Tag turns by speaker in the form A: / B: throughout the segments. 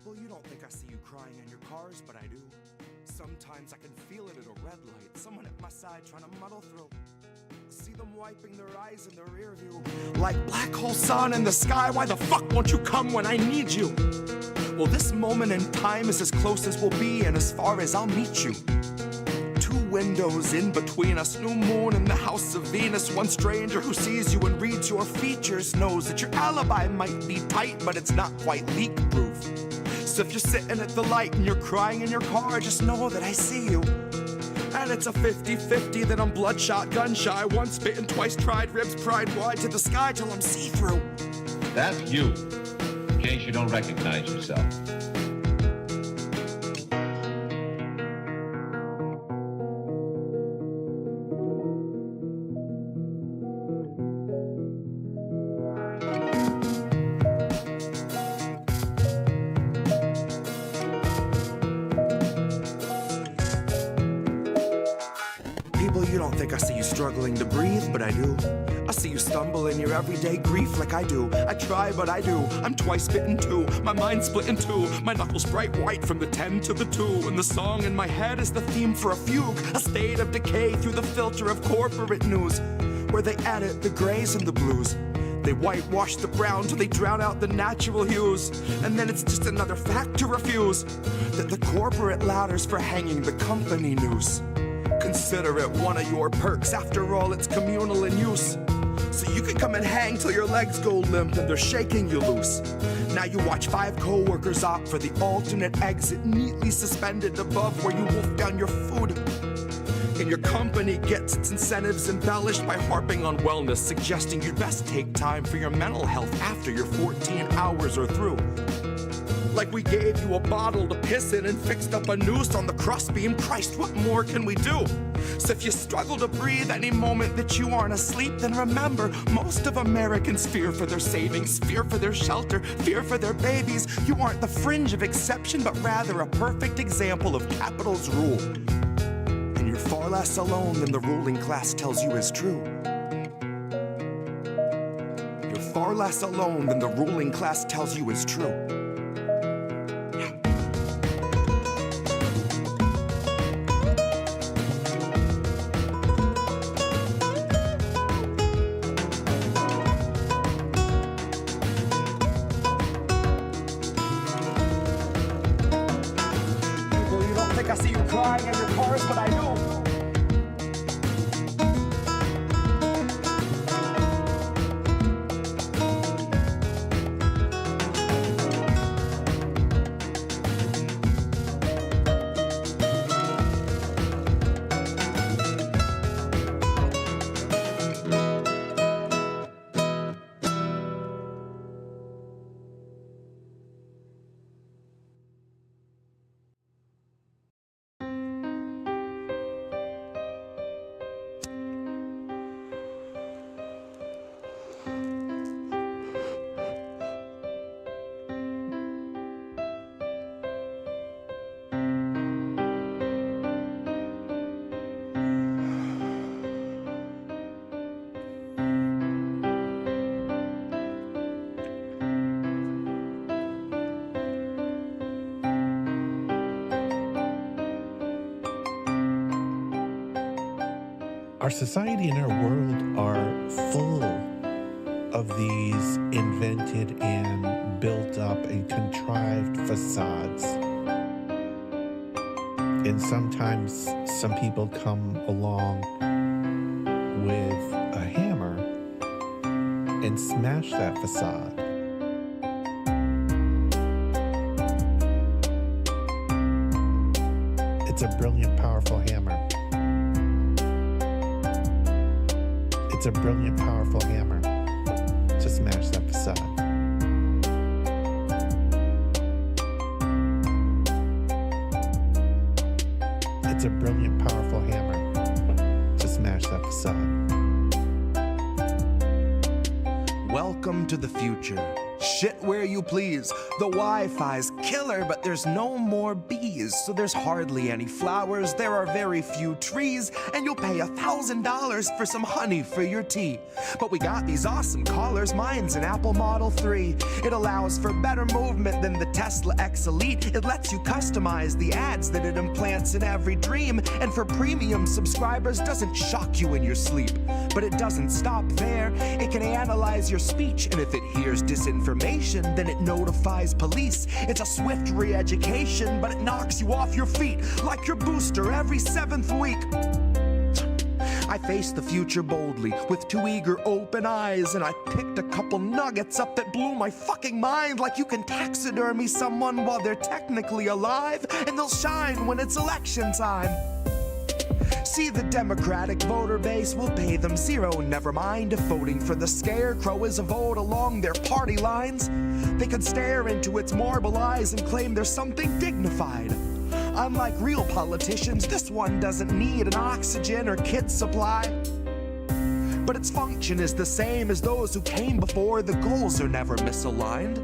A: People, you don't think I see you crying in your cars, but I do. Sometimes I can feel it at a red light, someone at my side trying to muddle through. See them wiping their eyes in their rear view. Like black hole sun in the sky, why the fuck won't you come when I need you? Well, this moment in time is as close as we'll be and as far as I'll meet you. Two windows in between us, new moon in the house of Venus. One stranger who sees you and reads your features knows that your alibi might be tight, but it's not quite leak-proof. So if you're sitting at the light and you're crying in your car, just know that I see you. And it's a 50-50 that I'm bloodshot, gun-shy, once bitten, twice tried, ribs pried wide to the sky till I'm see-through.
B: That's you, in case you don't recognize yourself.
A: You don't think I see you struggling to breathe, but I do. I see you stumble in your everyday grief like I do. I try, but I do. I'm twice bitten too. My mind's split in two. My knuckles bright white from the 10 to the 2. And the song in my head is the theme for a fugue. A state of decay through the filter of corporate news, where they edit the grays and the blues. They whitewash the brown till they drown out the natural hues. And then it's just another fact to refuse, that the corporate ladders for hanging the company noose. Consider it one of your perks, after all it's communal in use. So you can come and hang till your legs go limp and they're shaking you loose. Now you watch 5 co-workers opt for the alternate exit, neatly suspended above where you wolf down your food. And your company gets its incentives embellished by harping on wellness, suggesting you'd best take time for your mental health after your 14 hours are through. Like we gave you a bottle to piss in and fixed up a noose on the crossbeam. Christ, what more can we do? So if you struggle to breathe any moment that you aren't asleep, then remember, most of Americans fear for their savings, fear for their shelter, fear for their babies. You aren't the fringe of exception, but rather a perfect example of capital's rule. And you're far less alone than the ruling class tells you is true. You're far less alone than the ruling class tells you is true. I see you crying in your cars, but I do.
C: Our society and our world are full of these invented and built up and contrived facades. And sometimes some people come along with a hammer and smash that facade. It's a brilliant, powerful hammer. It's a brilliant, powerful hammer to smash that facade. It's a brilliant, powerful hammer to smash that facade.
A: Welcome to the future. Shit where you please. The Wi-Fi's killer, but there's no more bees. So there's hardly any flowers, there are very few trees, and you'll pay $1,000 for some honey for your tea. But we got these awesome collars, mine's an Apple Model 3. It allows for better movement than the Tesla X Elite. It lets you customize the ads that it implants in every dream. And for premium subscribers, doesn't shock you in your sleep. But it doesn't stop there. It can analyze your speech, and if it hears disinformation, then it notifies police. It's a swift re-education, but it knocks you off your feet like your booster every 7th week. I faced the future boldly with 2 eager open eyes, and I picked a couple nuggets up that blew my fucking mind. Like you can taxidermy someone while they're technically alive, and they'll shine when it's election time. See, the Democratic voter base will pay them zero. Never mind if voting for the scarecrow is a vote along their party lines. They could stare into its marble eyes and claim there's something dignified. Unlike real politicians, this one doesn't need an oxygen or kit supply. But its function is the same as those who came before. The goals are never misaligned.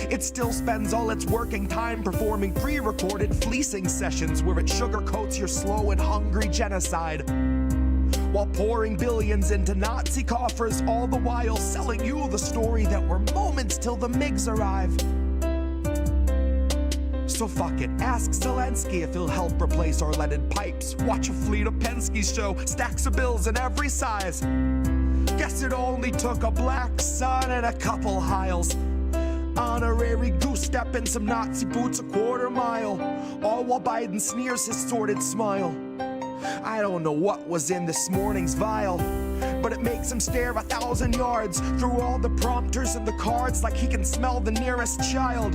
A: It still spends all its working time performing pre-recorded fleecing sessions where it sugarcoats your slow and hungry genocide, while pouring billions into Nazi coffers, all the while selling you the story that we're moments till the MiGs arrive. So fuck it, ask Zelensky if he'll help replace our leaded pipes. Watch a fleet of Penske's show stacks of bills in every size. Guess it only took a black sun and a couple Hiles. Honorary goose step and some Nazi boots a quarter mile, all while Biden sneers his sordid smile. I don't know what was in this morning's vial, but it makes him stare 1,000 yards through all the prompters and the cards like he can smell the nearest child.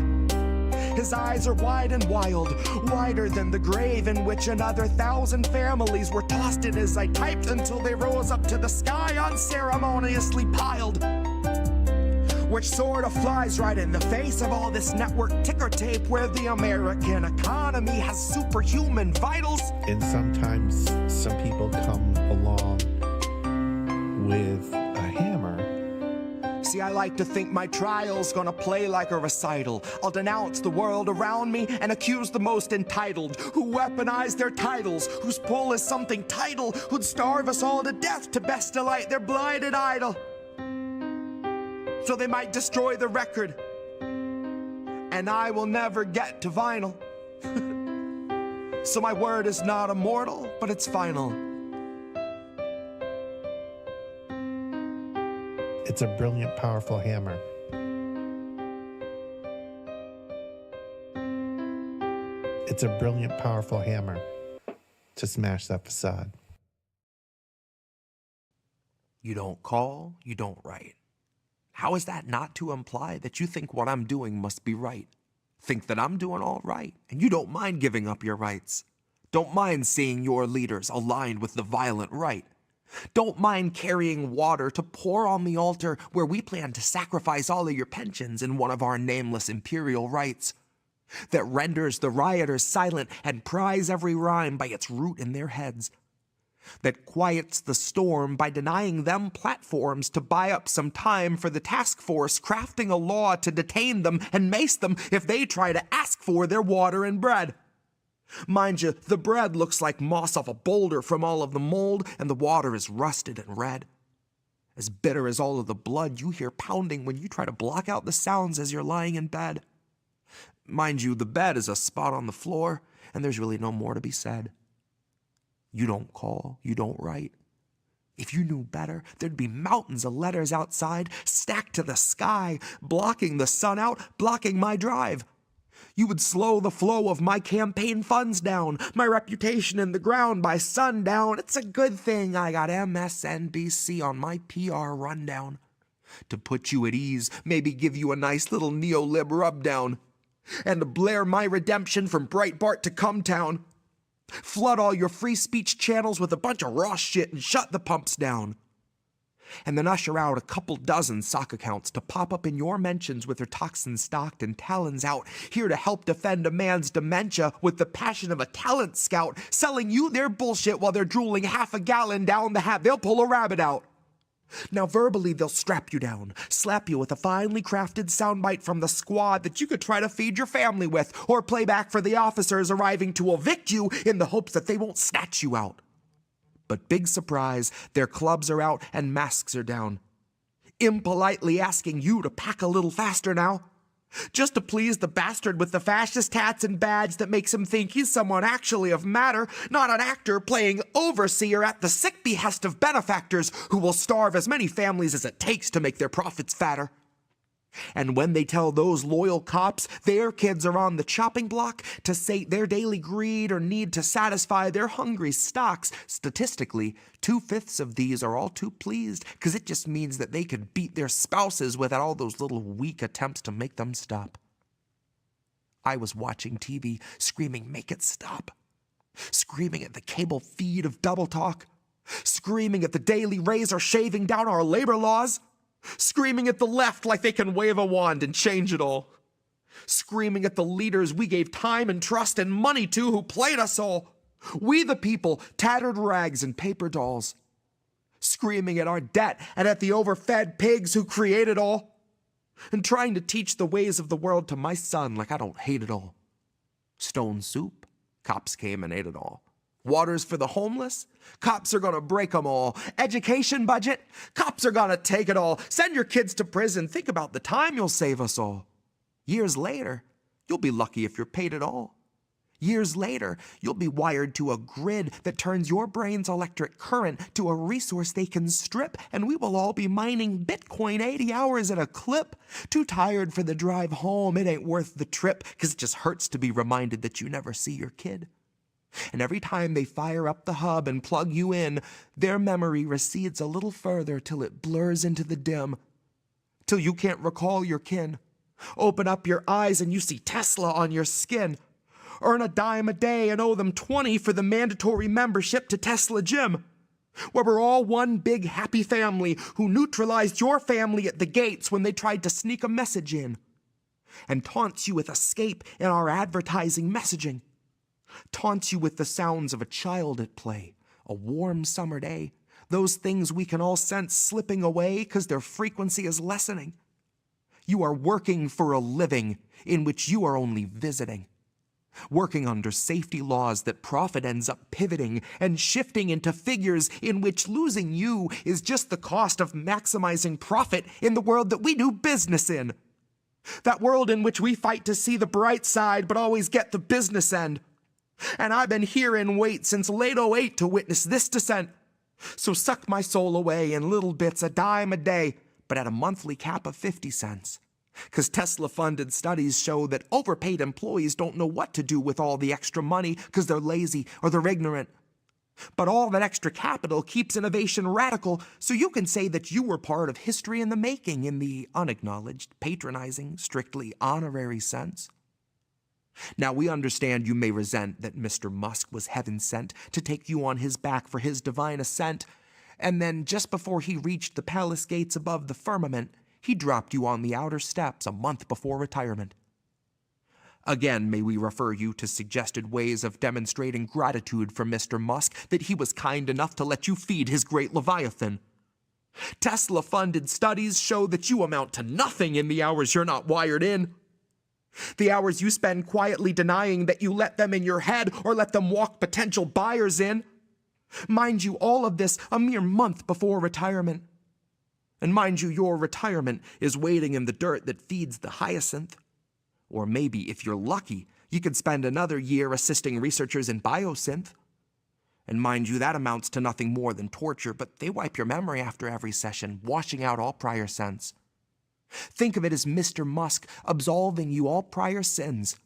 A: His eyes are wide and wild, wider than the grave in which another 1,000 families were tossed in as I typed until they rose up to the sky unceremoniously piled. Which sort of flies right in the face of all this network ticker tape where the American economy has superhuman vitals.
C: And sometimes some people come along with a hammer.
A: See, I like to think my trial's gonna play like a recital. I'll denounce the world around me and accuse the most entitled, who weaponize their titles, whose pull is something title, who'd starve us all to death to best delight their blighted idol. So they might destroy the record, and I will never get to vinyl. So my word is not immortal, but it's final.
C: It's a brilliant, powerful hammer. It's a brilliant, powerful hammer to smash that facade.
A: You don't call, you don't write. How is that not to imply that you think what I'm doing must be right? Think that I'm doing all right, and you don't mind giving up your rights. Don't mind seeing your leaders aligned with the violent right. Don't mind carrying water to pour on the altar where we plan to sacrifice all of your pensions in one of our nameless imperial rights that renders the rioters silent and pries every rhyme by its root in their heads, that quiets the storm by denying them platforms to buy up some time for the task force crafting a law to detain them and mace them if they try to ask for their water and bread. Mind you, the bread looks like moss off a boulder from all of the mold, and the water is rusted and red, as bitter as all of the blood you hear pounding when you try to block out the sounds as you're lying in bed. Mind you, the bed is a spot on the floor, and there's really no more to be said. You don't call, you don't write. If you knew better, there'd be mountains of letters outside, stacked to the sky, blocking the sun out, blocking my drive. You would slow the flow of my campaign funds down, my reputation in the ground by sundown. It's a good thing I got MSNBC on my PR rundown. To put you at ease, maybe give you a nice little neo-lib rubdown. And to blare my redemption from Breitbart to Cumtown. Flood all your free speech channels with a bunch of raw shit and shut the pumps down. And then usher out a couple dozen sock accounts to pop up in your mentions with their toxins stocked and talons out, here to help defend a man's dementia with the passion of a talent scout, selling you their bullshit while they're drooling half a gallon down the hat. They'll pull a rabbit out. Now verbally they'll strap you down, slap you with a finely crafted soundbite from the squad that you could try to feed your family with, or play back for the officers arriving to evict you in the hopes that they won't snatch you out. But big surprise, their clubs are out and masks are down, impolitely asking you to pack a little faster now, just to please the bastard with the fascist hats and badge that makes him think he's someone actually of matter, not an actor playing overseer at the sick behest of benefactors who will starve as many families as it takes to make their profits fatter. And when they tell those loyal cops their kids are on the chopping block to sate their daily greed or need to satisfy their hungry stocks, statistically, 2/5 of these are all too pleased, because it just means that they could beat their spouses without all those little weak attempts to make them stop. I was watching TV, screaming, "Make it stop," screaming at the cable feed of Double Talk, screaming at the Daily Razor shaving down our labor laws, screaming at the left like they can wave a wand and change it all, screaming at the leaders we gave time and trust and money to who played us all, we the people, tattered rags and paper dolls, screaming at our debt and at the overfed pigs who created all, and trying to teach the ways of the world to my son like I don't hate it all. Stone soup, cops came and ate it all. Waters for the homeless? Cops are gonna break them all. Education budget? Cops are gonna take it all. Send your kids to prison. Think about the time you'll save us all. Years later, you'll be lucky if you're paid at all. Years later, you'll be wired to a grid that turns your brain's electric current to a resource they can strip, and we will all be mining Bitcoin 80 hours at a clip. Too tired for the drive home, it ain't worth the trip, 'cause it just hurts to be reminded that you never see your kid. And every time they fire up the hub and plug you in, their memory recedes a little further till it blurs into the dim, till you can't recall your kin. Open up your eyes and you see Tesla on your skin. Earn a dime a day and owe them 20 for the mandatory membership to Tesla Gym, where we're all one big happy family who neutralized your family at the gates when they tried to sneak a message in, and taunts you with escape in our advertising messaging. Taunts you with the sounds of a child at play, a warm summer day, those things we can all sense slipping away because their frequency is lessening. You are working for a living in which you are only visiting, working under safety laws that profit ends up pivoting and shifting into figures in which losing you is just the cost of maximizing profit in the world that we do business in. That world in which we fight to see the bright side but always get the business end. And I've been here in wait since late '08 to witness this descent. So suck my soul away in little bits, a dime a day, but at a monthly cap of 50 cents. 'Cause Tesla-funded studies show that overpaid employees don't know what to do with all the extra money 'cause they're lazy or they're ignorant. But all that extra capital keeps innovation radical, so you can say that you were part of history in the making in the unacknowledged, patronizing, strictly honorary sense. Now, we understand you may resent that Mr. Musk was heaven sent to take you on his back for his divine ascent, and then just before he reached the palace gates above the firmament, he dropped you on the outer steps a month before retirement. Again, may we refer you to suggested ways of demonstrating gratitude for Mr. Musk that he was kind enough to let you feed his great Leviathan. Tesla-funded studies show that you amount to nothing in the hours you're not wired in. The hours you spend quietly denying that you let them in your head or let them walk potential buyers in. Mind you, all of this a mere month before retirement. And mind you, your retirement is waiting in the dirt that feeds the hyacinth. Or maybe, if you're lucky, you could spend another year assisting researchers in biosynth. And mind you, that amounts to nothing more than torture, but they wipe your memory after every session, washing out all prior sense. Think of it as Mr. Musk absolving you all prior sins.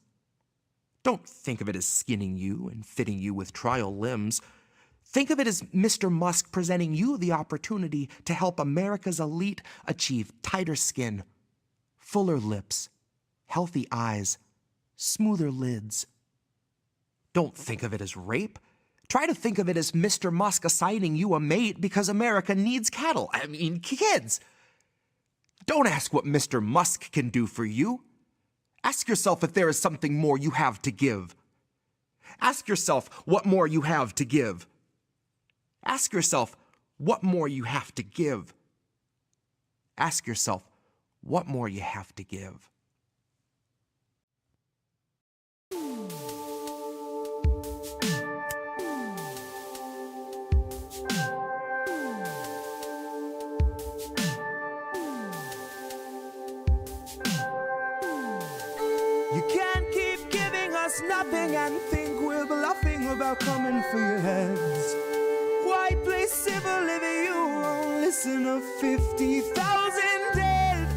A: Don't think of it as skinning you and fitting you with trial limbs. Think of it as Mr. Musk presenting you the opportunity to help America's elite achieve tighter skin, fuller lips, healthy eyes, smoother lids. Don't think of it as rape. Try to think of it as Mr. Musk assigning you a mate because America needs cattle. I mean, kids. Don't ask what Mr. Musk can do for you. Ask yourself if there is something more you have to give. Ask yourself what more you have to give. Ask yourself what more you have to give. Ask yourself what more you have to give. You can't keep giving us nothing and think we're bluffing about coming for your heads. Why play civil if you won't listen to 50,000 dead?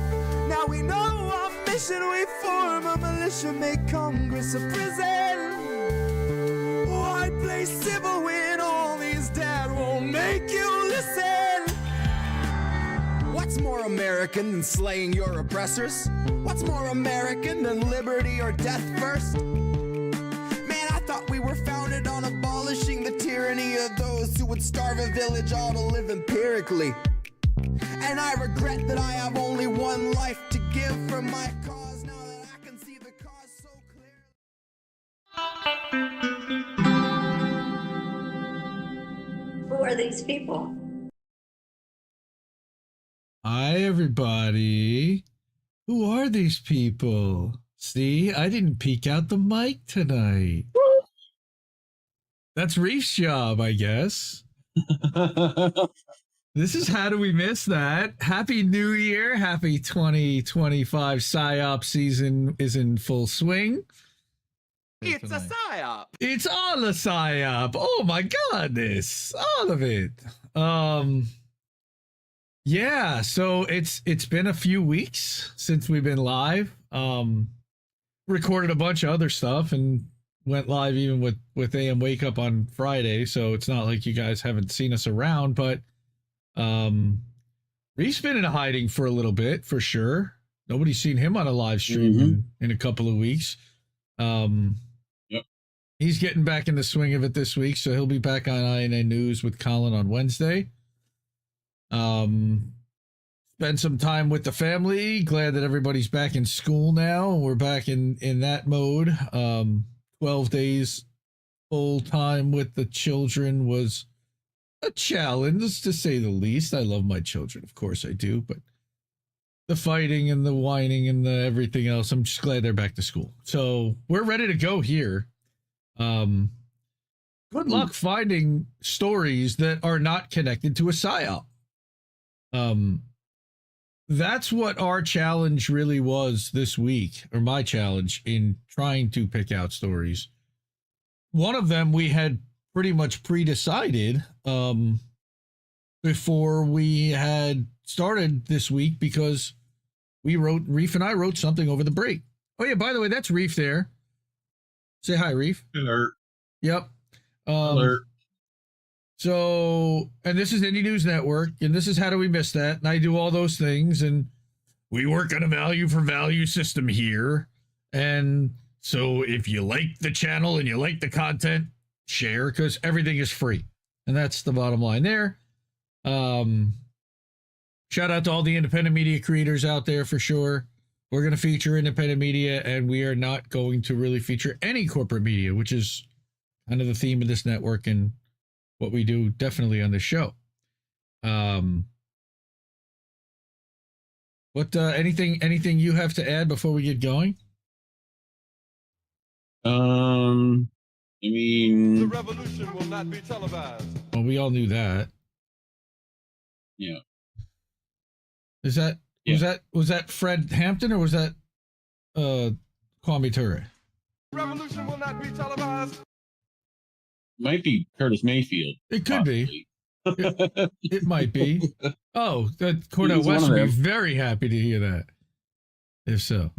A: Now we know our mission, we form a militia, make Congress a prison. Why play civil when all these dead won't make you listen? What's more American than slaying your oppressors? What's more American than liberty or death first? Man, I thought we were founded on abolishing the tyranny of those who would starve a village all to live empirically. And I regret that I have only one life to give for my cause now that I can see the cause so clearly.
D: Who are these people?
E: Hi, everybody. Who are these people? See, I didn't peek out the mic tonight. That's Reef's job, I guess. This is How Do We Miss That? Happy New Year. Happy 2025 PSYOP season is in full swing.
A: It's a PSYOP.
E: It's all a PSYOP. Oh my goodness. All of it. Yeah, so it's been a few weeks since we've been live. Recorded a bunch of other stuff and went live even with AM Wake Up on Friday, so it's not like you guys haven't seen us around, but Reef's been in hiding for a little bit, for sure. Nobody's seen him on a live stream in a couple of weeks.
F: Yep.
E: He's getting back in the swing of it this week, so he'll be back on INN News with Colin on Wednesday. Spend some time with the family. Glad that everybody's back in school now. We're back in that mode. 12 days full time with the children was a challenge, to say the least. I love my children, of course I do, but the fighting and the whining and the everything else, I'm just glad they're back to school. So we're ready to go here. Good luck finding stories that are not connected to a PSYOP. That's what our challenge really was this week, or my challenge in trying to pick out stories. One of them we had pretty much pre-decided before we had started this week, because Reef and I wrote something over the break. Oh yeah, by the way, that's Reef there. Say hi, Reef.
F: Alert.
E: Yep.
F: Alert.
E: So, and this is Indie News Network, and this is How Do We Miss That? And I do all those things, and we work on a value for value system here. And so if you like the channel and you like the content, share, because everything is free. And that's the bottom line there. Shout out to all the independent media creators out there for sure. We're going to feature independent media, and we are not going to really feature any corporate media, which is kind of the theme of this network and what we do definitely on this show. Anything you have to add before we get going?
F: I mean,
G: The revolution will not be televised.
E: Well, we all knew that.
F: yeah.
E: Was that Fred Hampton, or was that Kwame Ture?
G: Revolution will not be televised.
F: Might be Curtis Mayfield.
E: It could be. It might be. Oh, that Cornel
F: He's one
E: West
F: of
E: would be
F: them.
E: very happy to hear that. If so.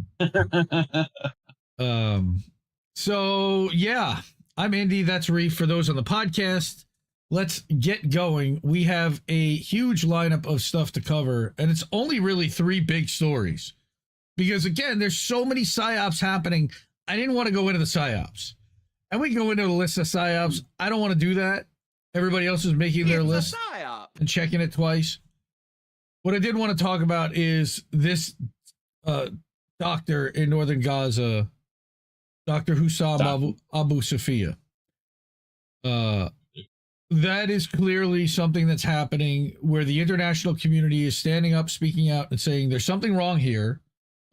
E: So yeah, I'm Andy. That's Reef for those on the podcast. Let's get going. We have a huge lineup of stuff to cover, and it's only really 3 big stories. Because again, there's so many PSYOPs happening. I didn't want to go into the PSYOPs. And we can go into a list of PSYOPs. I don't want to do that. Everybody else is making their list and checking it twice. What I did want to talk about is this doctor in northern Gaza, Dr. Hussam Abu Safiya. that is clearly something that's happening where the international community is standing up, speaking out, and saying there's something wrong here.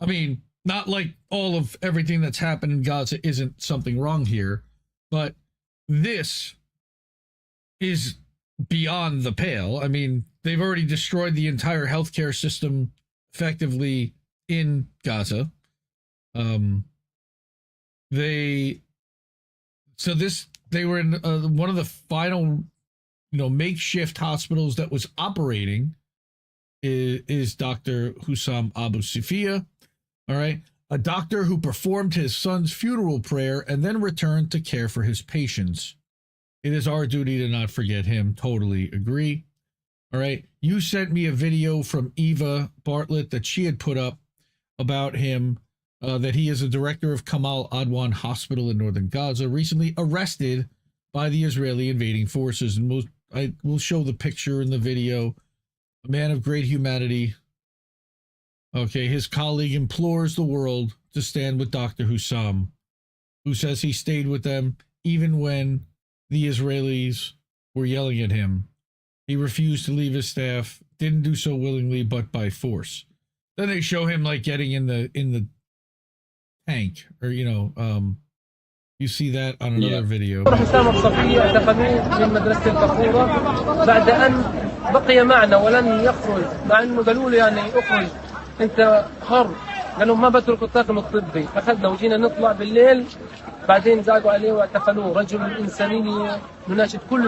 E: I mean, not like all of everything that's happened in Gaza isn't something wrong here, but this is beyond the pale. I mean, they've already destroyed the entire healthcare system effectively in Gaza. They were in one of the final, makeshift hospitals that was operating is Dr. Hussam Abu Safiya. All right. A doctor who performed his son's funeral prayer and then returned to care for his patients. It is our duty to not forget him. Totally agree. All right. You sent me a video from Eva Bartlett that she had put up about him, that he is a director of Kamal Adwan Hospital in northern Gaza, recently arrested by the Israeli invading forces. And we'll show the picture in the video. A man of great humanity. Okay, his colleague implores the world to stand with Dr. Hussam, who says he stayed with them even when the Israelis were yelling at him. He refused to leave his staff, didn't do so willingly, but by force. Then they show him like getting in the tank, or you see that on another video.
D: حسام الصفية اعتقلوه من مدرسة البخورة بعد أن بقي معنا ولن يخرج، مع أنه قالوا له يعني اخرج أنت حر، قالوا ما بترك الطاقم الطبي. أخذنا وجينا نطلع بالليل، بعدين زعقوا عليه واعتقلوه. رجل إنسانية نناشد كل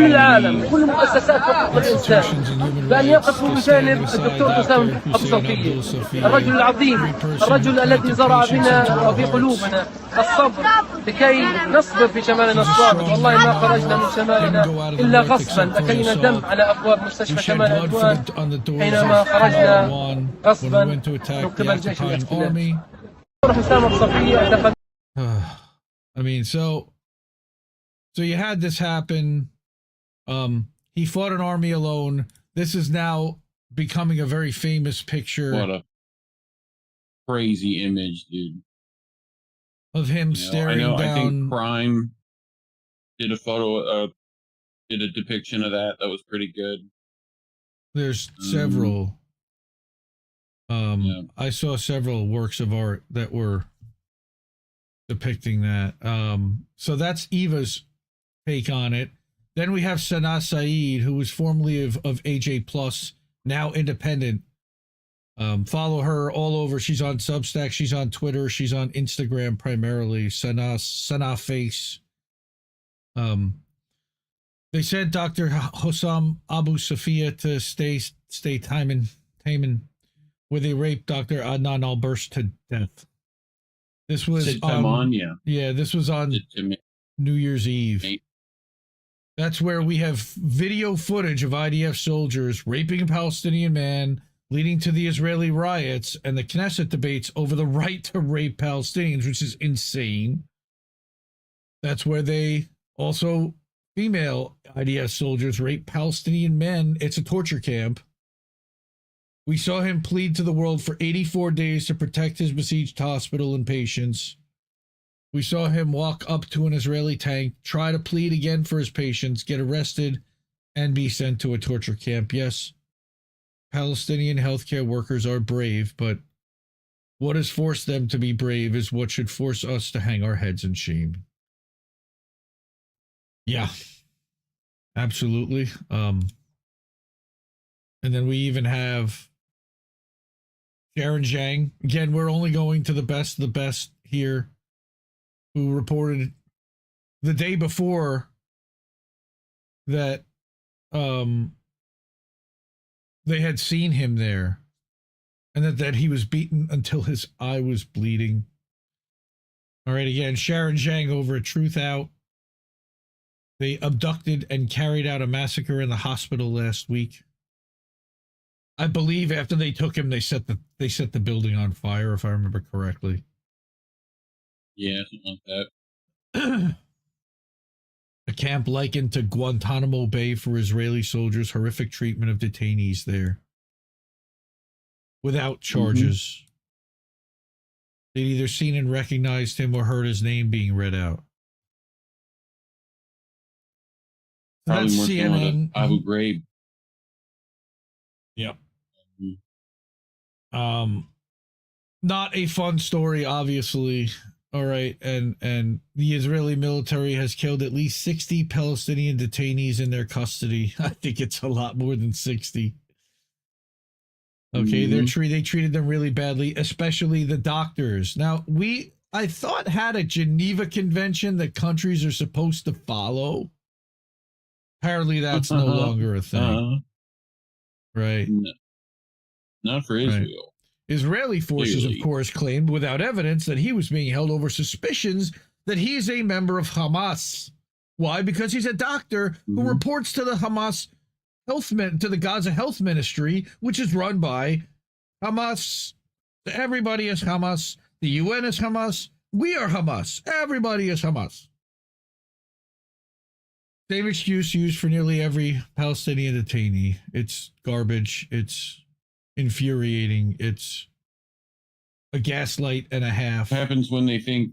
D: العالم كل مؤسسات حقوق الإنسان بأن يقفوا بجانب الدكتور حسام أبو صفية، الرجل العظيم، الرجل الذي زرع بنا وفي قلوبنا الصبر لكي نصبر في شمالنا الصامت. والله ما خرجنا من شمالنا إلا غصبا، لكينا دم على أبواب مستشفى شمال عدوان حينما خرجنا غصبا من قبل جيش الاحتلال. حسام الصفية اعتقل.
E: I mean, so you had this happen. He fought an army alone. This is now becoming a very famous picture.
F: What a crazy image, dude.
E: Of him staring down.
F: I think Prime did did a depiction of that. That was pretty good. There's
E: several. I saw several works of art that were depicting that. So that's Eva's take on it. Then we have Sana Saeed, who was formerly of AJ Plus, now independent. Follow her all over. She's on Substack, she's on Twitter, she's on Instagram primarily. Sana Face. They said Dr. Hussam Abu Safiya to stay Taman, where they raped Dr. Adnan al-Bursh to death. This was this was on New Year's Eve. That's where we have video footage of IDF soldiers raping a Palestinian man, leading to the Israeli riots and the Knesset debates over the right to rape Palestinians, which is insane. That's where they also, female IDF soldiers rape Palestinian men. It's a torture camp. We saw him plead to the world for 84 days to protect his besieged hospital and patients. We saw him walk up to an Israeli tank, try to plead again for his patients, get arrested, and be sent to a torture camp. Yes, Palestinian healthcare workers are brave, but what has forced them to be brave is what should force us to hang our heads in shame. Yeah, absolutely. And then we even have Sharon Zhang. Again, we're only going to the best here, who reported the day before that they had seen him there, and that he was beaten until his eye was bleeding. All right, again, Sharon Zhang over at Truthout. They abducted and carried out a massacre in the hospital last week. I believe after they took him, they set the building on fire, if I remember correctly.
F: Yeah, something like that.
E: A camp likened to Guantanamo Bay for Israeli soldiers, horrific treatment of detainees there. Without charges. They'd either seen and recognized him or heard his name being read out.
F: Probably
E: That's
F: more similar to
E: CNN.
F: Abu Ghraib.
E: Yep.
F: Mhm.
E: Not a fun story, obviously. All right, and the Israeli military has killed at least 60 Palestinian detainees in their custody. I think it's a lot more than 60. Okay, they treated them really badly, especially the doctors. Now, I thought had a Geneva Convention that countries are supposed to follow. Apparently, that's no longer a thing. Right.
F: No, not for Israel.
E: Right. Israeli forces,
F: Clearly.
E: of course, claimed without evidence that he was being held over suspicions that he is a member of Hamas. Why? Because he's a doctor who reports to the Hamas to the Gaza Health Ministry, which is run by Hamas. Everybody is Hamas. The UN is Hamas. We are Hamas. Everybody is Hamas. Same excuse used for nearly every Palestinian detainee. It's garbage. It's infuriating. It's a gaslight and a half.
F: What happens when they think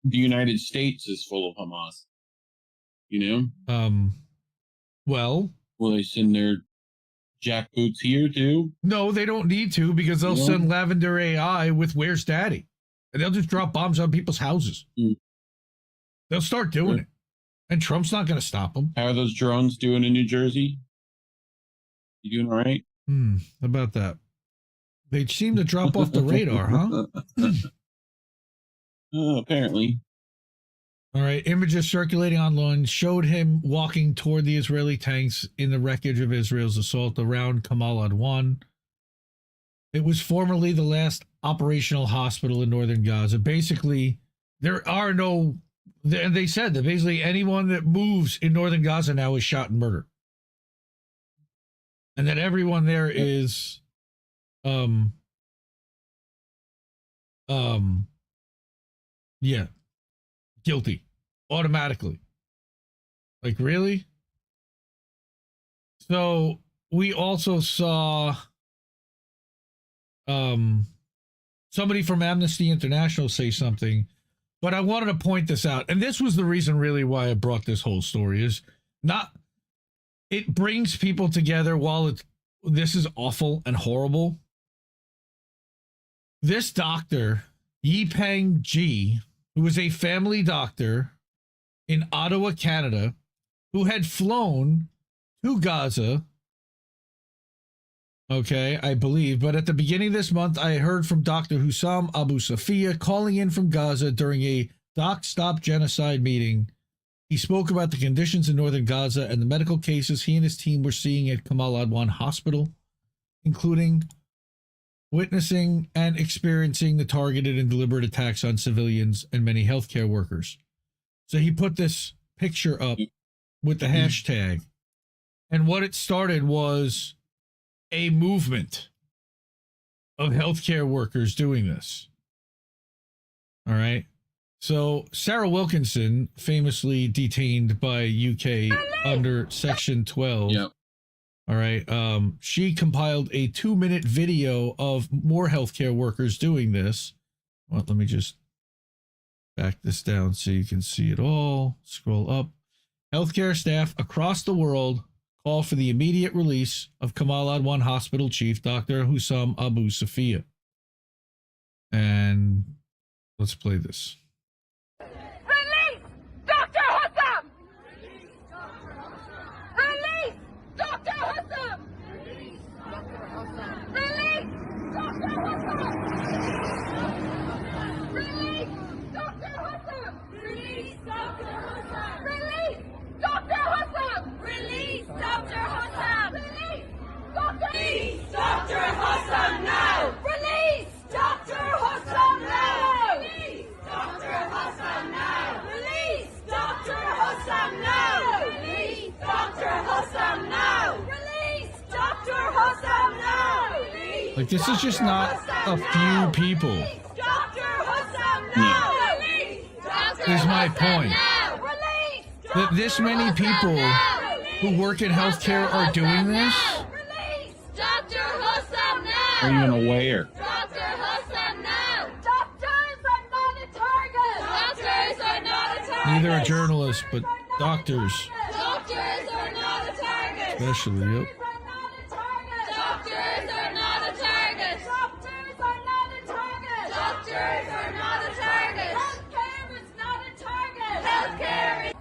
F: the United States is full of Hamas? You know?
E: Well,
F: will they send their jackboots here too?
E: No, they don't need to, because they'll send Lavender AI with Where's Daddy, and they'll just drop bombs on people's houses. They'll start doing it, and Trump's not going to stop them.
F: How are those drones doing in New Jersey? You doing all right?
E: How about that? They seem to drop off the radar, huh?
F: Apparently.
E: All right. Images circulating online showed him walking toward the Israeli tanks in the wreckage of Israel's assault around Kamal Adwan. It was formerly the last operational hospital in northern Gaza. Basically, there are no, and they said that basically anyone that moves in northern Gaza now is shot and murdered. And that everyone there is guilty automatically. Like, really? So we also saw somebody from Amnesty International say something, but I wanted to point this out, and this was the reason really why I brought this whole story, is not, it brings people together while this is awful and horrible. This doctor, Yipeng Ji, who was a family doctor in Ottawa, Canada, who had flown to Gaza, okay, I believe, but at the beginning of this month, I heard from Dr. Hussam Abu Safiya calling in from Gaza during a Doc Stop Genocide meeting. He spoke about the conditions in northern Gaza and the medical cases he and his team were seeing at Kamal Adwan Hospital, including witnessing and experiencing the targeted and deliberate attacks on civilians and many healthcare workers. So he put this picture up with the hashtag, and what it started was a movement of healthcare workers doing this. All right. So Sarah Wilkinson, famously detained by UK under Section 12.
F: Yep.
E: All right. She compiled a 2-minute video of more healthcare workers doing this. Well, let me just back this down so you can see it all. Scroll up. Healthcare staff across the world call for the immediate release of Kamal Adwan Hospital Chief Dr. Hussam Abu Safiya. And let's play this.
H: Release Dr. Hussam! Release Dr. Hussam! Release Dr. Hussam! Release Dr. Hussam! Release Dr. Hussam! Release Dr. Hussam! Release Dr. Hussam! Release Dr. Hussam! Release Dr. Hussam now! Release Dr. Hussam now! Release Dr. Hussam now! Release Dr. Hussam now! Release Dr. Hussam now! Release Dr. Hussam now!
E: Like, this is just not a few people.
H: Dr. Hussam now!
E: Here's my point. That this many people who work in healthcare are doing this.
H: Release Dr. Hussam now!
F: Are you even aware?
H: Dr. Hussam now! Doctors are not a target! Doctors are not a target!
E: Neither are journalists, but doctors.
H: Doctors are
E: Especially, yep.
H: Doctors are not a target. Doctors are not a target. Doctors are not a target. Healthcare is not a target. Healthcare is...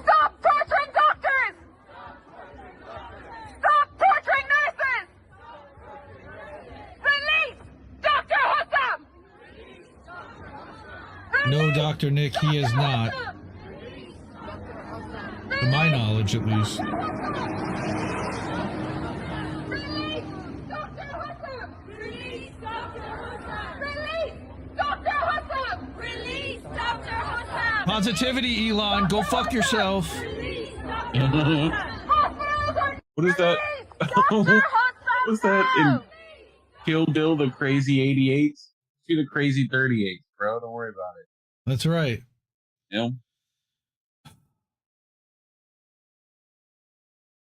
H: Stop torturing doctors! Stop torturing nurses! Release Dr. Hussam!
E: No, Dr. Nick, he is not. To my knowledge, at least.
H: Release Dr. Hussam! Release Dr. Hussam! Release Dr. Hussam! Release Dr. Hussam!
E: Positivity, Elon. Go fuck yourself.
F: What is that? What is that in Kill Bill, the crazy 88s? See the crazy 38s, bro. Don't worry about it.
E: That's right.
F: You know?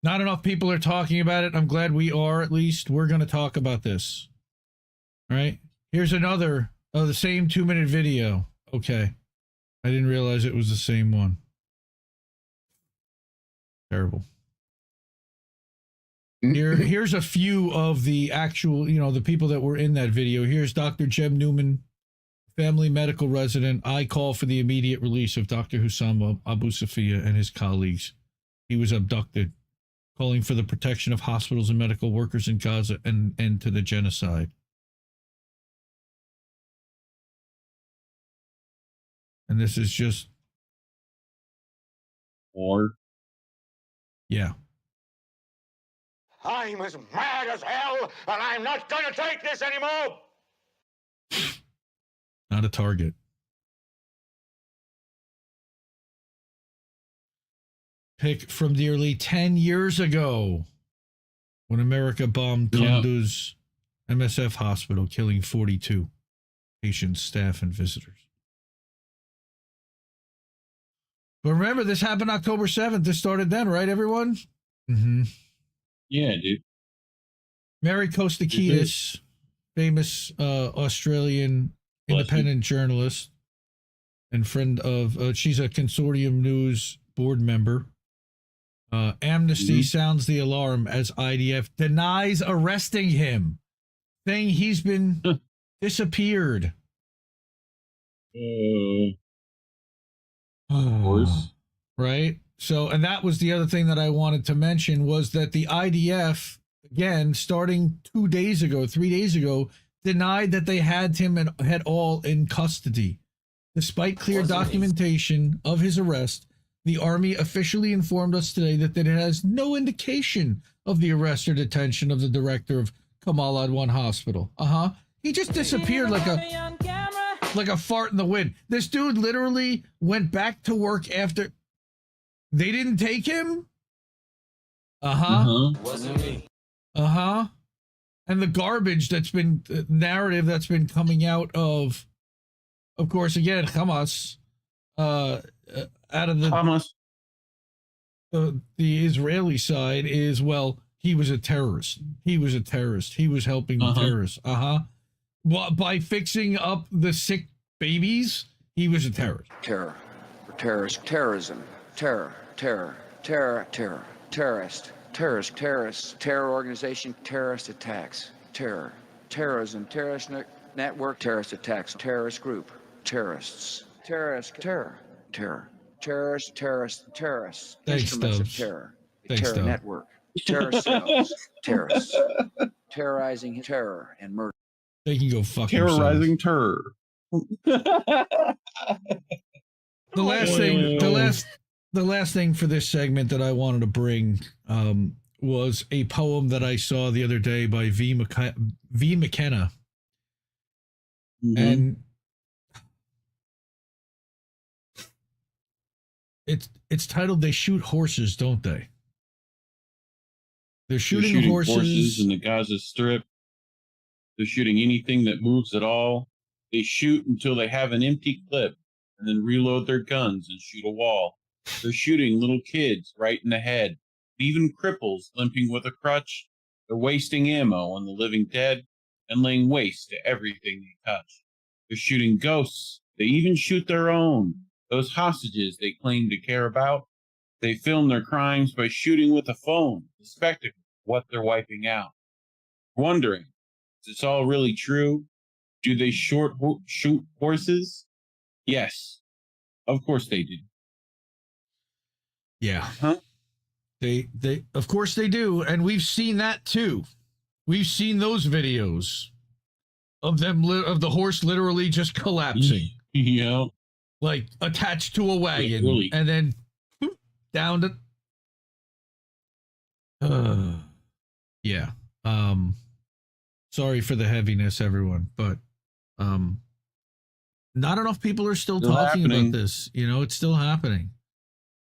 E: Not enough people are talking about it. I'm glad we are, at least. We're going to talk about this. All right. Here's another of the same 2-minute video. Okay. I didn't realize it was the same one. Terrible. Here's a few of the actual, the people that were in that video. Here's Dr. Jem Newman, family medical resident. I call for the immediate release of Dr. Hussam Abu Safiya and his colleagues. He was abducted. Calling for the protection of hospitals and medical workers in Gaza and end to the genocide. And this is just...
F: War.
E: Yeah.
I: I'm as mad as hell, and I'm not going to take this anymore!
E: Not a target. Pick from nearly 10 years ago when America bombed Kunduz MSF hospital, killing 42 patients, staff, and visitors. But remember, this happened October 7th. This started then, right, everyone? Mm-hmm.
F: Yeah, dude.
E: Mary Kostakidis, famous Australian independent journalist and friend of, she's a Consortium News board member. Amnesty sounds the alarm as IDF denies arresting him, saying he's been disappeared.
F: Of course.
E: Right? So, and that was the other thing that I wanted to mention was that the IDF, again, starting 3 days ago, denied that they had him at all in custody. Despite clear documentation of his arrest, the Army officially informed us today that it has no indication of the arrest or detention of the director of Kamal Adwan Hospital. He just disappeared like a fart in the wind. This dude literally went back to work after they didn't take him.
I: Wasn't me.
E: And the garbage that's been narrative that's been coming out of course, again, Hamas, out of the Israeli side is, well, he was a terrorist. He was helping the terrorists. Well, by fixing up the sick babies, he was a terrorist.
J: Terror, terrorism, terrorist, terror organization, terrorist attacks, terrorism, terrorist network, terrorist attacks, terrorist group, terrorists, terrorist, terror, terrorists,
E: Thanks,
J: instruments of
E: Stubbs.
J: terror,
E: Thanks,
J: terror
E: Stubbs.
J: network, terror cells, terrorists, terrorizing terror and murder.
E: They can go fuck
F: Terrorizing
E: themselves.
F: terror.
E: The last thing for this segment that I wanted to bring was a poem that I saw the other day by V McKenna. And it's titled "They Shoot Horses, Don't They?" They're shooting horses
F: in the Gaza Strip. They're shooting anything that moves at all. They shoot until they have an empty clip and then reload their guns and shoot a wall. They're shooting little kids right in the head, even cripples limping with a crutch. They're wasting ammo on the living dead and laying waste to everything they touch. They're shooting ghosts. They even shoot their own, those hostages they claim to care about. They film their crimes by shooting with a phone. The spectacle, what they're wiping out. Wondering, is this all really true? Do they shoot horses? Yes, of course they do.
E: Yeah.
F: Huh?
E: They of course they do, and we've seen that too. We've seen those videos of them of the horse literally just collapsing.
F: Yeah.
E: Like attached to a wagon,
F: Really?
E: and then down to yeah. Sorry for the heaviness, everyone, but not enough people are still talking about this. You know, it's still happening.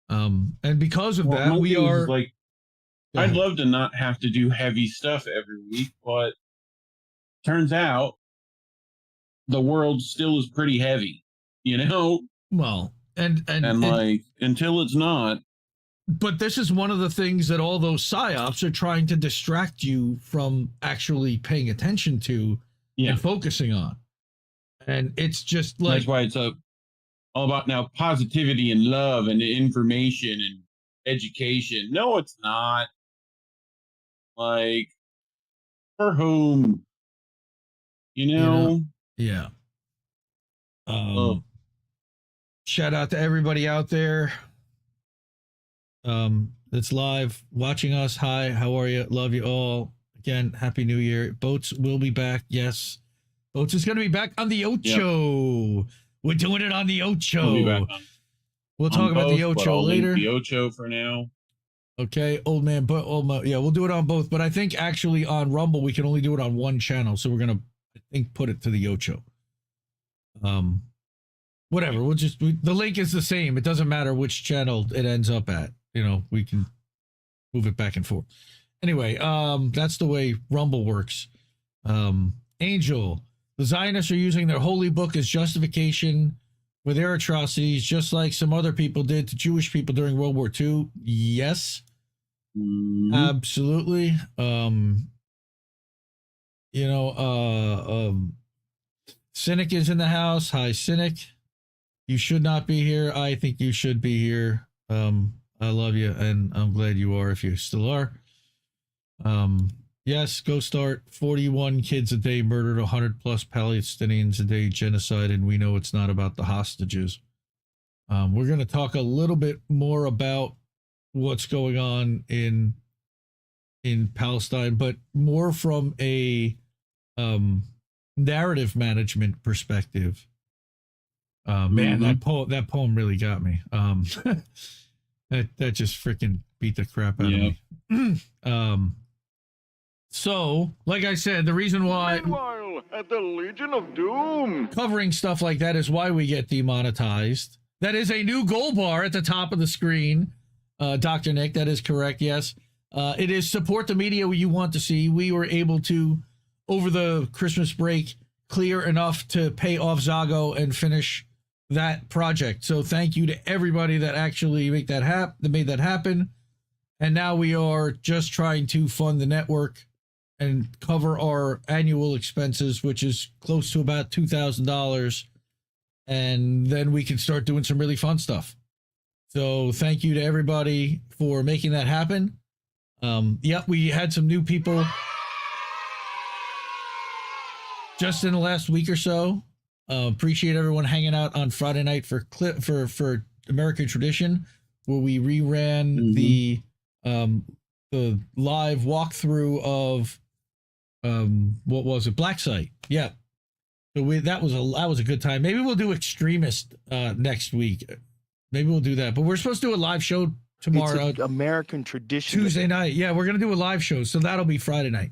E: And because of that, we are
F: like, I'd love to not have to do heavy stuff every week, but turns out the world still is pretty heavy, you know?
E: Well, and
F: like, until it's not.
E: But this is one of the things that all those psyops are trying to distract you from actually paying attention to and focusing on. And it's just like,
F: that's why it's all about now positivity and love and information and education. No, it's not. Like, for whom? You know?
E: Yeah. Shout out to everybody out there that's live watching us. Hi, how are you? Love you all. Again, happy new year. Boats will be back. Yes. Boats is going to be back on the Ocho. Yep. We're doing it on the Ocho. We'll talk about the Ocho later.
F: The Ocho for now.
E: Okay, old man, yeah, we'll do it on both. But I think actually on Rumble we can only do it on one channel, so we're gonna, I think, put it to the Ocho. Whatever. We'll just the link is the same. It doesn't matter which channel it ends up at. You know, we can move it back and forth. Anyway, that's the way Rumble works. Angel, the Zionists are using their holy book as justification for their atrocities, just like some other people did to Jewish people during World War II. Yes, absolutely. Cynic is in the house. Hi, Cynic. You should not be here. I think you should be here. I love you, and I'm glad you are if you still are. Yes, go start. 41 kids a day murdered, 100 plus Palestinians a day genocide, and we know it's not about the hostages. We're going to talk a little bit more about what's going on in Palestine, but more from a narrative management perspective. Man, that poem really got me. That just freaking beat the crap out of me. So, like I said, the reason why
I: at the Legion of Doom
E: covering stuff like that is why we get demonetized. That is a new gold bar at the top of the screen. Dr. Nick, that is correct. Yes. It is support the media you want to see. We were able to, over the Christmas break, clear enough to pay off Zago and finish that project. So thank you to everybody that actually made that happen. And now we are just trying to fund the network and cover our annual expenses, which is close to about $2,000. And then we can start doing some really fun stuff. So thank you to everybody for making that happen. Yep, we had some new people just in the last week or so. Appreciate everyone hanging out on Friday night for American Tradition, where we reran the live walkthrough of what was it, Black Site. Yeah, so that was a good time. Maybe we'll do Extremist next week. Maybe we'll do that. But we're supposed to do a live show tomorrow.
K: It's American Tradition.
E: Tuesday night. Yeah, we're gonna do a live show, so that'll be Friday night.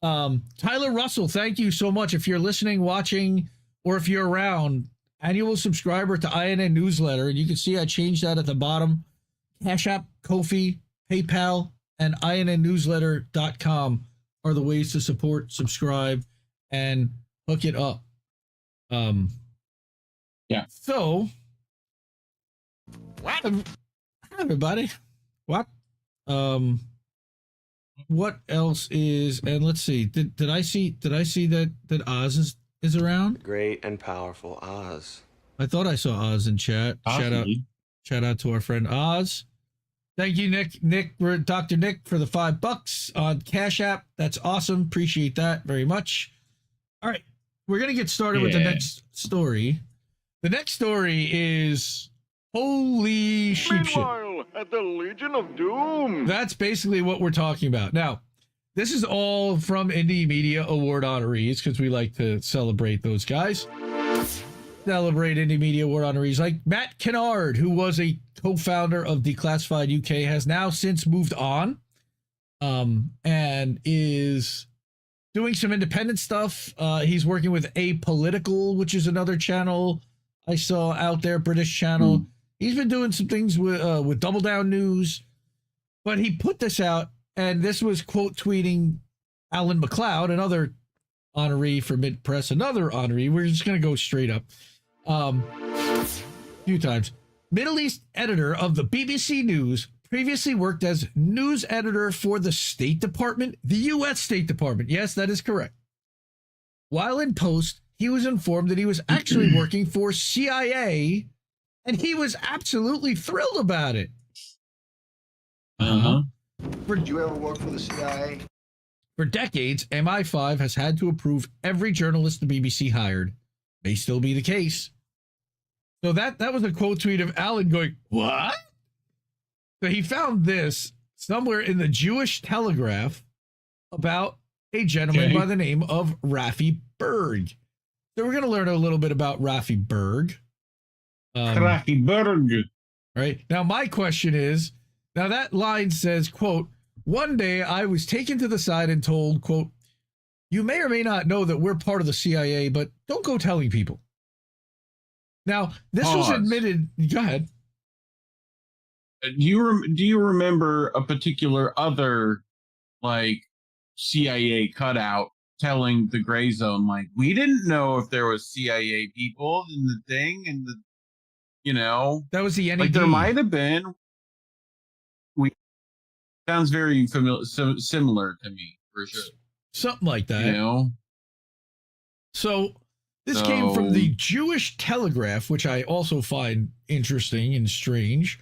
E: Tyler Russell, thank you so much. If you're listening, watching, or if you're around, annual subscriber to INNnewsletter, and you can see I changed that at the bottom. Cash App, Ko-fi, PayPal, and INNnewsletter.com are the ways to support, subscribe, and hook it up.
F: Yeah.
E: So,
I: What?
E: Everybody, what? What else is? And let's see. Did I see that Oz is around?
L: Great and powerful Oz.
E: I thought I saw Oz in chat.
F: Possibly.
E: Shout out to our friend Oz. Thank you, Dr. Nick, for the $5 on Cash App. That's awesome. Appreciate that very much. All right, we're going to get started with the next story. The next story is holy sheep shit.
I: Meanwhile, at the Legion of Doom.
E: That's basically what we're talking about. Now, this is all from Indie Media Award honorees because we like to celebrate those guys. Celebrate Indie Media Award honorees like Matt Kennard, who was a co-founder of Declassified UK, has now since moved on and is doing some independent stuff. He's working with Apolitical, which is another channel I saw out there, British channel. He's been doing some things with Double Down News, but he put this out, and this was quote tweeting Alan MacLeod, another honoree for MintPress, another honoree. We're just going to go straight up. A few times. Middle East editor of the BBC News, previously worked as news editor for the State Department, the U.S. State Department. Yes, that is correct. While in post, he was informed that he was actually working for CIA, and he was absolutely thrilled about it.
J: Did you ever work for the CIA?
E: For decades, MI5 has had to approve every journalist the BBC hired. May still be the case. So that was a quote tweet of Alan going, what? So he found this somewhere in the Jewish Telegraph about a gentleman by the name of Raffi Berg. So we're going to learn a little bit about Raffi Berg.
F: Raffi Berg.
E: Right. Now, my question is, now that line says, quote, one day I was taken to the side and told, quote, you may or may not know that we're part of the CIA, but don't go telling people. Now, this was admitted. Go ahead.
F: Do you remember a particular other, like, CIA cutout telling the Gray Zone, like, we didn't know if there was CIA people in the thing, and the, you know,
E: that was the NED.
F: Like, there might have been. Sounds very familiar, similar to me, for sure.
E: Something like that.
F: You know?
E: So this came from the Jewish Telegraph, which I also find interesting and strange.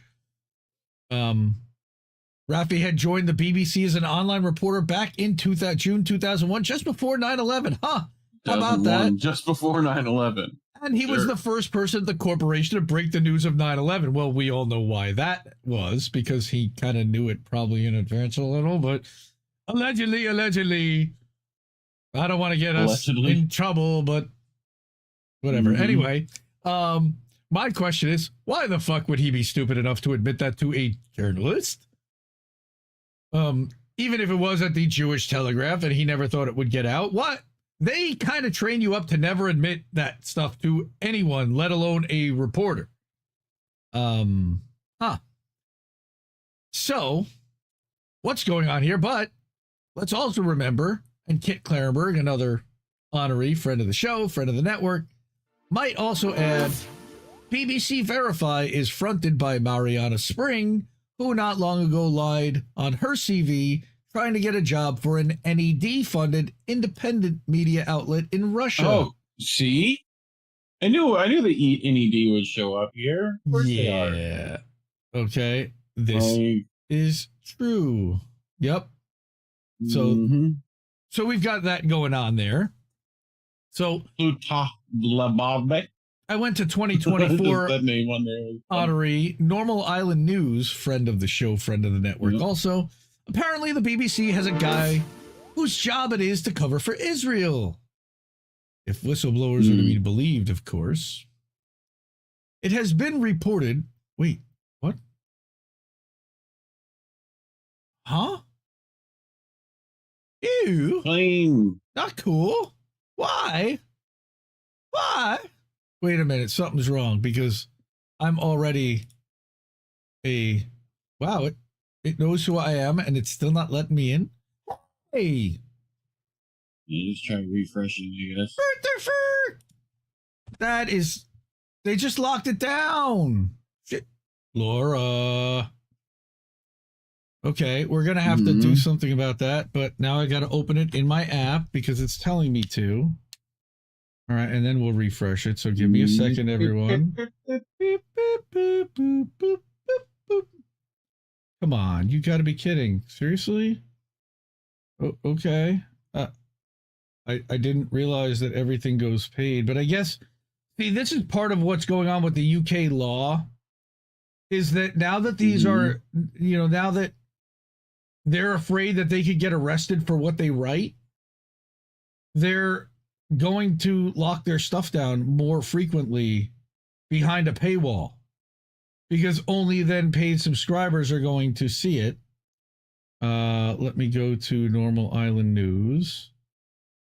E: Raffi had joined the BBC as an online reporter back in June 2001, just before 9/11. Huh? How about that?
F: Just before 9/11.
E: And he was the first person at the corporation to break the news of 9/11. Well, we all know why that was, because he kind of knew it probably in advance a little, but allegedly. I don't want to get us in trouble, but whatever. Anyway, my question is, why the fuck would he be stupid enough to admit that to a journalist? Even if it was at the Jewish Telegraph and he never thought it would get out, what? They kind of train you up to never admit that stuff to anyone, let alone a reporter. So, what's going on here? But let's also remember, and Kit Clarenberg, another honoree, friend of the show, friend of the network, might also add, BBC Verify is fronted by Mariana Spring, who not long ago lied on her CV trying to get a job for an NED-funded independent media outlet in Russia.
F: Oh, see? I knew the NED would show up here. Of course they are.
E: Okay. This is true. Yep. So, so we've got that going on there. So, I went to 2024
F: that name on there.
E: honoree, Normal Island News, friend of the show, friend of the network also. Apparently, the BBC has a guy whose job it is to cover for Israel. If whistleblowers are to be believed, of course. It has been reported... Wait, what? Huh? Ew.
F: Clean.
E: Not cool. Why? Why? Wait a minute, something's wrong, because I'm already a... Wow, it knows who I am, and it's still not letting me in. Hey.
F: Yeah, just try refreshing, I guess.
E: That is... They just locked it down. Shit. Laura. Okay, we're going to have to do something about that, but now I got to open it in my app because it's telling me to. All right, and then we'll refresh it. So give me a second, everyone. Boop, boop, boop, boop, boop. Come on, you got to be kidding. Seriously? Okay. I didn't realize that everything goes paid, but I guess, see, this is part of what's going on with the UK law, is that now that these are, you know, now that they're afraid that they could get arrested for what they write, they're going to lock their stuff down more frequently behind a paywall, because only then paid subscribers are going to see it. Let me go to Normal Island News.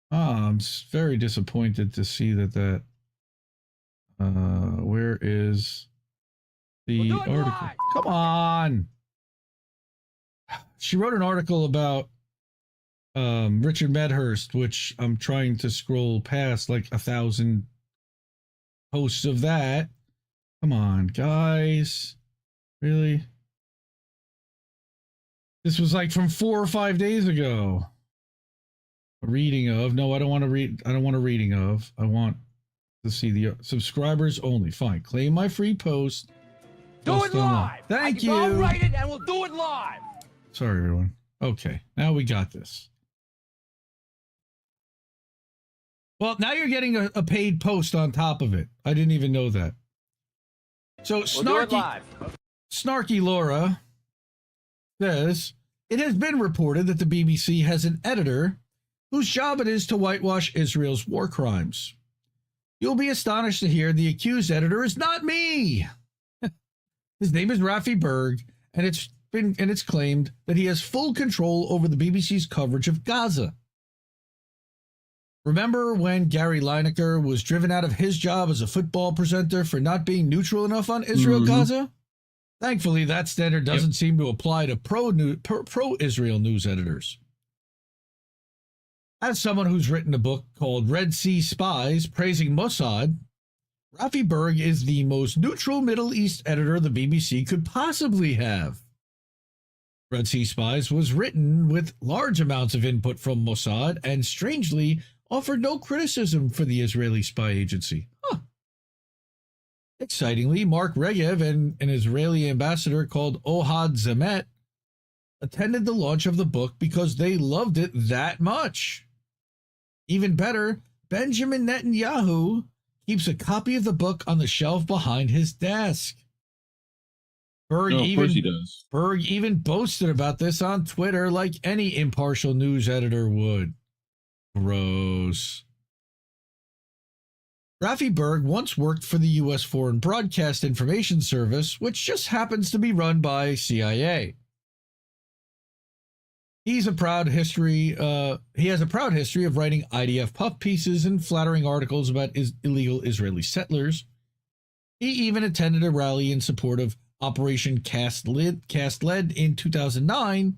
E: I'm very disappointed to see that where is the article? Live. Come on. She wrote an article about Richard Medhurst, which I'm trying to scroll past like 1,000 posts of that. Come on, guys. Really? This was like from 4 or 5 days ago. A reading of. No, I don't want to read. I don't want a reading of. I want to see the subscribers only. Fine. Claim my free post.
K: Do it live.
E: Thank you.
K: I'll write it and we'll do it live.
E: Sorry, everyone. Okay. Now we got this. Well, now you're getting a paid post on top of it. I didn't even know that. So Snarky Laura says, it has been reported that the BBC has an editor whose job it is to whitewash Israel's war crimes. You'll be astonished to hear the accused editor is not me. His name is Raffi Berg, and it's claimed that he has full control over the BBC's coverage of Gaza. Remember when Gary Lineker was driven out of his job as a football presenter for not being neutral enough on Israel-Gaza? Thankfully, that standard doesn't seem to apply to pro-Israel news editors. As someone who's written a book called Red Sea Spies praising Mossad, Raffi Berg is the most neutral Middle East editor the BBC could possibly have. Red Sea Spies was written with large amounts of input from Mossad and, strangely, offered no criticism for the Israeli spy agency. Excitingly, Mark Regev and an Israeli ambassador called Ohad Zemet attended the launch of the book because they loved it that much. Even better, Benjamin Netanyahu keeps a copy of the book on the shelf behind his desk. Berg
F: of course he does.
E: Berg even boasted about this on Twitter like any impartial news editor would. Gross. Raffi Berg once worked for the U.S. Foreign Broadcast Information Service, which just happens to be run by CIA. He has a proud history of writing IDF puff pieces and flattering articles about illegal Israeli settlers. He even attended a rally in support of Operation Cast Lead in 2009,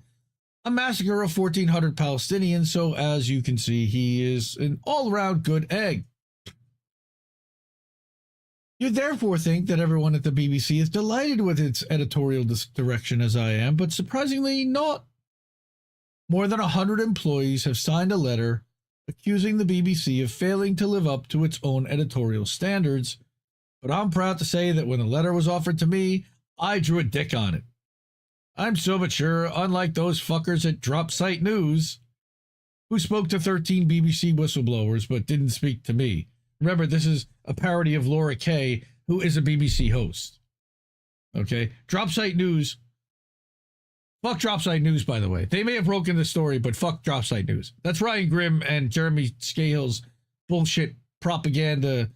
E: a massacre of 1,400 Palestinians. So as you can see, he is an all-around good egg. You therefore think that everyone at the BBC is delighted with its editorial direction, as I am, but surprisingly not. More than 100 employees have signed a letter accusing the BBC of failing to live up to its own editorial standards, but I'm proud to say that when the letter was offered to me, I drew a dick on it. I'm so mature, unlike those fuckers at Drop Site News, who spoke to 13 BBC whistleblowers but didn't speak to me. Remember, this is a parody of Laura Kay, who is a BBC host. Okay? Drop Site News. Fuck Drop Site News, by the way. They may have broken the story, but fuck Drop Site News. That's Ryan Grimm and Jeremy Scahill's bullshit propaganda.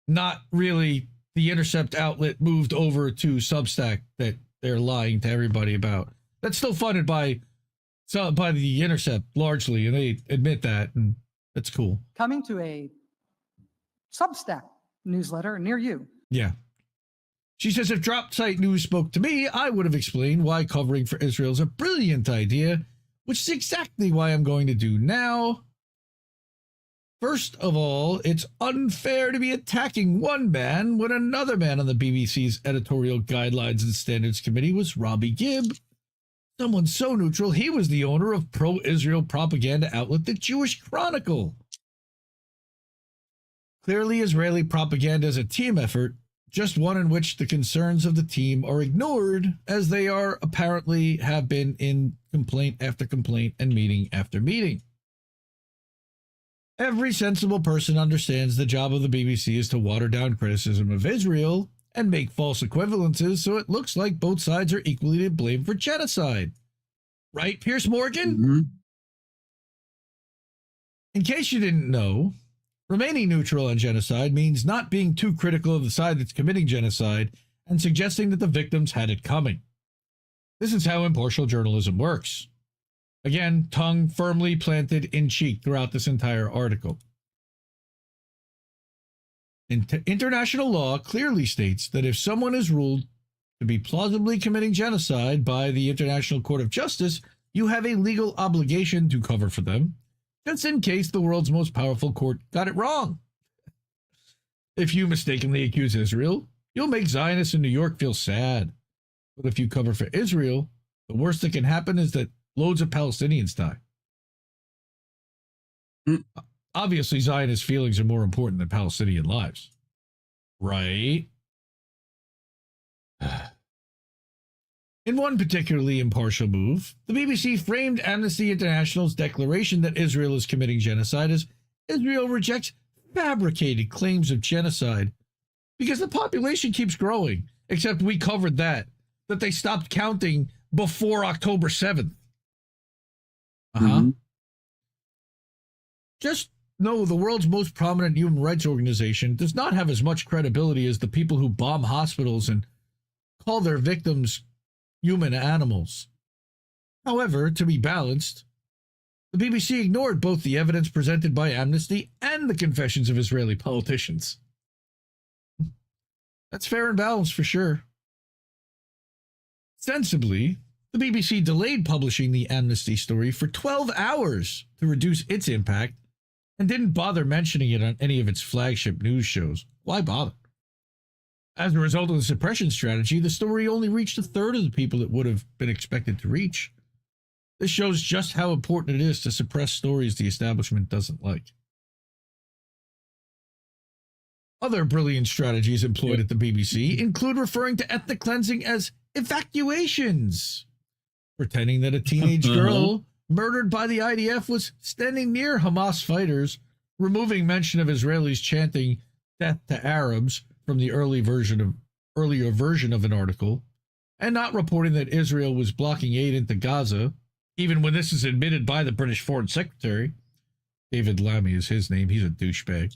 E: Not really the Intercept outlet moved over to Substack that they're lying to everybody about. That's still funded by the Intercept largely, and they admit that, and that's cool.
L: Coming to a Substack newsletter near you.
E: Yeah. She says, if Drop Site News spoke to me, I would have explained why covering for Israel is a brilliant idea, which is exactly why I'm going to do now. First of all, it's unfair to be attacking one man when another man on the BBC's editorial guidelines and standards committee was Robbie Gibb. Someone so neutral, he was the owner of pro-Israel propaganda outlet The Jewish Chronicle. Clearly, Israeli propaganda is a team effort, just one in which the concerns of the team are ignored, as they are apparently have been in complaint after complaint and meeting after meeting. Every sensible person understands the job of the BBC is to water down criticism of Israel and make false equivalences so it looks like both sides are equally to blame for genocide. Right, Piers Morgan?
F: Mm-hmm.
E: In case you didn't know, remaining neutral on genocide means not being too critical of the side that's committing genocide and suggesting that the victims had it coming. This is how impartial journalism works. Again, tongue firmly planted in cheek throughout this entire article. International law clearly states that if someone is ruled to be plausibly committing genocide by the International Court of Justice, you have a legal obligation to cover for them, just in case the world's most powerful court got it wrong. If you mistakenly accuse Israel, you'll make Zionists in New York feel sad. But if you cover for Israel, the worst that can happen is that loads of Palestinians die. Obviously, Zionist feelings are more important than Palestinian lives. Right? In one particularly impartial move, the BBC framed Amnesty International's declaration that Israel is committing genocide as Israel rejects fabricated claims of genocide because the population keeps growing, except we covered that they stopped counting before October 7th. Just know the world's most prominent human rights organization does not have as much credibility as the people who bomb hospitals and call their victims human animals. However, to be balanced, the BBC ignored both the evidence presented by Amnesty and the confessions of Israeli politicians. That's fair and balanced for sure. Sensibly, the BBC delayed publishing the Amnesty story for 12 hours to reduce its impact and didn't bother mentioning it on any of its flagship news shows. Why bother? As a result of the suppression strategy, the story only reached a third of the people it would have been expected to reach. This shows just how important it is to suppress stories the establishment doesn't like. Other brilliant strategies employed at the BBC include referring to ethnic cleansing as evacuations, pretending that a teenage girl murdered by the IDF was standing near Hamas fighters, removing mention of Israelis chanting "death to Arabs" from the earlier version of an article, and not reporting that Israel was blocking aid into Gaza, even when this is admitted by the British Foreign Secretary. David Lammy is his name. He's a douchebag.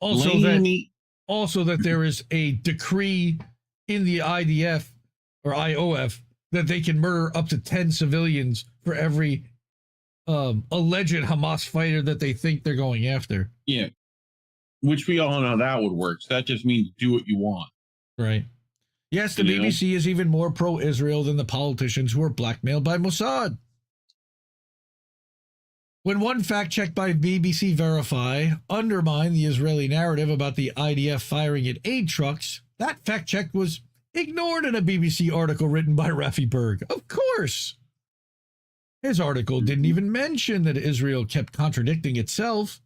E: Also that there is a decree in the IDF or IOF that they can murder up to 10 civilians for every alleged Hamas fighter that they think they're going after.
F: Yeah. Which we all know how that would work. So that just means do what you want.
E: Right. Yes, the BBC is even more pro-Israel than the politicians who are blackmailed by Mossad. When one fact-check by BBC Verify undermined the Israeli narrative about the IDF firing at aid trucks, that fact-check was ignored in a BBC article written by Raffi Berg. Of course! His article didn't even mention that Israel kept contradicting itself,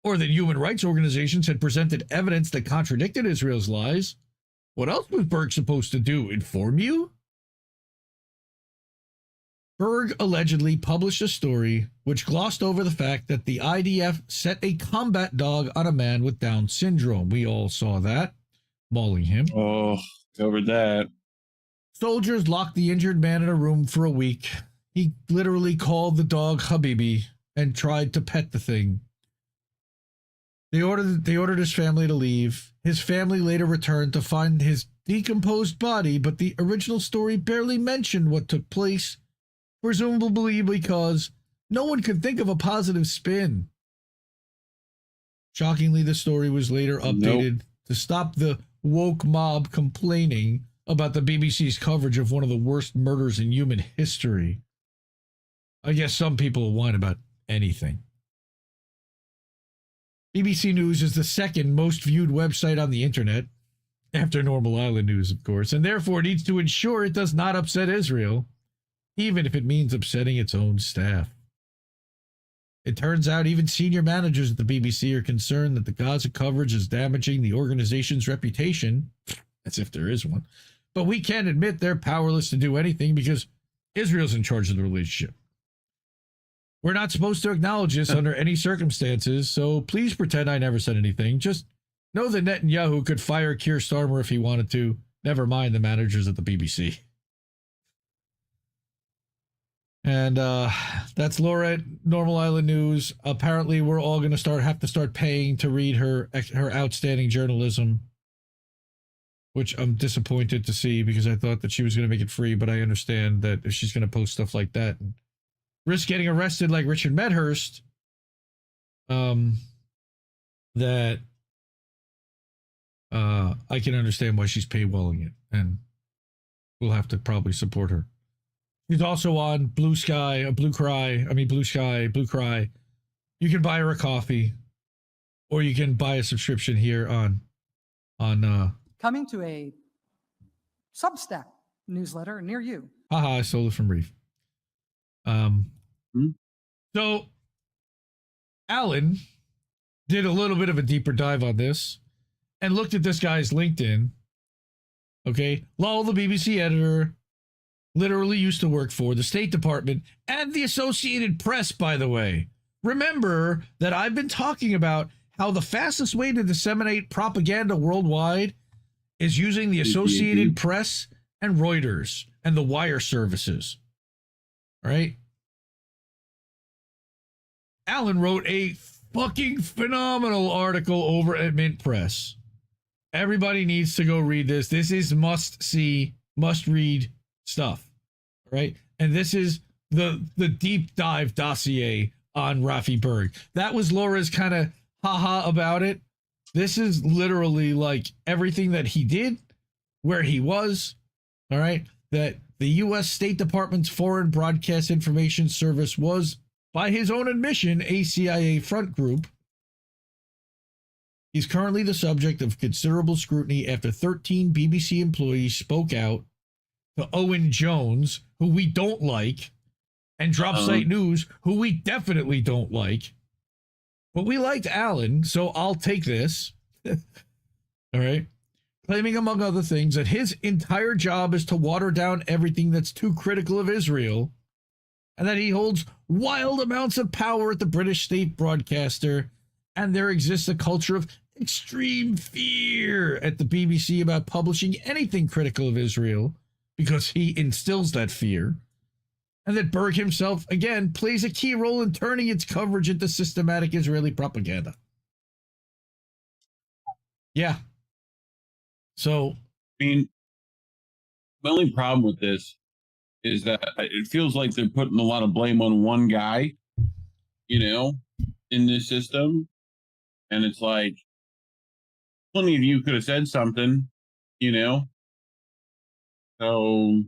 E: or that human rights organizations had presented evidence that contradicted Israel's lies. What else was Berg supposed to do? Inform you? Berg allegedly published a story which glossed over the fact that the IDF set a combat dog on a man with Down syndrome. We all saw that, mauling him.
F: Oh, covered that.
E: Soldiers locked the injured man in a room for a week. He literally called the dog Habibi and tried to pet the thing. They ordered his family to leave. His family later returned to find his decomposed body, but the original story barely mentioned what took place, presumably because no one could think of a positive spin. Shockingly, the story was later updated to stop the woke mob complaining about the BBC's coverage of one of the worst murders in human history. I guess some people will whine about anything. BBC News is the second most viewed website on the internet, after Normal Island News, of course, and therefore needs to ensure it does not upset Israel, even if it means upsetting its own staff. It turns out even senior managers at the BBC are concerned that the Gaza coverage is damaging the organization's reputation, as if there is one. But we can't admit they're powerless to do anything because Israel's in charge of the relationship. We're not supposed to acknowledge this under any circumstances, so please pretend I never said anything. Just know that Netanyahu could fire Keir Starmer if he wanted to. Never mind the managers at the BBC. And that's Laura at Normal Island News. Apparently, we're all going to have to start paying to read her outstanding journalism, which I'm disappointed to see because I thought that she was going to make it free. But I understand that if she's going to post stuff like that and risk getting arrested like Richard Medhurst, that I can understand why she's paywalling it, and we'll have to probably support her. She's also on Blue Sky. You can buy her a coffee, or you can buy a subscription here on
L: Coming to a Substack newsletter near you.
E: I stole it from Reef. So Alan did a little bit of a deeper dive on this and looked at this guy's LinkedIn. Okay, Lowell, the BBC editor, literally used to work for the State Department and the Associated Press, by the way. Remember that I've been talking about how the fastest way to disseminate propaganda worldwide is using the Associated Press and Reuters and the wire services. All right? Alan wrote a fucking phenomenal article over at MintPress. Everybody needs to go read this. This is must-see, must-read stuff, right? And this is the deep dive dossier on Raffi Berg. That was Laura's kind of haha about it. This is literally like everything that he did, where he was, all right? That the U.S. State Department's Foreign Broadcast Information Service was, by his own admission, a CIA front group. He's currently the subject of considerable scrutiny after 13 BBC employees spoke out to Owen Jones, who we don't like, and Dropsite News, who we definitely don't like. But we liked Alan, so I'll take this. All right. Claiming, among other things, that his entire job is to water down everything that's too critical of Israel, and that he holds wild amounts of power at the British state broadcaster, and there exists a culture of extreme fear at the BBC about publishing anything critical of Israel, because he instills that fear, and that Berg himself, again, plays a key role in turning its coverage into systematic Israeli propaganda. Yeah. So,
F: I mean, my only problem with this is that it feels like they're putting a lot of blame on one guy, in this system. And it's like, plenty of you could have said something, So,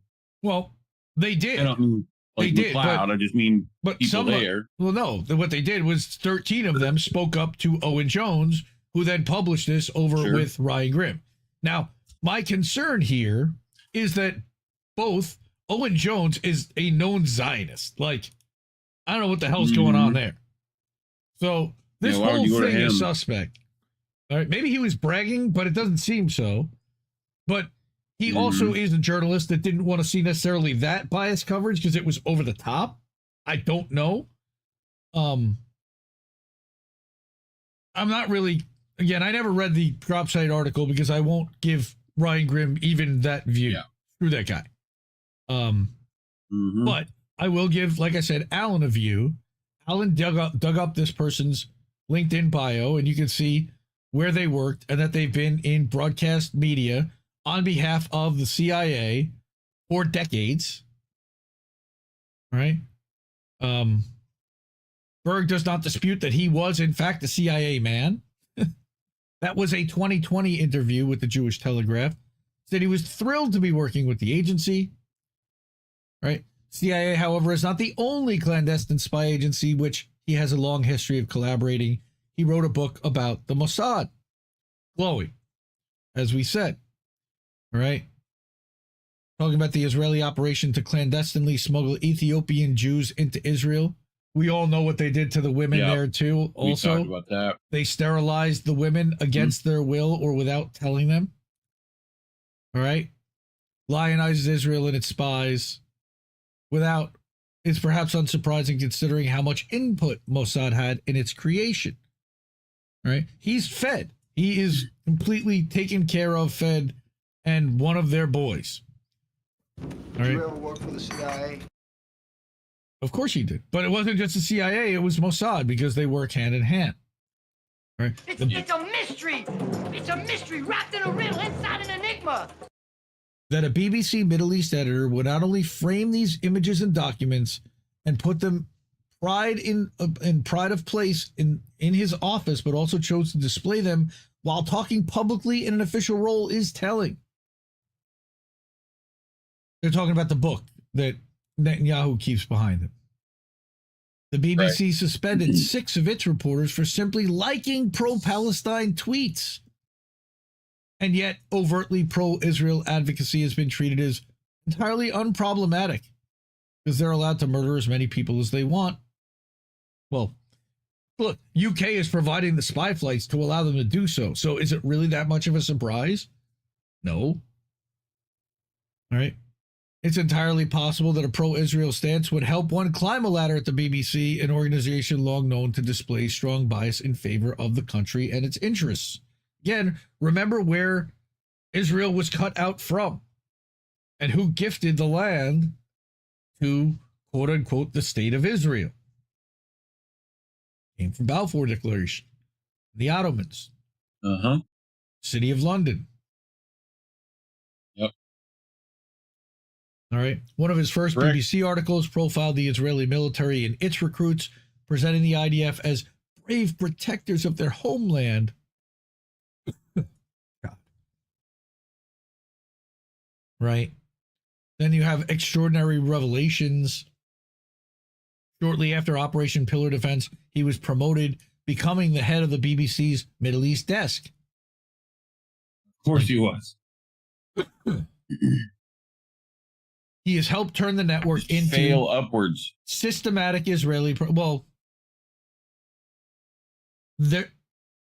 E: well, they did.
F: I don't mean like
E: they did,
F: MacLeod, I just mean
E: but
F: people there.
E: Well, no, what they did was 13 of them spoke up to Owen Jones, who then published this over with Ryan Grimm. Now, my concern here is that both Owen Jones is a known Zionist. Like, I don't know what the hell's going on there. So this whole thing is suspect. All right, maybe he was bragging, but it doesn't seem so. But he also is a journalist that didn't want to see necessarily that biased coverage because it was over the top. I don't know. I'm not really, again, I never read the Dropsite article because I won't give Ryan Grimm even that view. Yeah. Screw that guy. But I will give, like I said, Alan a view. Alan dug up this person's LinkedIn bio, and you can see where they worked and that they've been in broadcast media on behalf of the CIA for decades. All right. Berg does not dispute that he was, in fact, a CIA man. That was a 2020 interview with the Jewish Telegraph. Said he was thrilled to be working with the agency. Right. CIA, however, is not the only clandestine spy agency which he has a long history of collaborating. He wrote a book about the Mossad. Glowing, as we said. All right. Talking about the Israeli operation to clandestinely smuggle Ethiopian Jews into Israel We all know what they did to the women there too. Also,
F: we talked about that.
E: They sterilized the women against their will or without telling them. All right. Lionizes Israel and its spies without. It's perhaps unsurprising considering how much input Mossad had in its creation. All right. He's fed. He is completely taken care of, fed, and one of their boys. All right.
M: Did you ever work for the CIA?
E: Of course he did. But it wasn't just the CIA, it was Mossad because they work hand in hand. Right?
K: It's a mystery. It's a mystery wrapped in a riddle inside an enigma.
E: That a BBC Middle East editor would not only frame these images and documents and put them pride of place in his office, but also chose to display them while talking publicly in an official role is telling. They're talking about the book that Netanyahu keeps behind him. The BBC suspended 6 of its reporters for simply liking pro-Palestine tweets. And yet overtly pro-Israel advocacy has been treated as entirely unproblematic because they're allowed to murder as many people as they want. Well, look, UK is providing the spy flights to allow them to do so. So is it really that much of a surprise? No. All right. It's entirely possible that a pro-Israel stance would help one climb a ladder at the BBC, an organization long known to display strong bias in favor of the country and its interests. Again, remember where Israel was cut out from and who gifted the land to, quote unquote, the state of Israel. Came from Balfour Declaration, the Ottomans, City of London.
F: Yep.
E: All right. One of his first BBC articles profiled the Israeli military and its recruits, presenting the IDF as brave protectors of their homeland. God. Right. Then you have extraordinary revelations. Shortly after Operation Pillar Defense, he was promoted, becoming the head of the BBC's Middle East desk.
F: Of course he was.
E: He has helped turn the network into
F: fail upwards.
E: Systematic Israeli.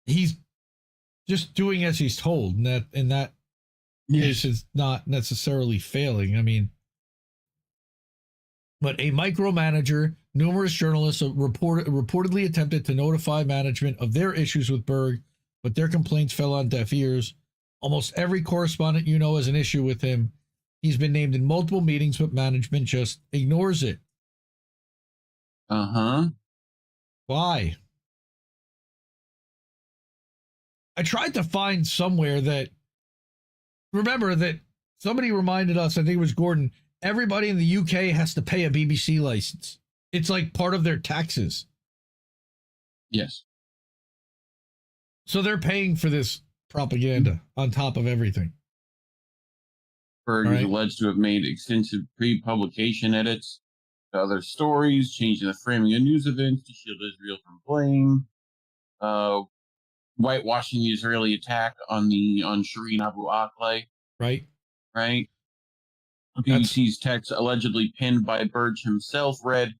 E: He's just doing as he's told, and that is not necessarily failing. I mean, but a micromanager, numerous journalists reportedly attempted to notify management of their issues with Berg, but their complaints fell on deaf ears. Almost every correspondent has an issue with him. He's been named in multiple meetings, but management just ignores it. Why? I tried to find somewhere that, remember that somebody reminded us, I think it was Gordon, everybody in the UK has to pay a BBC license. It's like part of their taxes.
F: Yes.
E: So they're paying for this propaganda on top of everything.
F: Berg is alleged to have made extensive pre-publication edits to other stories, changing the framing of news events to shield Israel from blame, whitewashing the Israeli attack on Shireen Abu Akleh.
E: Right.
F: BBC's text allegedly pinned by Berg himself read,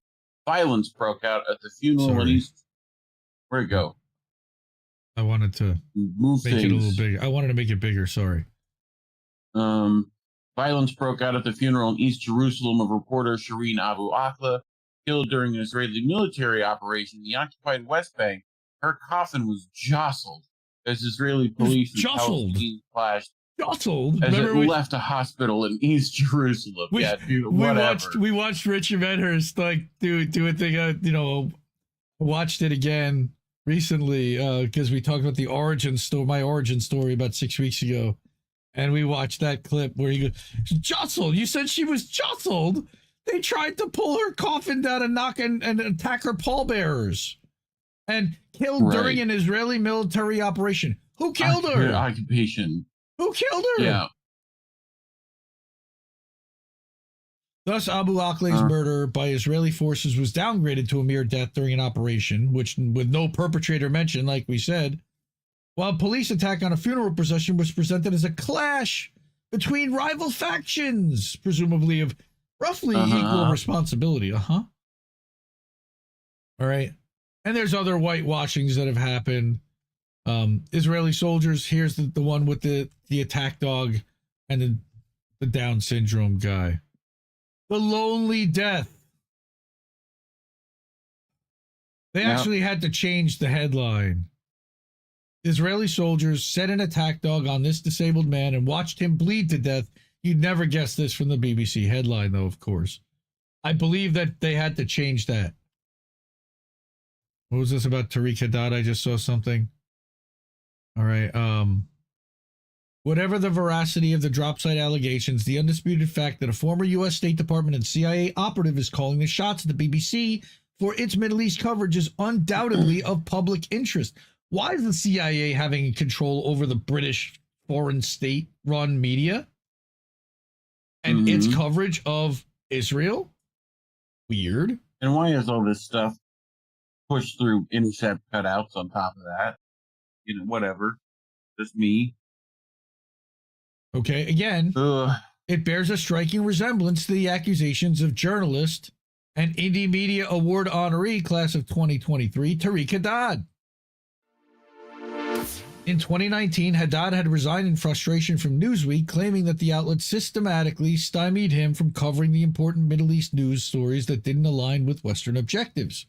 F: "Violence broke out at the funeral in East." Where'd it go?
E: I wanted to
F: move
E: make it a little bigger. I wanted to make it bigger. Sorry.
F: Violence broke out at the funeral in East Jerusalem of reporter Shireen Abu Akleh, killed during an Israeli military operation in the occupied West Bank. Her coffin was jostled as Israeli police and Palestinians clashed.
E: Jostled?
F: As it left a hospital in East Jerusalem.
E: We watched Richard Medhurst do a thing. Watched it again recently because we talked about the my origin story about 6 weeks ago. And we watched that clip where he goes, jostled. You said she was jostled. They tried to pull her coffin down and knock and attack her pallbearers and killed during an Israeli military operation. Who killed her?
F: Occupation.
E: Who killed her?
F: Yeah.
E: Thus, Abu Akleh's murder by Israeli forces was downgraded to a mere death during an operation, which with no perpetrator mentioned, like we said. While police attack on a funeral procession was presented as a clash between rival factions, presumably of roughly equal responsibility. All right. And there's other whitewashings that have happened. Israeli soldiers, here's the one with the attack dog and the Down syndrome guy. The lonely death. They actually had to change the headline. Israeli soldiers set an attack dog on this disabled man and watched him bleed to death. You'd never guess this from the BBC headline, though, of course. I believe that they had to change that. What was this about Tariq Haddad? I just saw something. All right. Whatever the veracity of the drop site allegations, the undisputed fact that a former U.S. State Department and CIA operative is calling the shots at the BBC for its Middle East coverage is undoubtedly of public interest. Why is the CIA having control over the British foreign state-run media and its coverage of Israel? Weird.
F: And why is all this stuff pushed through intercept cutouts on top of that? You know, whatever. Just me.
E: Okay, again, it bears a striking resemblance to the accusations of journalist and Indie Media Award honoree class of 2023, Tariq Haddad. In 2019, Haddad had resigned in frustration from Newsweek, claiming that the outlet systematically stymied him from covering the important Middle East news stories that didn't align with Western objectives.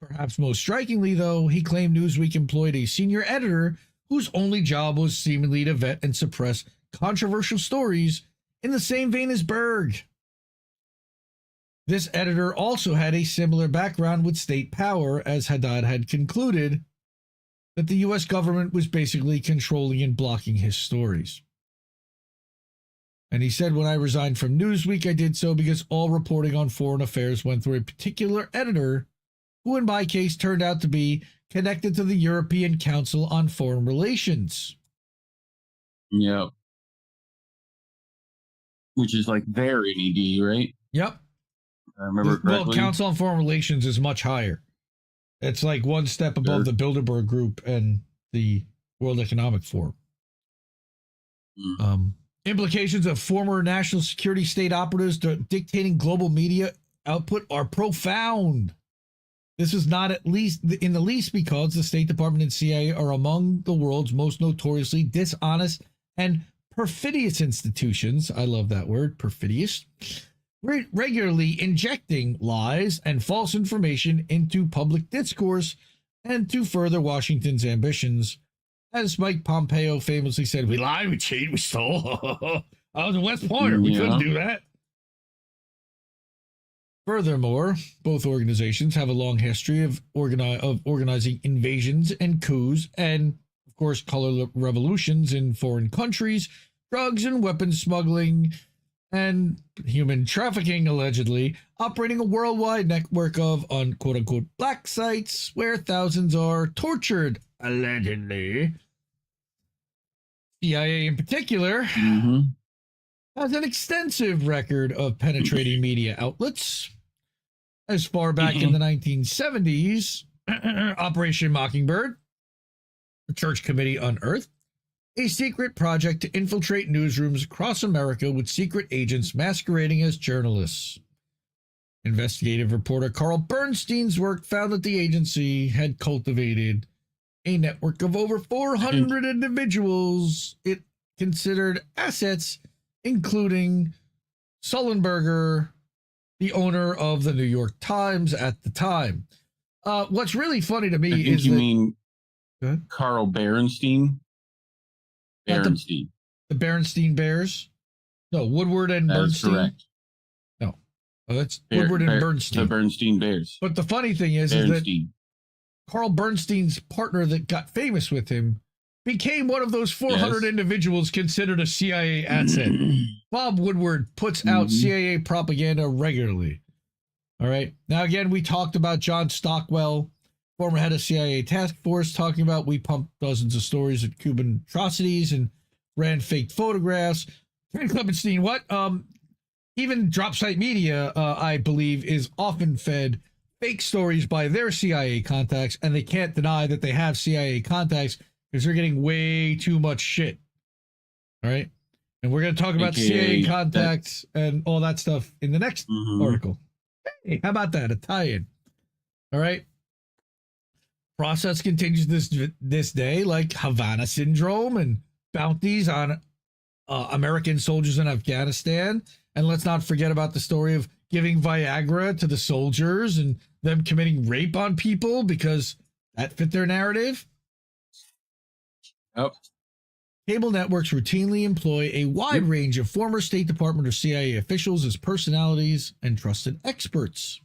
E: Perhaps most strikingly, though, he claimed Newsweek employed a senior editor whose only job was seemingly to vet and suppress controversial stories in the same vein as Berg. This editor also had a similar background with state power, as Haddad had concluded that the U.S. government was basically controlling and blocking his stories. And he said, when I resigned from Newsweek, I did so because all reporting on foreign affairs went through a particular editor who in my case turned out to be connected to the European Council on Foreign Relations.
F: Yep. Which is like their NED, right?
E: Yep.
F: I remember correctly.
E: Well, Council on Foreign Relations is much higher. It's like one step above the Bilderberg Group and the World Economic Forum. Implications of former national security state operatives dictating global media output are profound. This is not at least in the least because the State Department and CIA are among the world's most notoriously dishonest and perfidious institutions. I love that word, perfidious. Regularly injecting lies and false information into public discourse and to further Washington's ambitions. As Mike Pompeo famously said, we lied, we cheated, we stole. I was a West Pointer. We couldn't do that. Furthermore, both organizations have a long history of organizing invasions and coups and, of course, color revolutions in foreign countries, drugs and weapons smuggling, and human trafficking, allegedly, operating a worldwide network of, quote-unquote, black sites where thousands are tortured, allegedly. CIA in particular has an extensive record of penetrating media outlets. As far back in the 1970s, Operation Mockingbird, the Church Committee Unearthed, a secret project to infiltrate newsrooms across America with secret agents masquerading as journalists. Investigative reporter Carl Bernstein's work found that the agency had cultivated a network of over 400 individuals it considered assets, including Sullenberger, the owner of the New York Times at the time. What's really funny to me is
F: you mean Carl Berenstein? Berenstein.
E: The Berenstein Bears? No, Woodward and Bernstein. Correct. No, that's Woodward and Bernstein.
F: The Bernstein Bears.
E: But the funny thing is that Carl Bernstein's partner that got famous with him became one of those 400 individuals considered a CIA asset. Bob Woodward puts out CIA propaganda regularly. All right. Now, again, we talked about John Stockwell, former head of CIA task force, talking about we pumped dozens of stories of Cuban atrocities and ran fake photographs. Frank Klemenstein, what? Even drop site media, I believe, is often fed fake stories by their CIA contacts, and they can't deny that they have CIA contacts because they're getting way too much shit. All right. And we're going to talk about CIA contacts and all that stuff in the next article. Hey, how about that? A tie-in. All right. Process continues this day, like Havana Syndrome and bounties on American soldiers in Afghanistan. And let's not forget about the story of giving Viagra to the soldiers and them committing rape on people because that fit their narrative.
F: Yep.
E: Cable networks routinely employ a wide range of former State Department or CIA officials as personalities and trusted experts.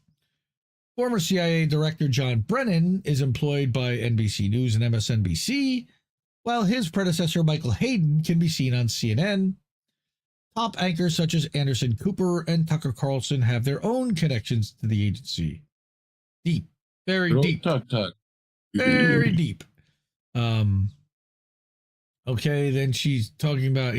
E: Former CIA Director John Brennan is employed by NBC News and MSNBC, while his predecessor Michael Hayden can be seen on CNN. Top anchors such as Anderson Cooper and Tucker Carlson have their own connections to the agency. Deep, very deep. Very deep. Okay, then he's talking about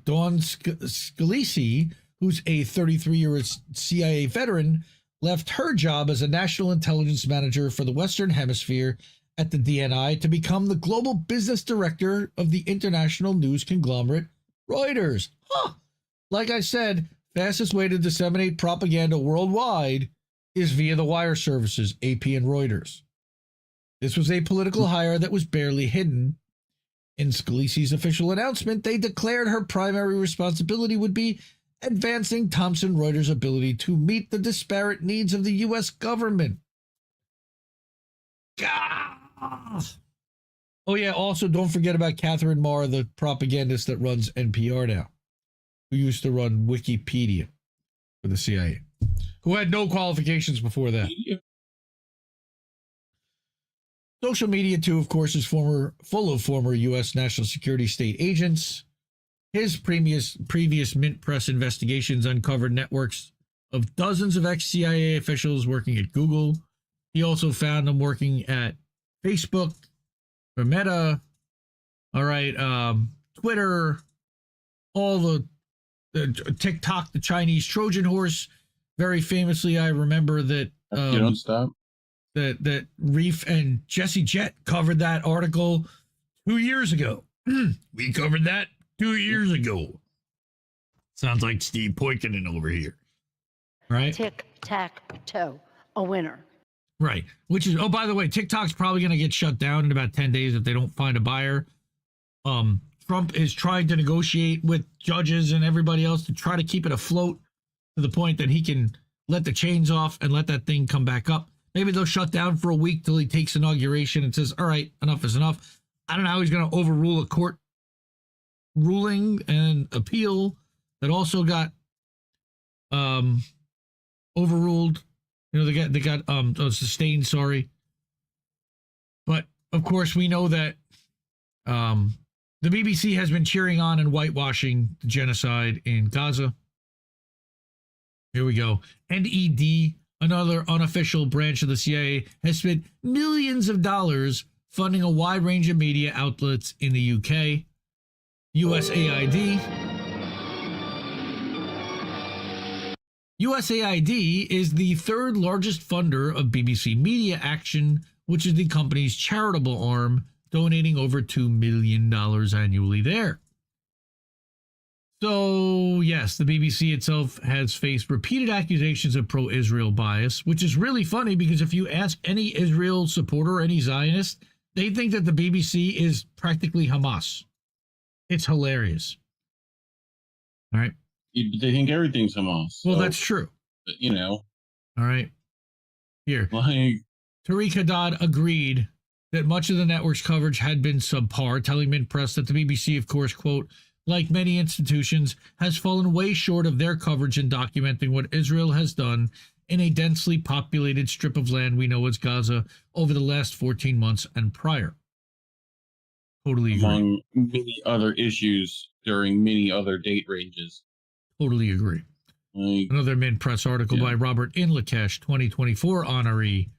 E: Dawn Scalise, who's a 33-year-old CIA veteran, left her job as a national intelligence manager for the Western Hemisphere at the DNI to become the global business director of the international news conglomerate Reuters. Huh. Like I said, fastest way to disseminate propaganda worldwide is via the wire services, AP and Reuters. This was a political hire that was barely hidden. In Scalise's official announcement, they declared her primary responsibility would be advancing Thomson Reuters' ability to meet the disparate needs of the U.S. government. Oh, yeah, also don't forget about Catherine Marr, the propagandist that runs NPR now, who used to run Wikipedia for the CIA, who had no qualifications before that. Social media, too, of course, is full of former U.S. national security state agents. His previous MintPress investigations uncovered networks of dozens of ex-CIA officials working at Google. He also found them working at Facebook, or Meta, Twitter, all the TikTok, the Chinese Trojan horse. Very famously, I remember that...
F: you don't stop.
E: That Reef and Jesse Jett covered that article 2 years ago. We covered that 2 years ago. Sounds like Steve Poikonen over here. Right?
M: Tic-tac-toe, a winner.
E: Right. Which is, oh, by the way, TikTok's probably going to get shut down in about 10 days if they don't find a buyer. Trump is trying to negotiate with judges and everybody else to try to keep it afloat to the point that he can let the chains off and let that thing come back up. Maybe they'll shut down for a week till he takes inauguration and says, all right, enough is enough. I don't know how he's going to overrule a court ruling and appeal that also got overruled. You know, they got sustained, sorry. But, of course, we know that the BBC has been cheering on and whitewashing the genocide in Gaza. Here we go. NED, another unofficial branch of the CIA, has spent millions of dollars funding a wide range of media outlets in the UK. USAID is the third largest funder of BBC Media Action, which is the company's charitable arm, donating over $2 million annually there. So, yes, the BBC itself has faced repeated accusations of pro-Israel bias, which is really funny because if you ask any Israel supporter, any Zionist, they think that the BBC is practically Hamas. It's hilarious. All right.
F: They think everything's Hamas.
E: Well, that's true.
F: You know.
E: All right. Here.
F: Like,
E: Tariq Haddad agreed that much of the network's coverage had been subpar, telling MintPress that the BBC, of course, quote, like many institutions, has fallen way short of their coverage in documenting what Israel has done in a densely populated strip of land we know as Gaza over the last 14 months and prior. Totally agree.
F: Among many other issues during many other date ranges.
E: Totally agree.
F: Like,
E: another MintPress article by Robert Inlakesh, 2024 honoree,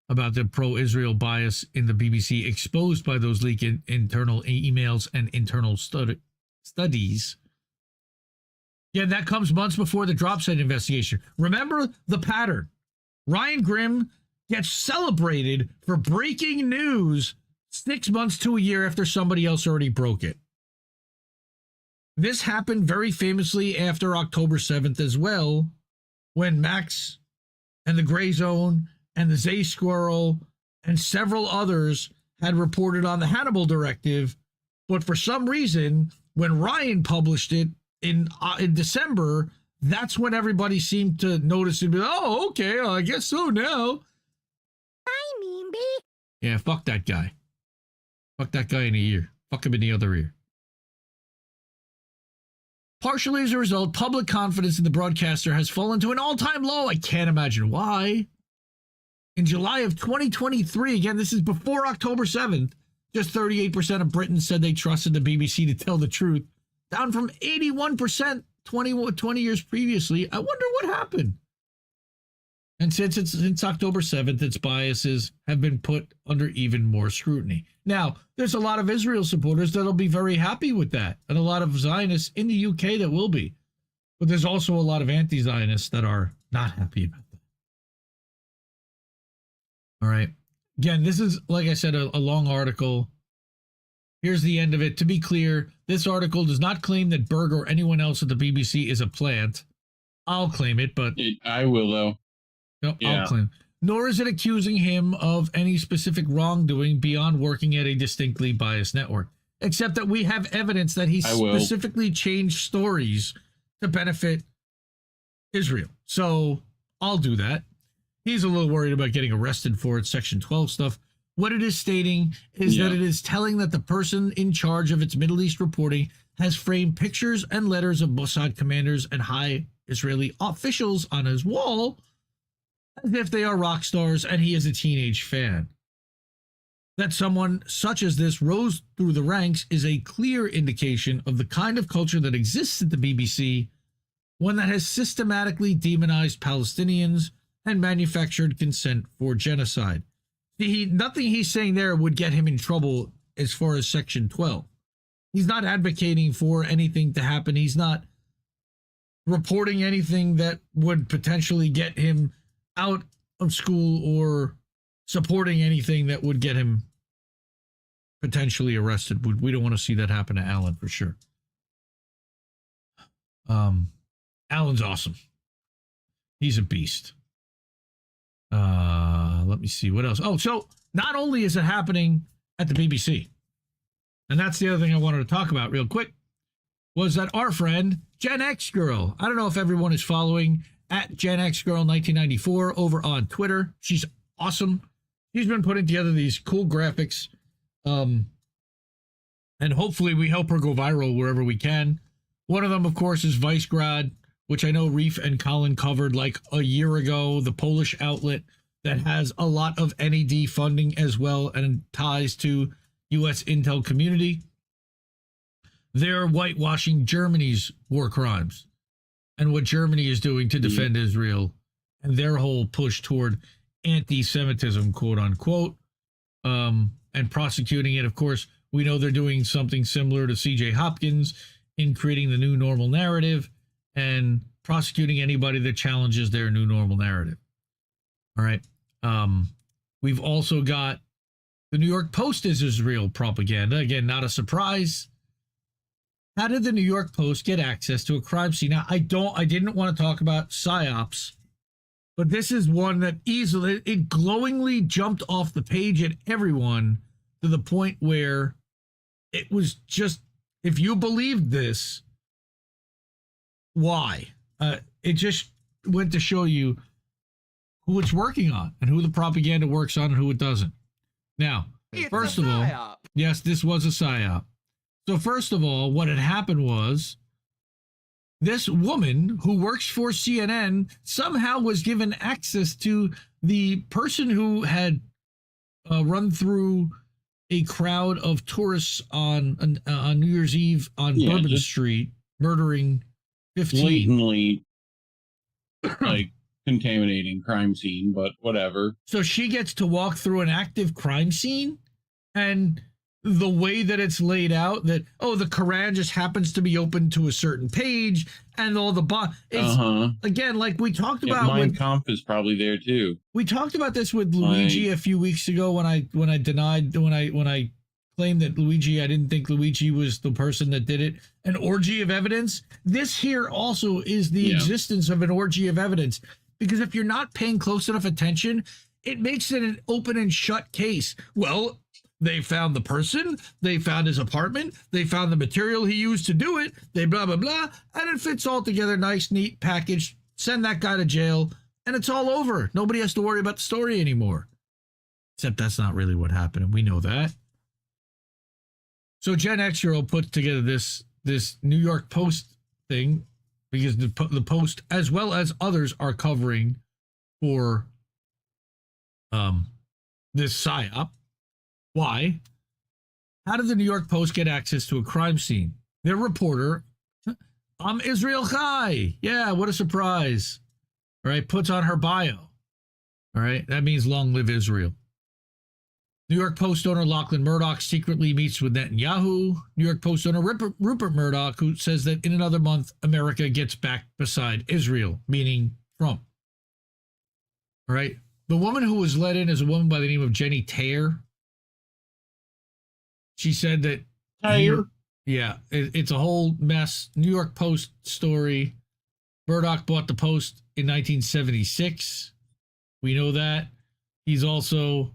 E: about the pro-Israel bias in the BBC exposed by those leaked internal emails and internal studies. Yeah, that comes months before the dropsite investigation. Remember the pattern. Ryan Grimm gets celebrated for breaking news 6 months to a year after somebody else already broke it. This happened very famously after October 7th as well, when Max and the Gray Zone and the Zay Squirrel and several others had reported on the Hannibal Directive, but for some reason, when Ryan published it in December, that's when everybody seemed to notice and be like, oh, okay, I guess so now.
H: I mean, be.
E: Yeah, fuck that guy. Fuck that guy in the ear. Fuck him in the other ear. Partially as a result, public confidence in the broadcaster has fallen to an all-time low. I can't imagine why. In July of 2023, again, this is before October 7th, just 38% of Britons said they trusted the BBC to tell the truth, down from 81% 20 years previously. I wonder what happened. And since October 7th, its biases have been put under even more scrutiny. Now, there's a lot of Israel supporters that'll be very happy with that, and a lot of Zionists in the UK that will be. But there's also a lot of anti-Zionists that are not happy about that. All right. Again, this is, like I said, a long article. Here's the end of it. To be clear, this article does not claim that Berg or anyone else at the BBC is a plant. I'll claim it, but...
F: I will, though.
E: No, yeah. I'll claim. Nor is it accusing him of any specific wrongdoing beyond working at a distinctly biased network. Except that we have evidence that he specifically changed stories to benefit Israel. So I'll do that. He's a little worried about getting arrested for it, Section 12 stuff. What it is stating is that it is telling that the person in charge of its Middle East reporting has framed pictures and letters of Mossad commanders and high Israeli officials on his wall as if they are rock stars and he is a teenage fan. That someone such as this rose through the ranks is a clear indication of the kind of culture that exists at the BBC, one that has systematically demonized Palestinians and manufactured consent for genocide. Nothing he's saying there would get him in trouble as far as Section 12. He's not advocating for anything to happen. He's not reporting anything that would potentially get him out of school or supporting anything that would get him potentially arrested. We don't want to see that happen to Alan for sure. Alan's awesome. He's a beast. Let me see what else. Oh, so not only is it happening at the BBC, and that's the other thing I wanted to talk about real quick, was that our friend Gen X Girl, I don't know if everyone is following at Gen X Girl 1994 over on Twitter. She's awesome. She's been putting together these cool graphics, and hopefully we help her go viral wherever we can. One of them, of course, is Vicegrad, which I know Reef and Colin covered like a year ago, the Polish outlet that has a lot of NED funding as well and ties to U.S. intel community. They're whitewashing Germany's war crimes and what Germany is doing to defend Israel and their whole push toward anti-Semitism, quote unquote, and prosecuting it. Of course, we know they're doing something similar to C.J. Hopkins in creating the new normal narrative and prosecuting anybody that challenges their new normal narrative. All right. We've also got the New York Post is Israel propaganda. Again, not a surprise. How did the New York Post get access to a crime scene? Now, I didn't want to talk about PSYOPs, but this is one that it glowingly jumped off the page at everyone to the point where it was just, if you believed this, why? It just went to show you who it's working on and who the propaganda works on and who it doesn't. Now, first of all, yes, this was a PSYOP. So first of all, what had happened was this woman who works for CNN somehow was given access to the person who had run through a crowd of tourists on New Year's Eve on Bourbon Street, murdering 15.
F: Blatantly, like, contaminating crime scene, but whatever.
E: So she gets to walk through an active crime scene, and the way that it's laid out, that, the Quran just happens to be open to a certain page, and all the again, like we talked about,
F: Mein Kampf is probably there too.
E: We talked about this with Luigi a few weeks ago when I claimed that I didn't think Luigi was the person that did it. An orgy of evidence. This here also is the existence of an orgy of evidence, because if you're not paying close enough attention, it makes it an open and shut case. Well, they found the person, they found his apartment, they found the material he used to do it, they blah, blah, blah, and it fits all together, nice, neat package. Send that guy to jail, and it's all over. Nobody has to worry about the story anymore. Except that's not really what happened, and we know that. So Gen X Hero put together this New York Post thing, because the Post, as well as others, are covering for this PSYOP. Why? How did the New York Post get access to a crime scene? Their reporter, I'm Israel Chai. Yeah, what a surprise. All right, puts on her bio. All right, that means long live Israel. New York Post owner Lachlan Murdoch secretly meets with Netanyahu. New York Post owner Rupert Murdoch, who says that in another month, America gets back beside Israel, meaning Trump. All right. The woman who was let in is a woman by the name of Jenny Taylor. She said that...
F: Taylor?
E: Yeah, it's a whole mess. New York Post story. Murdoch bought the Post in 1976. We know that. He's also...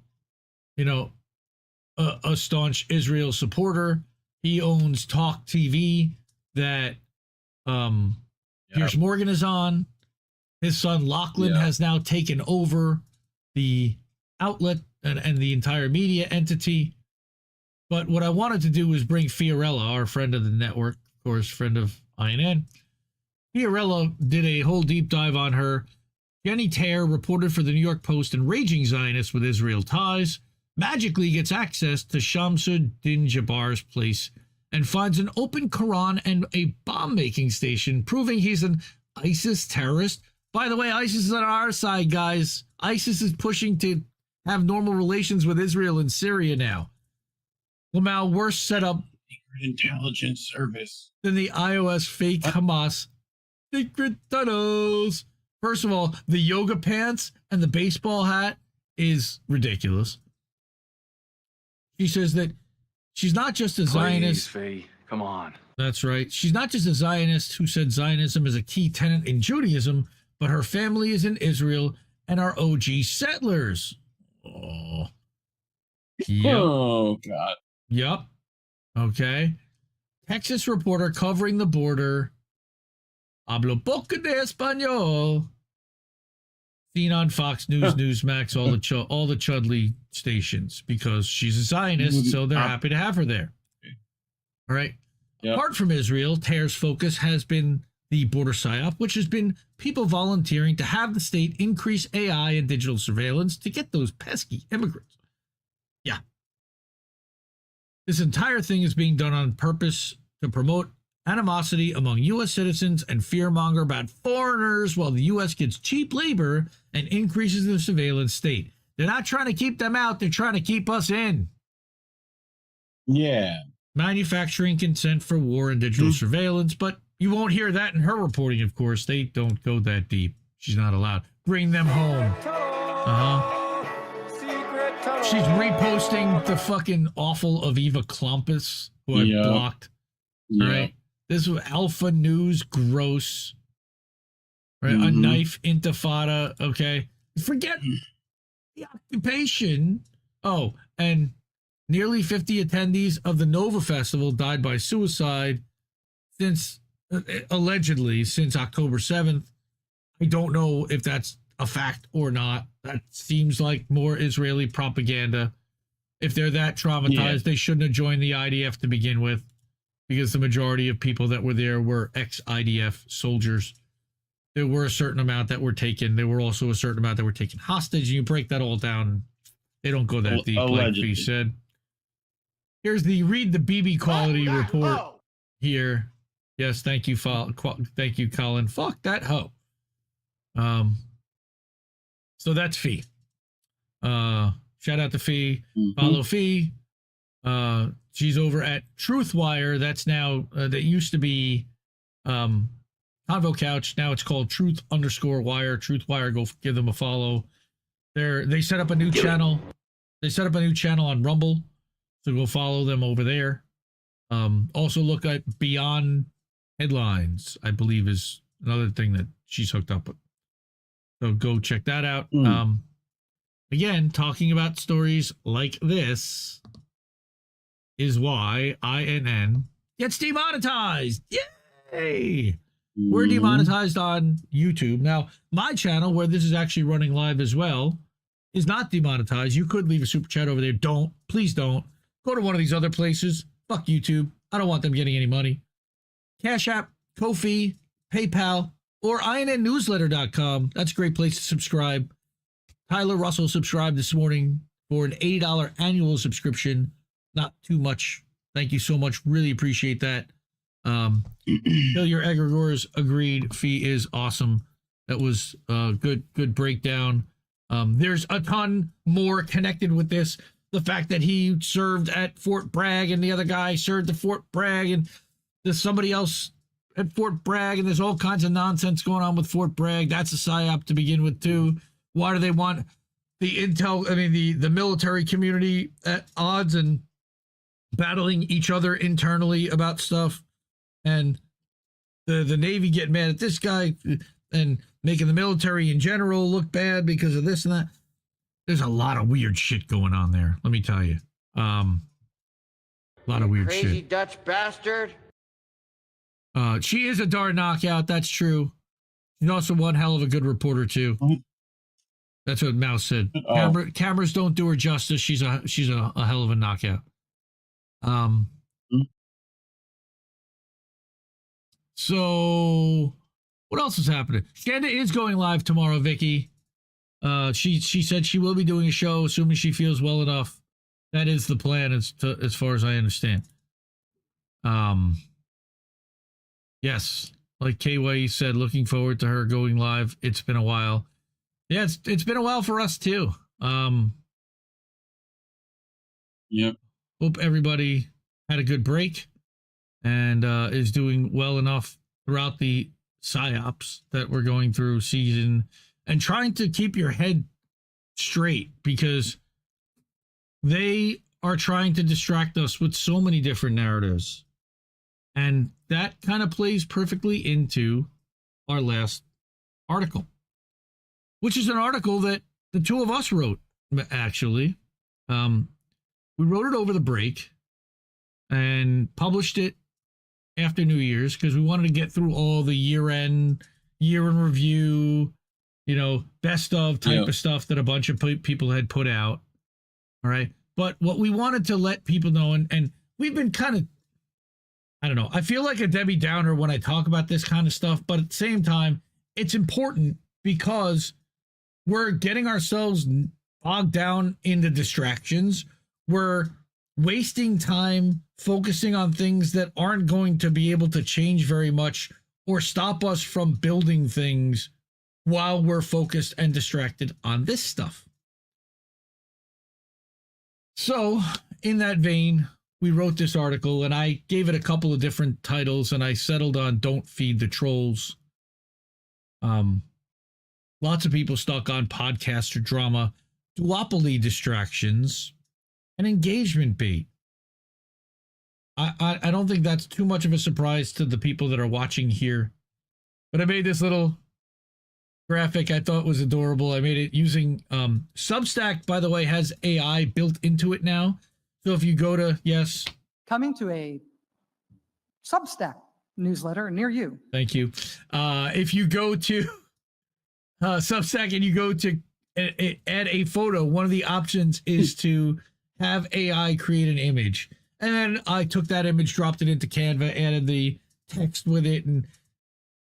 E: a staunch Israel supporter. He owns Talk TV that Piers Morgan is on. His son Lachlan has now taken over the outlet and the entire media entity. But what I wanted to do was bring Fiorella, our friend of the network, of course, friend of INN. Fiorella did a whole deep dive on her. Jenny Taylor reported for the New York Post and raging Zionist with Israel ties. Magically gets access to Shamsuddin Jabbar's place and finds an open Quran and a bomb-making station, proving he's an ISIS terrorist. By the way, ISIS is on our side, guys. ISIS is pushing to have normal relations with Israel and Syria now. Lamal, worse setup
F: intelligence service
E: than the iOS fake Hamas secret tunnels. First of all, the yoga pants and the baseball hat is ridiculous. She says that she's not just a Zionist.
J: Please, come on.
E: That's right. She's not just a Zionist who said Zionism is a key tenet in Judaism, but her family is in Israel and are OG settlers. Oh. Yep.
F: Oh, God.
E: Yep. Okay. Texas reporter covering the border. Hablo poco de español. Seen on Fox News, Newsmax, all the Chudley stations, because she's a Zionist, so they're happy to have her there. All right. Yep. Apart from Israel, Taylor's focus has been the border PSYOP, which has been people volunteering to have the state increase AI and digital surveillance to get those pesky immigrants. Yeah. This entire thing is being done on purpose to promote animosity among U.S. citizens and fearmonger about foreigners while the U.S. gets cheap labor and increases the surveillance state. They're not trying to keep them out. They're trying to keep us in.
F: Yeah.
E: Manufacturing consent for war and digital surveillance, but you won't hear that in her reporting, of course. They don't go that deep. She's not allowed. Bring them home. She's reposting the fucking awful of Eva Klompus, who I blocked. All right. This was Alpha News, gross. Right? A knife intifada. Okay. Forget the occupation. Oh, and nearly 50 attendees of the Nova Festival died by suicide since, allegedly, since October 7th. I don't know if that's a fact or not. That seems like more Israeli propaganda. If they're that traumatized, they shouldn't have joined the IDF to begin with, because the majority of people that were there were ex-IDF soldiers. There were a certain amount that were taken. There were also a certain amount that were taken hostage. You break that all down, they don't go that deep, like he said. Here's the read the BB quality report here. Yes, thank you, Colin. Fuck that hoe. So that's Fee. Shout out to Fee. Follow Fee. She's over at Truthwire. That's now that used to be Convo Couch. Now it's called Truth_Wire. Truthwire. Go give them a follow. They set up a new channel. They set up a new channel on Rumble, so go follow them over there. Also look at Beyond Headlines, I believe, is another thing that she's hooked up with. So go check that out. again, talking about stories like this is why INN gets demonetized. Yay! We're demonetized on YouTube. Now, my channel, where this is actually running live as well, is not demonetized. You could leave a super chat over there. Don't. Please don't. Go to one of these other places. Fuck YouTube. I don't want them getting any money. Cash App, Ko-fi, PayPal, or INNnewsletter.com. That's a great place to subscribe. Tyler Russell subscribed this morning for an $80 annual subscription. Not too much. Thank you so much. Really appreciate that. Kill Your Egregores agreed. Fee is awesome. That was a good breakdown. There's a ton more connected with this. The fact that he served at Fort Bragg and the other guy served at Fort Bragg and there's somebody else at Fort Bragg and there's all kinds of nonsense going on with Fort Bragg. That's a psyop to begin with too. Why do they want the the military community at odds and battling each other internally about stuff? And the Navy getting mad at this guy and making the military in general look bad because of this and that. There's a lot of weird shit going on there. Let me tell you. A lot of weird shit.
I: Crazy Dutch bastard.
E: She is a darn knockout. That's true. She's also one hell of a good reporter too. That's what Mouse said. Cameras don't do her justice. She's a hell of a knockout. So what else is happening? Shanda is going live tomorrow, Vicky. She said she will be doing a show assuming she feels well enough. That is the plan as far as I understand. Yes, like KY said, looking forward to her going live. It's been a while. Yeah, it's been a while for us too.
F: Yep.
E: Hope everybody had a good break and is doing well enough throughout the psyops that we're going through season and trying to keep your head straight because they are trying to distract us with so many different narratives. And that kind of plays perfectly into our last article, which is an article that the two of us wrote, actually. We wrote it over the break and published it after New Year's because we wanted to get through all the year in review, best of type of stuff that a bunch of people had put out. All right. But what we wanted to let people know, and we've been kind of, I don't know, I feel like a Debbie Downer when I talk about this kind of stuff, but at the same time, it's important because we're getting ourselves bogged down into distractions. We're wasting time focusing on things that aren't going to be able to change very much or stop us from building things while we're focused and distracted on this stuff. So in that vein, we wrote this article and I gave it a couple of different titles and I settled on Don't Feed the Trolls. Lots of people stuck on podcaster drama, duopoly distractions, and engagement bait. I don't think that's too much of a surprise to the people that are watching here. But I made this little graphic I thought was adorable. I made it using Substack, by the way, has AI built into it now. So if you go to, yes.
L: Coming to a Substack newsletter near you.
E: Thank you. If you go to Substack and you go to add a photo, one of the options is to have AI create an image. And then I took that image, dropped it into Canva, added the text with it, and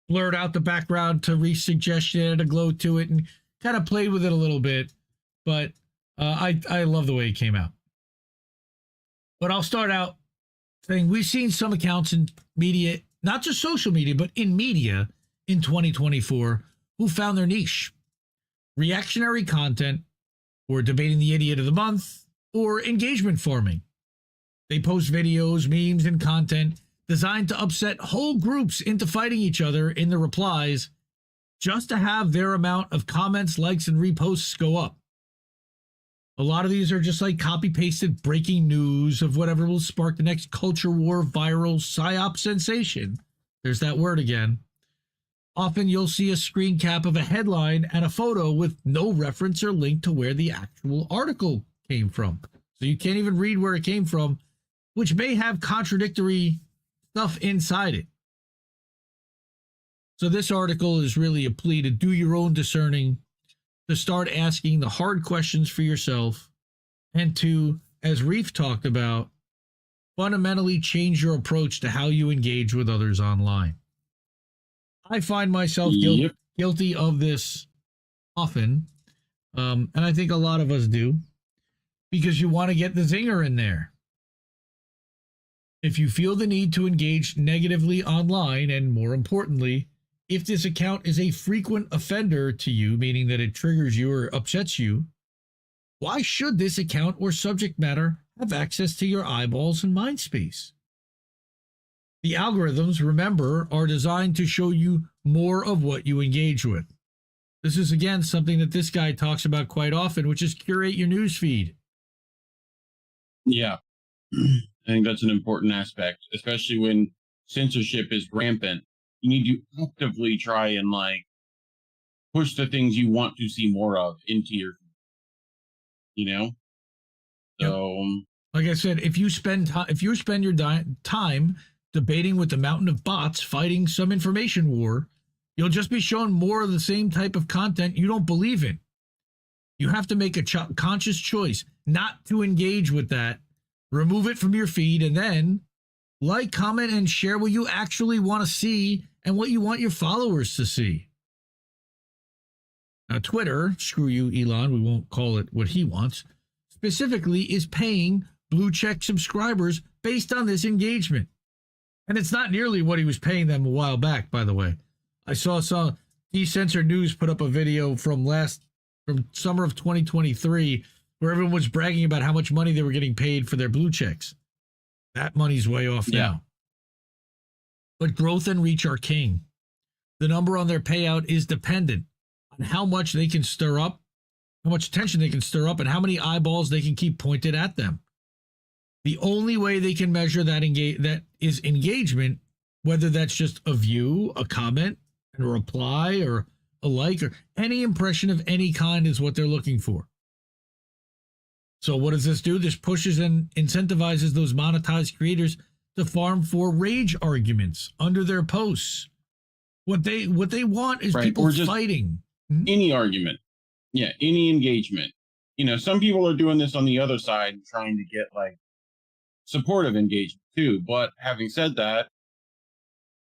E: blurred out the background to re-suggestion, added a glow to it, and kind of played with it a little bit. But I love the way it came out. But I'll start out saying we've seen some accounts in media, not just social media, but in media in 2024 who found their niche. Reactionary content, or debating the idiot of the month, or engagement farming. They post videos, memes, and content designed to upset whole groups into fighting each other in the replies just to have their amount of comments, likes, and reposts go up. A lot of these are just like copy-pasted breaking news of whatever will spark the next culture war viral psyop sensation. There's that word again. Often you'll see a screen cap of a headline and a photo with no reference or link to where the actual article came from. So you can't even read where it came from, which may have contradictory stuff inside it. So this article is really a plea to do your own discerning, to start asking the hard questions for yourself, and to, as Reef talked about, fundamentally change your approach to how you engage with others online. I find myself guilty of this often, and I think a lot of us do, because you want to get the zinger in there. If you feel the need to engage negatively online, and more importantly, if this account is a frequent offender to you, meaning that it triggers you or upsets you, why should this account or subject matter have access to your eyeballs and mind space? The algorithms, remember, are designed to show you more of what you engage with. This is, again, something that this guy talks about quite often, which is curate your news feed.
F: Yeah, I think that's an important aspect, especially when censorship is rampant. You need to actively try and push the things you want to see more of into your, So,
E: like I said, if you spend your time debating with the mountain of bots fighting some information war, you'll just be shown more of the same type of content you don't believe in. You have to make a conscious choice not to engage with that, remove it from your feed, and then like, comment, and share what you actually want to see and what you want your followers to see. Now, Twitter, screw you, Elon, we won't call it what he wants, specifically is paying blue check subscribers based on this engagement. And it's not nearly what he was paying them a while back, by the way. I saw some Decensored News put up a video from summer of 2023 where everyone was bragging about how much money they were getting paid for their blue checks. That money's way off now. But growth and reach are king. The number on their payout is dependent on how much they can stir up, how much attention they can stir up, and how many eyeballs they can keep pointed at them. The only way they can measure that is engagement, whether that's just a view, a comment, a reply, or a like, or any impression of any kind is what they're looking for. So what does this do? This pushes and incentivizes those monetized creators to farm for rage arguments under their posts. What they want is people fighting.
F: Any argument. Yeah, any engagement. Some people are doing this on the other side, trying to get supportive engagement too. But having said that,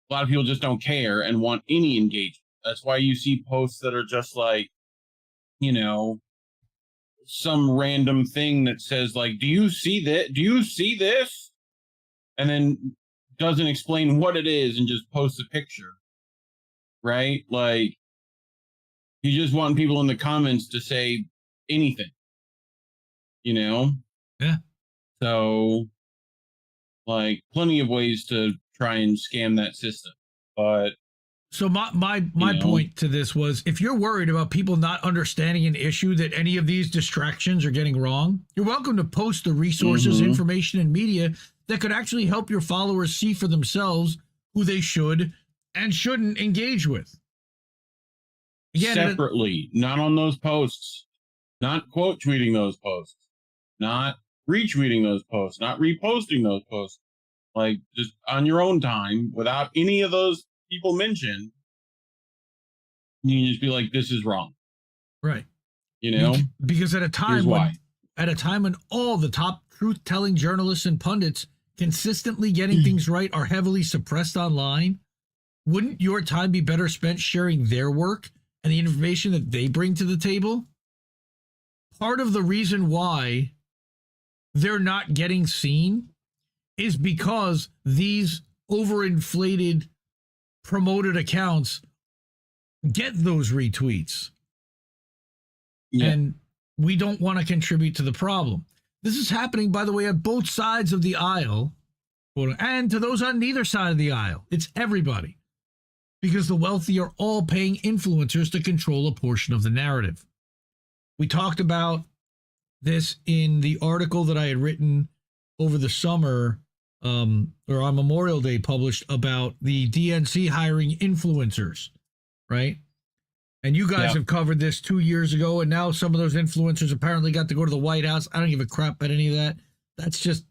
F: a lot of people just don't care and want any engagement. That's why you see posts that are just some random thing that says do you see that? Do you see this? And then doesn't explain what it is and just posts a picture. Right? You just want people in the comments to say anything. Yeah. So plenty of ways to try and scam that system. But
E: so my point to this was, if you're worried about people not understanding an issue that any of these distractions are getting wrong, you're welcome to post the resources, information, and media that could actually help your followers see for themselves who they should and shouldn't engage with. Again,
F: separately, not on those posts, not quote tweeting those posts, not retweeting those posts, not reposting those posts, just on your own time without any of those people mentioned. You can just be this is wrong.
E: Right. Because at a time when all the top truth-telling journalists and pundits consistently getting things right are heavily suppressed online, wouldn't your time be better spent sharing their work and the information that they bring to the table? Part of the reason why they're not getting seen is because these overinflated, promoted accounts get those retweets. Yeah. And we don't want to contribute to the problem. This is happening, by the way, on both sides of the aisle, and to those on neither side of the aisle. It's everybody. Because the wealthy are all paying influencers to control a portion of the narrative. We talked about this in the article that I had written over the summer, or on Memorial Day, published about the DNC hiring influencers right? And you guys have covered this 2 years ago, and now some of those influencers apparently got to go to the White House. I don't give a crap about any of that. That's just,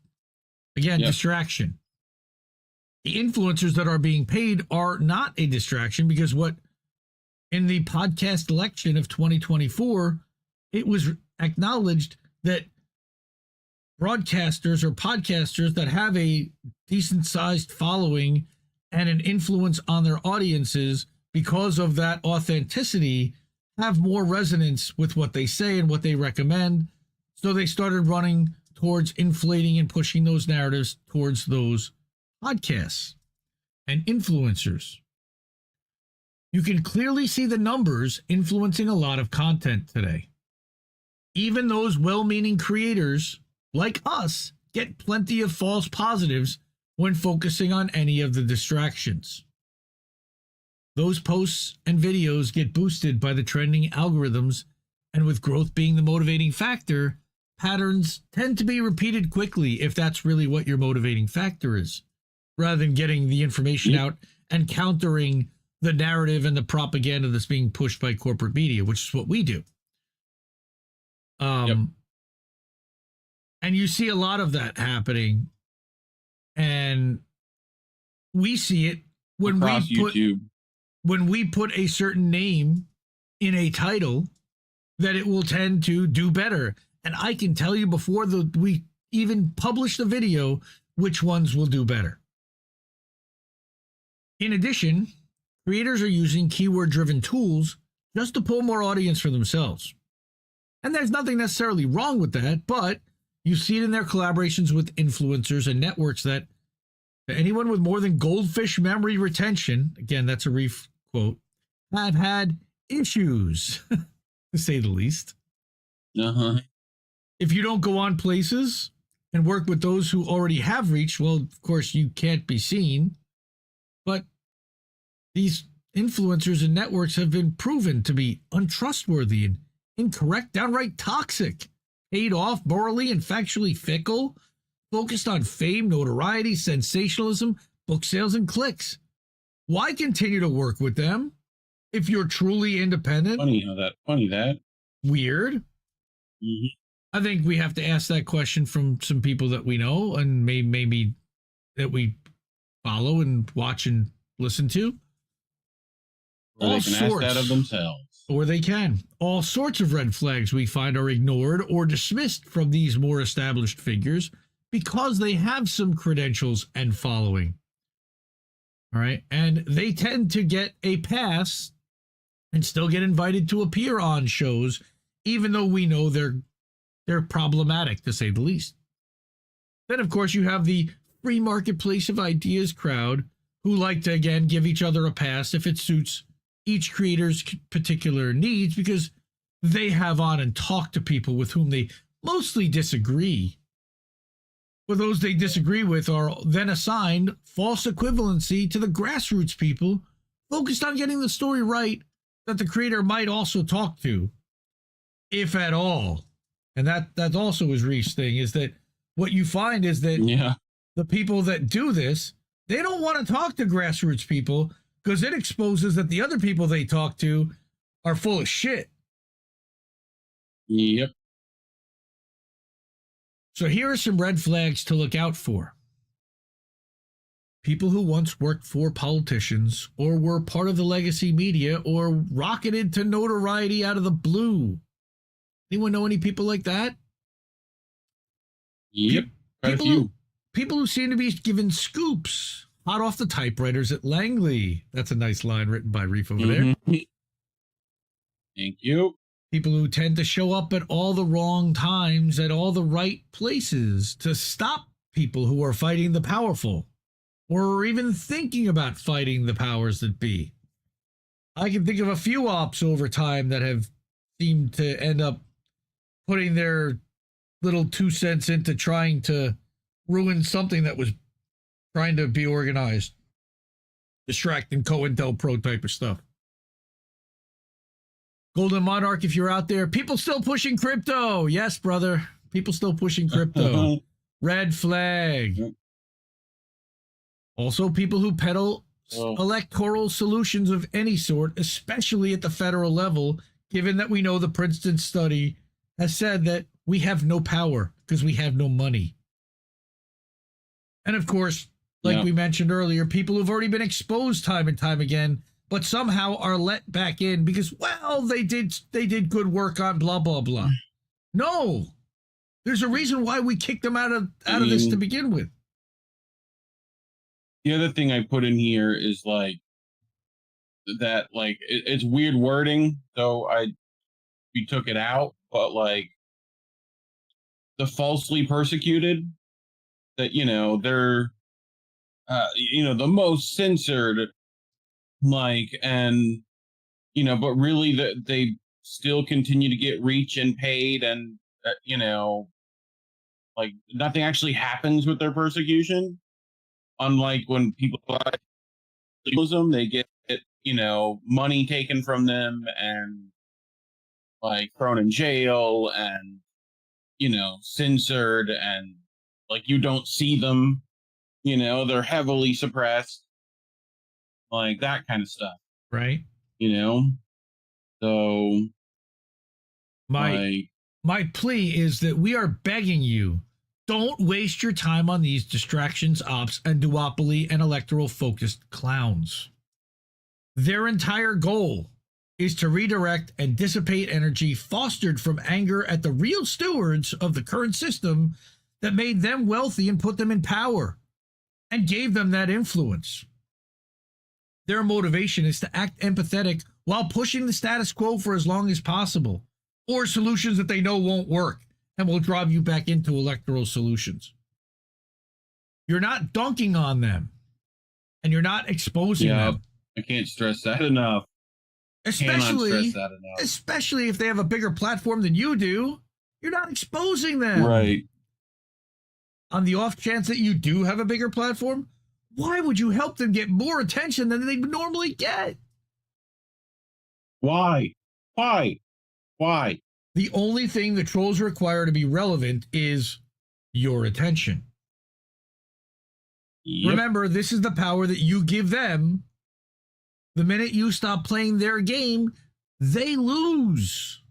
E: again, distraction. The influencers that are being paid are not a distraction, because what in the podcast election of 2024, it was acknowledged that broadcasters or podcasters that have a decent sized following and an influence on their audiences, because of that authenticity, have more resonance with what they say and what they recommend. So they started running towards inflating and pushing those narratives towards those podcasts and influencers. You can clearly see the numbers influencing a lot of content today. Even those well-meaning creators like us get plenty of false positives when focusing on any of the distractions. Those posts and videos get boosted by the trending algorithms, and with growth being the motivating factor, patterns tend to be repeated quickly if that's really what your motivating factor is, rather than getting the information out and countering the narrative and the propaganda that's being pushed by corporate media, which is what we do. And you see a lot of that happening, and we see it when we put a certain name in a title, that it will tend to do better. And I can tell you before we even publish the video which ones will do better. In addition, creators are using keyword-driven tools just to pull more audience for themselves. And there's nothing necessarily wrong with that, but you see it in their collaborations with influencers and networks that anyone with more than goldfish memory retention, again, that's a Reef quote, have had issues, to say the least. If you don't go on places and work with those who already have reach, well, of course, you can't be seen. But these influencers and networks have been proven to be untrustworthy and incorrect, downright toxic, paid off, morally and factually fickle, focused on fame, notoriety, sensationalism, book sales, and clicks. Why continue to work with them if you're truly independent?
F: Funny that.
E: Weird. I think we have to ask that question from some people that we know and maybe that we follow and watch and listen to.
F: Or they can ask that of themselves.
E: Or they can. All sorts of red flags we find are ignored or dismissed from these more established figures because they have some credentials and following. All right. And they tend to get a pass and still get invited to appear on shows, even though we know they're problematic, to say the least. Then, of course, you have the free marketplace of ideas crowd who like to, again, give each other a pass if it suits each creator's particular needs, because they have on and talk to people with whom they mostly disagree. But those they disagree with are then assigned false equivalency to the grassroots people focused on getting the story right that the creator might also talk to, if at all. And that also is Reef's thing, is that what you find is that the people that do this, they don't want to talk to grassroots people because it exposes that the other people they talk to are full of shit.
F: Yep.
E: So here are some red flags to look out for. People who once worked for politicians or were part of the legacy media or rocketed to notoriety out of the blue. Anyone know any people like that?
F: Yep, quite a few.
E: People who seem to be given scoops hot off the typewriters at Langley. That's a nice line written by Reef over there.
F: Thank you.
E: People who tend to show up at all the wrong times at all the right places to stop people who are fighting the powerful or are even thinking about fighting the powers that be. I can think of a few ops over time that have seemed to end up putting their little 2 cents into trying to ruin something that was trying to be organized. Distracting COINTELPRO type of stuff. Golden Monarch, if you're out there, people still pushing crypto. Yes, brother. People still pushing crypto. Red flag. Also, people who peddle electoral solutions of any sort, especially at the federal level, given that we know the Princeton study has said that we have no power because we have no money. And of course, like we mentioned earlier, people who've already been exposed time and time again, but somehow are let back in because, well, they did good work on blah, blah, blah. No, there's a reason why we kicked them out of this to begin with.
F: The other thing I put in here is like that, like it's weird wording, so we took it out, but like the falsely persecuted, that they're the most censored, like, and but really that they still continue to get reach and paid, and like nothing actually happens with their persecution. Unlike when people like Muslim, they get money taken from them and like thrown in jail and censored, and like you don't see them, they're heavily suppressed, like that kind of stuff,
E: right?
F: So
E: my plea is that we are begging you, don't waste your time on these distractions, ops, and duopoly and electoral-focused clowns. Their entire goal is to redirect and dissipate energy fostered from anger at the real stewards of the current system that made them wealthy and put them in power and gave them that influence. Their motivation is to act empathetic while pushing the status quo for as long as possible, or solutions that they know won't work and will drive you back into electoral solutions. You're not dunking on them, and you're not exposing them.
F: I can't stress that enough.
E: Especially if they have a bigger platform than you do, you're not exposing them.
F: Right.
E: On the off chance that you do have a bigger platform, why would you help them get more attention than they normally get?
F: Why?
E: The only thing the trolls require to be relevant is your attention. Yep. Remember, this is the power that you give them. The minute you stop playing their game, they lose.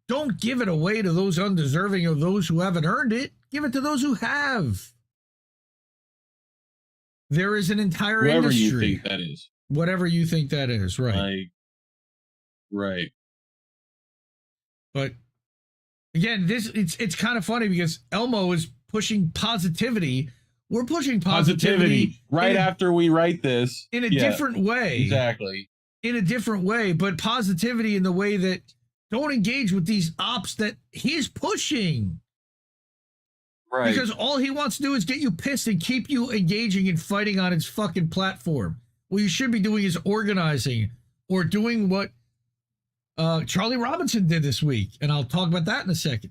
E: Don't give it away to those undeserving or those who haven't earned it. Give it to those who have. There is an entire industry.
F: Whatever you think that is.
E: Whatever you think that is, right.
F: Right.
E: But again, it's kind of funny because Elmo is pushing positivity. We're pushing positivity
F: right after we write this
E: in a different way.
F: Exactly.
E: In a different way, but positivity in the way that don't engage with these ops that he's pushing.
F: Right.
E: Because all he wants to do is get you pissed and keep you engaging and fighting on his fucking platform. What you should be doing is organizing or doing what Charlie Robinson did this week. And I'll talk about that in a second.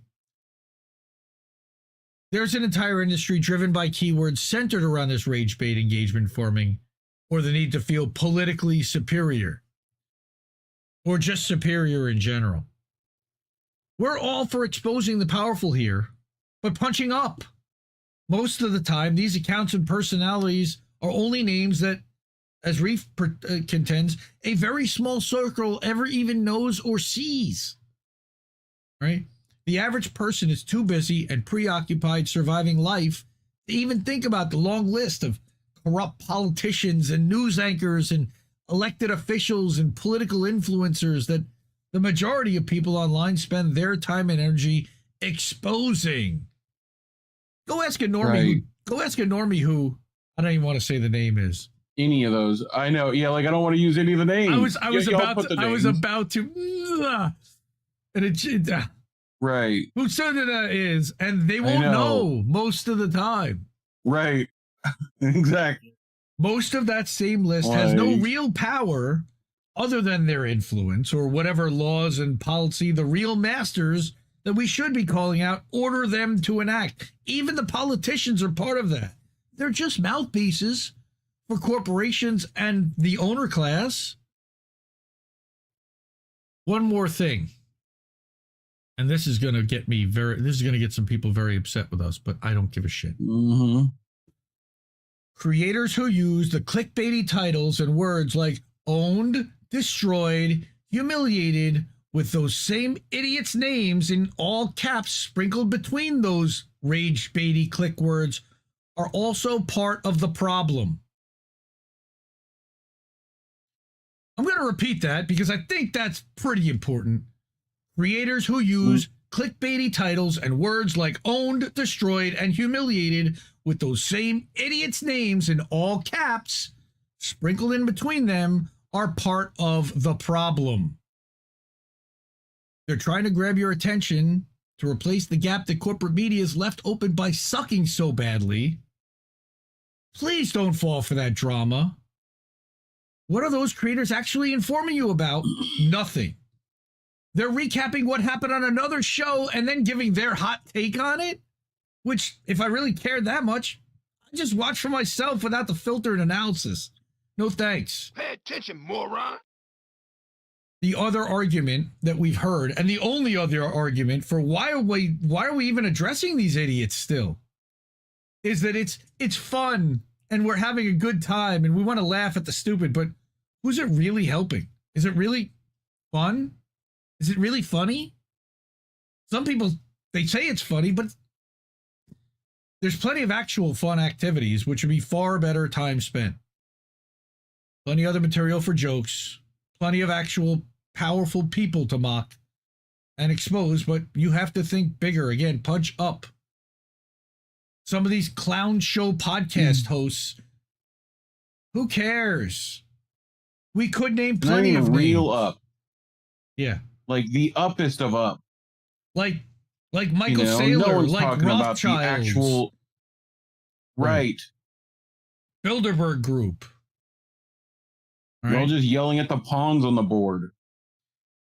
E: There's an entire industry driven by keywords centered around this rage bait engagement farming, or the need to feel politically superior, or just superior in general. We're all for exposing the powerful here, but punching up. Most of the time, these accounts and personalities are only names that, as Reef contends, a very small circle ever even knows or sees. Right? The average person is too busy and preoccupied surviving life to even think about the long list of corrupt politicians and news anchors and elected officials and political influencers that the majority of people online spend their time and energy exposing. Go ask a normie.
F: Right.
E: Go ask a normie who I don't even want to say the name is.
F: Any of those, I know. Yeah, like I don't want to use any of the names.
E: I was about to, and it.
F: Right.
E: Who Sundana is, and they won't know most of the time.
F: Right. Exactly.
E: Most of that same list has no real power other than their influence or whatever laws and policy the real masters that we should be calling out order them to enact. Even the politicians are part of that. They're just mouthpieces for corporations and the owner class. One more thing. And this is going to get some people very upset with us, but I don't give a shit.
F: Mm-hmm.
E: creators who use the clickbaity titles and words like owned, destroyed, humiliated, with those same idiots' names in all caps sprinkled between those rage-baity click words, are also part of the problem. I'm going to repeat that because I think that's pretty important. Creators who use clickbaity titles and words like owned, destroyed, and humiliated with those same idiots' names in all caps sprinkled in between them are part of the problem. They're trying to grab your attention to replace the gap that corporate media is left open by sucking so badly. Please don't fall for that drama. What are those creators actually informing you about? Nothing. They're recapping what happened on another show and then giving their hot take on it, which, if I really cared that much, I'd just watch for myself without the filtered analysis. No thanks.
I: Pay attention, moron.
E: The other argument that we've heard, and the only other argument for why are we even addressing these idiots still, is that it's fun and we're having a good time and we want to laugh at the stupid, but who's it really helping? Is it really fun? Is it really funny? Some people, they say it's funny, but there's plenty of actual fun activities which would be far better time spent. Plenty of other material for jokes. Plenty of actual powerful people to mock and expose, but you have to think bigger. Again, punch up. Some of these clown show podcast hosts, who cares? We could name plenty of
F: real
E: names.
F: up.
E: Yeah.
F: Like the uppest of up.
E: Like Michael
F: no
E: Saylor,
F: one's
E: like
F: talking about the
E: Rothschilds.
F: actual... Right.
E: Bilderberg Group.
F: You're all just yelling at the pawns on the board.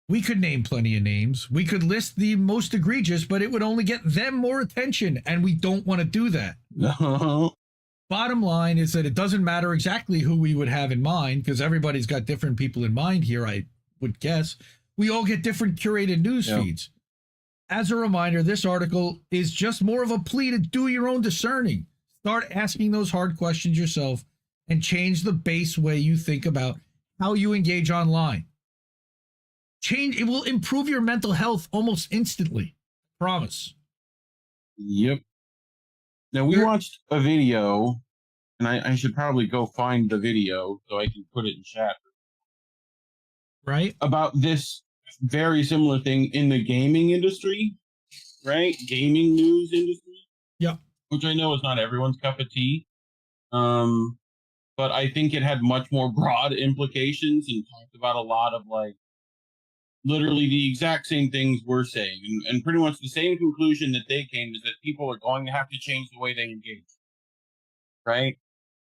E: We could name plenty of names. We could list the most egregious, but it would only get them more attention, and we don't want to do that.
F: No.
E: Bottom line is that it doesn't matter exactly who we would have in mind, because everybody's got different people in mind here, I would guess. We all get different curated news feeds. As a reminder, this article is just more of a plea to do your own discerning. Start asking those hard questions yourself and change the base way you think about how you engage online. Change, it will improve your mental health almost instantly. Promise.
F: Yep. Now, we watched a video, and I should probably go find the video so I can put it in chat.
E: Right.
F: About this very similar thing in the gaming industry, right? Gaming news industry.
E: Yeah.
F: Which I know is not everyone's cup of tea. But I think it had much more broad implications and talked about a lot of, like, literally the exact same things we're saying. And pretty much the same conclusion that they came is that people are going to have to change the way they engage. Right?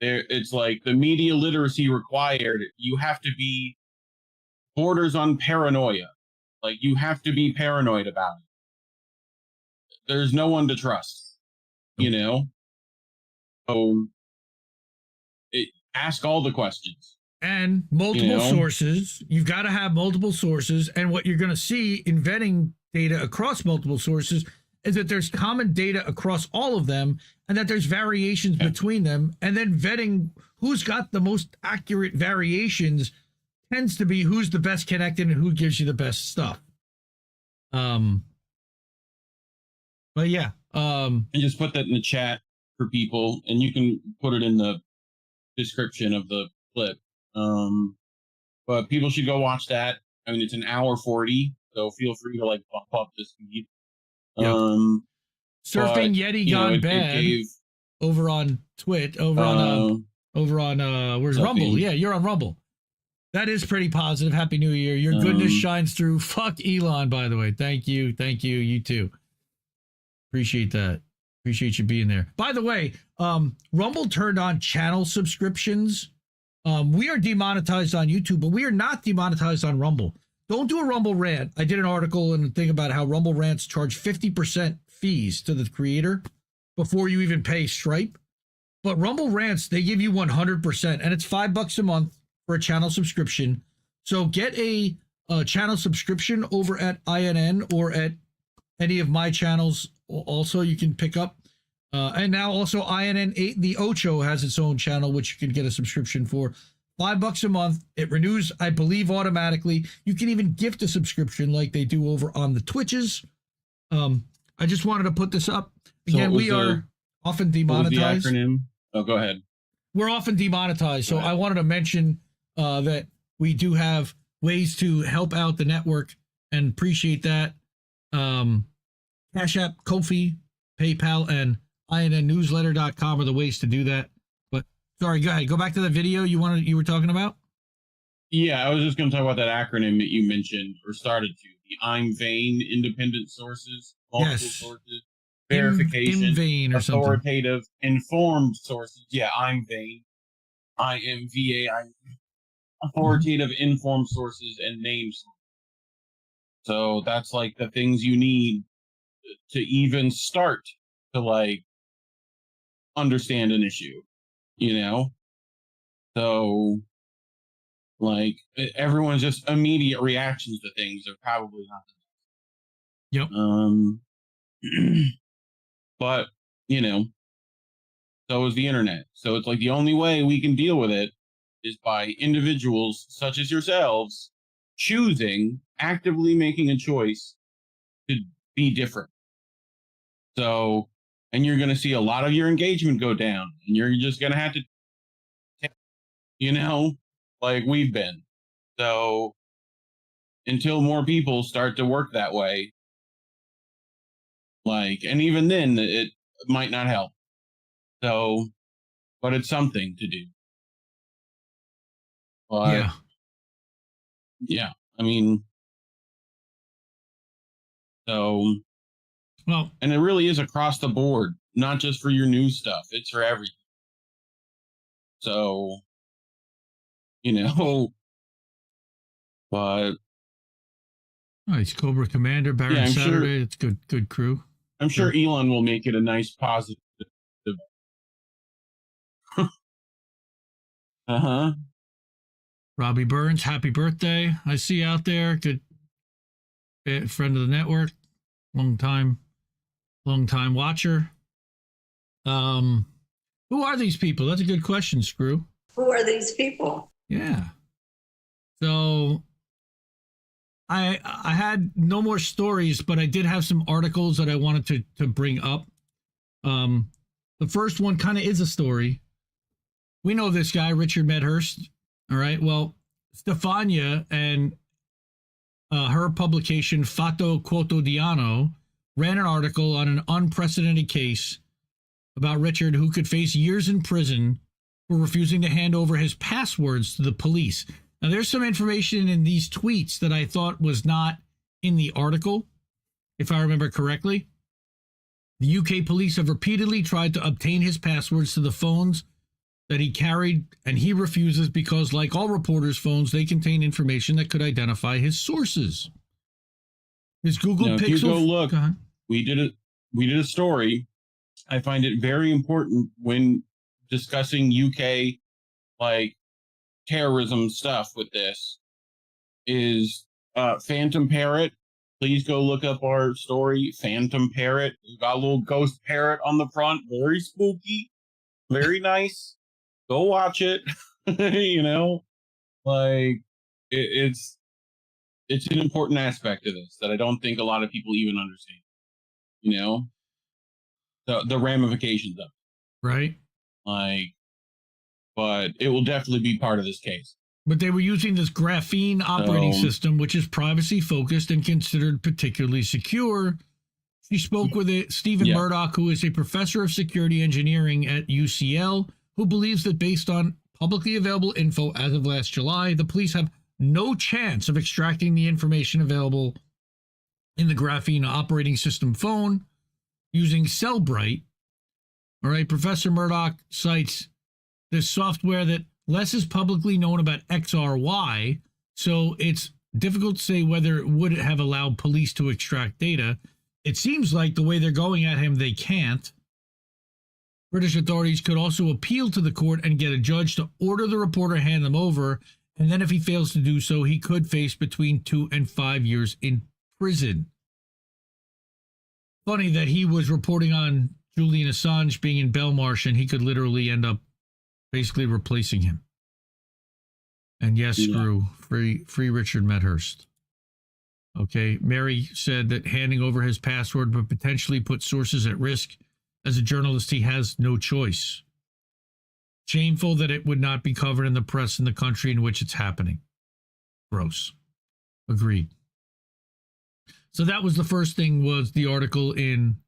F: It's like the media literacy required. You have to be borders on paranoia. Like, you have to be paranoid about it. There's no one to trust, you know? So, ask all the questions.
E: And multiple sources. You've got to have multiple sources. And what you're going to see in vetting data across multiple sources is that there's common data across all of them and that there's variations between them. And then vetting who's got the most accurate variations tends to be who's the best connected and who gives you the best stuff. But yeah.
F: And just put that in the chat for people, and you can put it in the description of the clip. But people should go watch that. I mean, it's an hour 40, so feel free to, like, bump up the speed.
E: Yep. Surfing
F: but,
E: Yeti gone bad over on Twit, over on where's Rumble? Yeah, you're on Rumble. That is pretty positive. Happy New Year. Your goodness shines through. Fuck Elon, by the way. Thank you. Thank you. You too. Appreciate that. Appreciate you being there. By the way, Rumble turned on channel subscriptions. We are demonetized on YouTube, but we are not demonetized on Rumble. Don't do a Rumble rant. I did an article and a thing about how Rumble rants charge 50% fees to the creator before you even pay Stripe. But Rumble rants, they give you 100%, and it's $5 a month for a channel subscription. So get a channel subscription over at INN or at any of my channels. Also, you can pick up And now also INN8, the Ocho, has its own channel, which you can get a subscription for. $5 a month. It renews, I believe, automatically. You can even gift a subscription like they do over on the Twitches. I just wanted to put this up. Again, we are often demonetized.
F: What was the acronym? Oh, go ahead.
E: We're often demonetized, so I wanted to mention that we do have ways to help out the network and appreciate that. Cash App, Ko-fi, PayPal, and INNnewsletter.com are the ways to do that. But sorry, go ahead. Go back to the video you were talking about.
F: Yeah, I was just going to talk about that acronym that you mentioned or started to. The I'm vain, independent sources, multiple sources, verification,
E: vain or
F: authoritative, informed sources. Yeah, I'm vain. IMVAI. Authoritative, informed sources, and names. So that's like the things you need to even start to like understand an issue, you know? So like everyone's just immediate reactions to things are probably not.
E: Yep.
F: But you know, so is the internet. So it's like the only way we can deal with it is by individuals such as yourselves choosing, actively making a choice to be different. So, and you're going to see a lot of your engagement go down, and you're just going to have to, you know, like we've been. So, until more people start to work that way, like, and even then, it might not help. So, but it's something to do. But, yeah, I mean, so,
E: well,
F: and it really is across the board, not just for your news stuff, it's for everything. So, you know, but
E: nice Cobra Commander, Baron Saturday. It's good crew.
F: I'm sure Elon will make it a nice positive.
E: Robbie Burns, happy birthday! I see you out there. Good friend of the network, long time watcher. Who are these people? That's a good question, Screw.
N: Who are these people?
E: Yeah. So I had no more stories, but I did have some articles that I wanted to bring up. The first one kind of is a story. We know this guy, Richard Medhurst. All right. Well, Stefania and her publication, Fatto Quotidano, ran an article on an unprecedented case about Richard, who could face years in prison for refusing to hand over his passwords to the police. Now, there's some information in these tweets that I thought was not in the article, if I remember correctly. The UK police have repeatedly tried to obtain his passwords to the phones that he carried, and he refuses because, like all reporters' phones, they contain information that could identify his sources. His Google Pixel.
F: If you go look, we did a story. I find it very important when discussing UK like terrorism stuff with this is Phantom Parrot. Please go look up our story, Phantom Parrot. We got a little ghost parrot on the front, very spooky, very nice. Go watch it. You know, like it's an important aspect of this that I don't think a lot of people even understand. You know, the ramifications of it.
E: Right.
F: Like, but it will definitely be part of this case.
E: But they were using this graphene operating system, which is privacy focused and considered particularly secure. She spoke with Stephen Murdoch, who is a professor of security engineering at UCL, who believes that based on publicly available info as of last July, the police have no chance of extracting the information available in the graphene operating system phone using Cellbrite. All right, Professor Murdoch cites this software that less is publicly known about XRY, so it's difficult to say whether it would have allowed police to extract data. It seems like the way they're going at him, they can't. British authorities could also appeal to the court and get a judge to order the reporter hand them over, and then if he fails to do so, he could face between 2 and 5 years in prison. Funny that he was reporting on Julian Assange being in Belmarsh, and he could literally end up basically replacing him. And yes, screw free Richard Medhurst. Okay, Mary said that handing over his password would potentially put sources at risk. As a journalist, he has no choice. Shameful that it would not be covered in the press in the country in which it's happening. Gross. Agreed. So that was the first thing, was the article in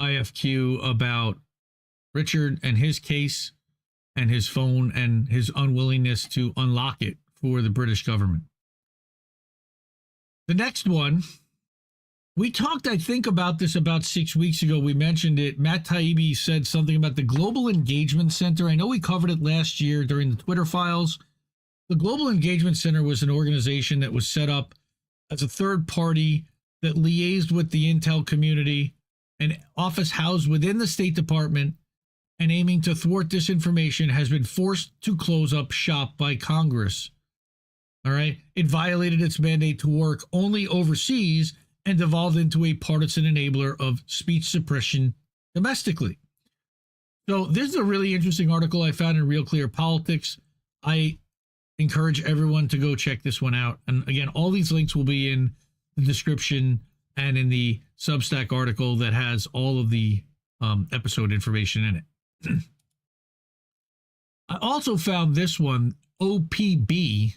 E: IFQ about Richard and his case and his phone and his unwillingness to unlock it for the British government. The next one, we talked, I think, about this about 6 weeks ago. We mentioned it. Matt Taibbi said something about the Global Engagement Center. I know we covered it last year during the Twitter files. The Global Engagement Center was an organization that was set up as a third party that liaised with the intel community, an office housed within the State Department, and aiming to thwart disinformation, has been forced to close up shop by Congress. All right. It violated its mandate to work only overseas and devolved into a partisan enabler of speech suppression domestically. So this is a really interesting article I found in RealClearPolitics. I encourage everyone to go check this one out. And again, all these links will be in the description and in the Substack article that has all of the episode information in it. I also found this one, OPB,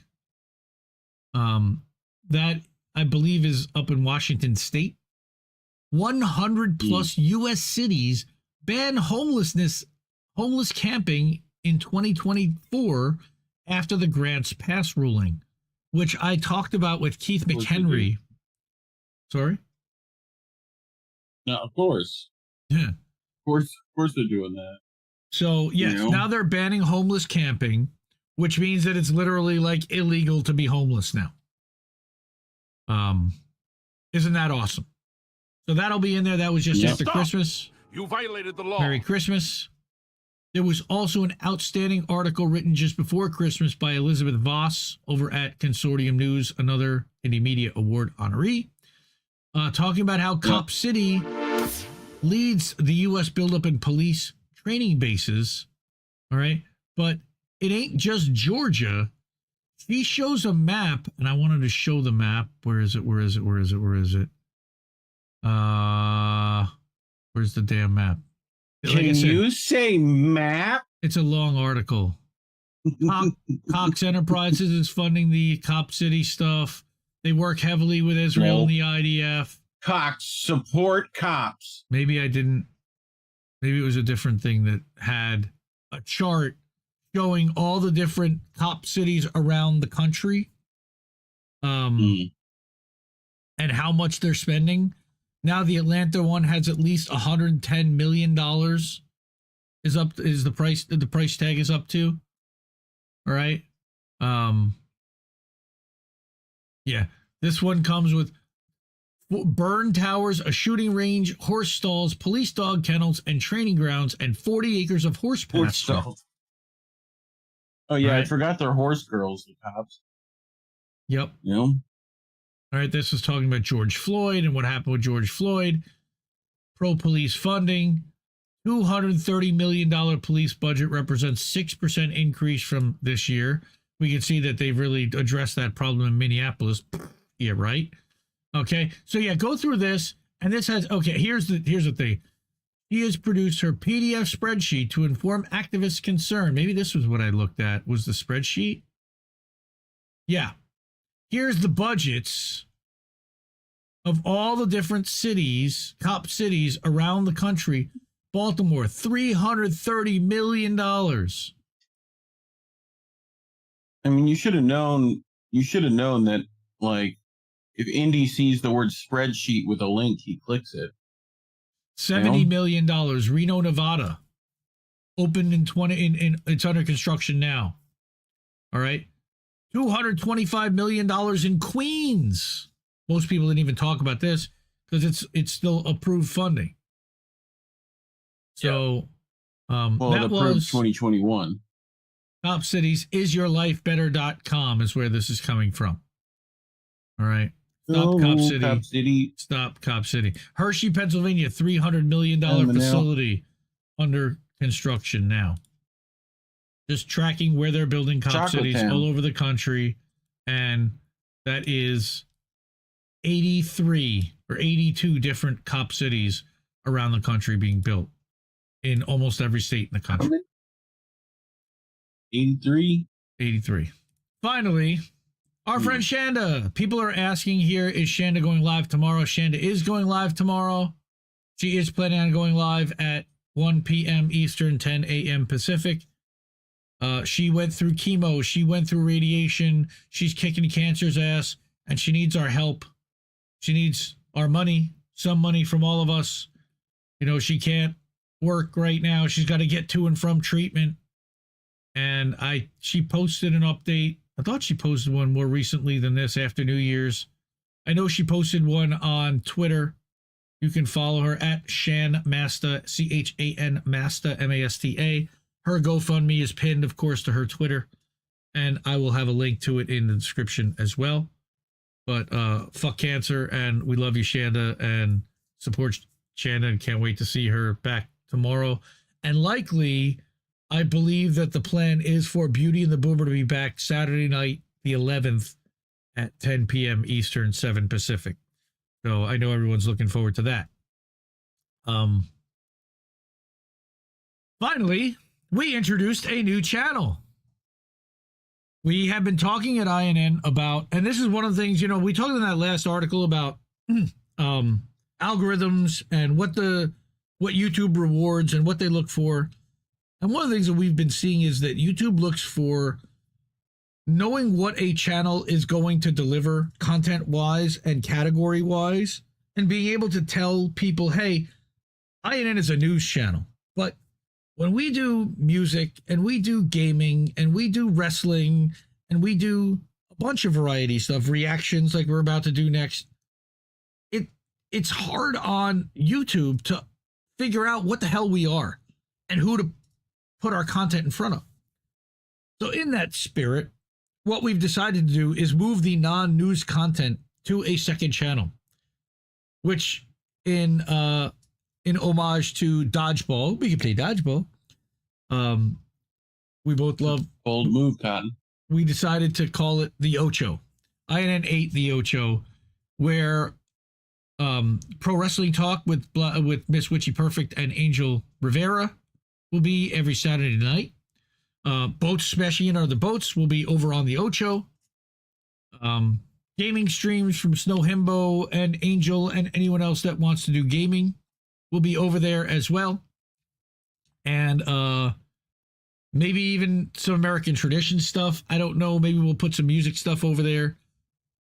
E: that I believe is up in Washington State. 100 plus U.S. cities ban homeless camping in 2024 after the grants pass ruling, which I talked about with Keith McHenry. Sorry?
F: No, of course.
E: Yeah.
F: Of course they're doing that.
E: So, yes, now they're banning homeless camping, which means that it's literally like illegal to be homeless now. Isn't that awesome? So that'll be in there. That was just after Christmas.
G: You violated the law.
E: Merry Christmas. There was also an outstanding article written just before Christmas by Elizabeth Voss over at Consortium News, another Indie Media Award honoree, talking about how Cop City leads the U.S. buildup in police training bases. All right. But it ain't just Georgia. She shows a map, and I wanted to show the map. Where is it? Where's the damn map?
F: Can you say map?
E: It's a long article. Cox Enterprises is funding the Cop City stuff. They work heavily with Israel and the IDF.
F: Cox, support cops.
E: Maybe I didn't. Maybe it was a different thing that had a chart showing all the different cop cities around the country, and how much they're spending. Now the Atlanta one has at least $110 million. The price tag is up to. All right. Yeah, this one comes with burn towers, a shooting range, horse stalls, police dog kennels, and training grounds, and 40 acres of horse pasture.
F: Oh, yeah, right. I forgot they're horse girls, the cops.
E: Yep.
F: You know?
E: All right, this was talking about George Floyd and what happened with George Floyd. Pro-police funding. $230 million police budget represents 6% increase from this year. We can see that they've really addressed that problem in Minneapolis. Yeah, right? Okay, so yeah, go through this. And this has, okay, here's the thing. She has produced her PDF spreadsheet to inform activists' concern. Maybe this was what I looked at. Was the spreadsheet? Yeah. Here's the budgets of all the different cities, cop cities around the country. Baltimore, $330 million.
F: I mean, you should have known that, like, if Indy sees the word spreadsheet with a link, he clicks it.
E: $70 million. Reno, Nevada. Opened in it's under construction now. All right. $225 million in Queens. Most people didn't even talk about this because it's still approved funding. So that was
F: 2021.
E: Top cities, isyourlifebetter.com is where this is coming from. All right. Stop Cop City.
F: Cop City.
E: Stop Cop City. Hershey, Pennsylvania, $300 million facility under construction now. Just tracking where they're building cop
F: Chocolate
E: cities
F: Town.
E: all over the country. And that is 83 or 82 different cop cities around the country being built in almost every state in the country.
F: 83.
E: Finally, our friend Shanda. People are asking here, is Shanda going live tomorrow? Shanda is going live tomorrow. She is planning on going live at 1 p.m. Eastern, 10 a.m. Pacific. She went through chemo. She went through radiation. She's kicking cancer's ass, and she needs our help. She needs our money, some money from all of us. You know, she can't work right now. She's got to get to and from treatment. And she posted an update. I thought she posted one more recently than this after New Year's. I know she posted one on Twitter. You can follow her at Shan Masta, CHAN Masta, MASTA. Her GoFundMe is pinned, of course, to her Twitter. And I will have a link to it in the description as well. But fuck cancer, and we love you, Shanda, and support Shanda, and can't wait to see her back tomorrow. And likely, I believe that the plan is for Beauty and the Boomer to be back Saturday night, the 11th, at 10 p.m. Eastern, 7 Pacific. So I know everyone's looking forward to that. Finally, we introduced a new channel. We have been talking at INN about, and this is one of the things, you know, we talked in that last article about algorithms and what YouTube rewards and what they look for. And one of the things that we've been seeing is that YouTube looks for knowing what a channel is going to deliver content-wise and category-wise, and being able to tell people, hey, INN is a news channel, but when we do music and we do gaming and we do wrestling and we do a bunch of variety stuff, reactions like we're about to do next, it's hard on YouTube to figure out what the hell we are and who to put our content in front of. So in that spirit, what we've decided to do is move the non-news content to a second channel, which in homage to dodgeball, we can play dodgeball. We both love
F: Bold move, Cotton.
E: We decided to call it the Ocho, INN 8 the Ocho, where pro wrestling talk with Miss Witchy Perfect and Angel Rivera will be every Saturday night. Boats Smashing In Are the Boats will be over on the Ocho. Gaming streams from Snow Himbo and Angel and anyone else that wants to do gaming will be over there as well. And maybe even some American tradition stuff. I don't know. Maybe we'll put some music stuff over there.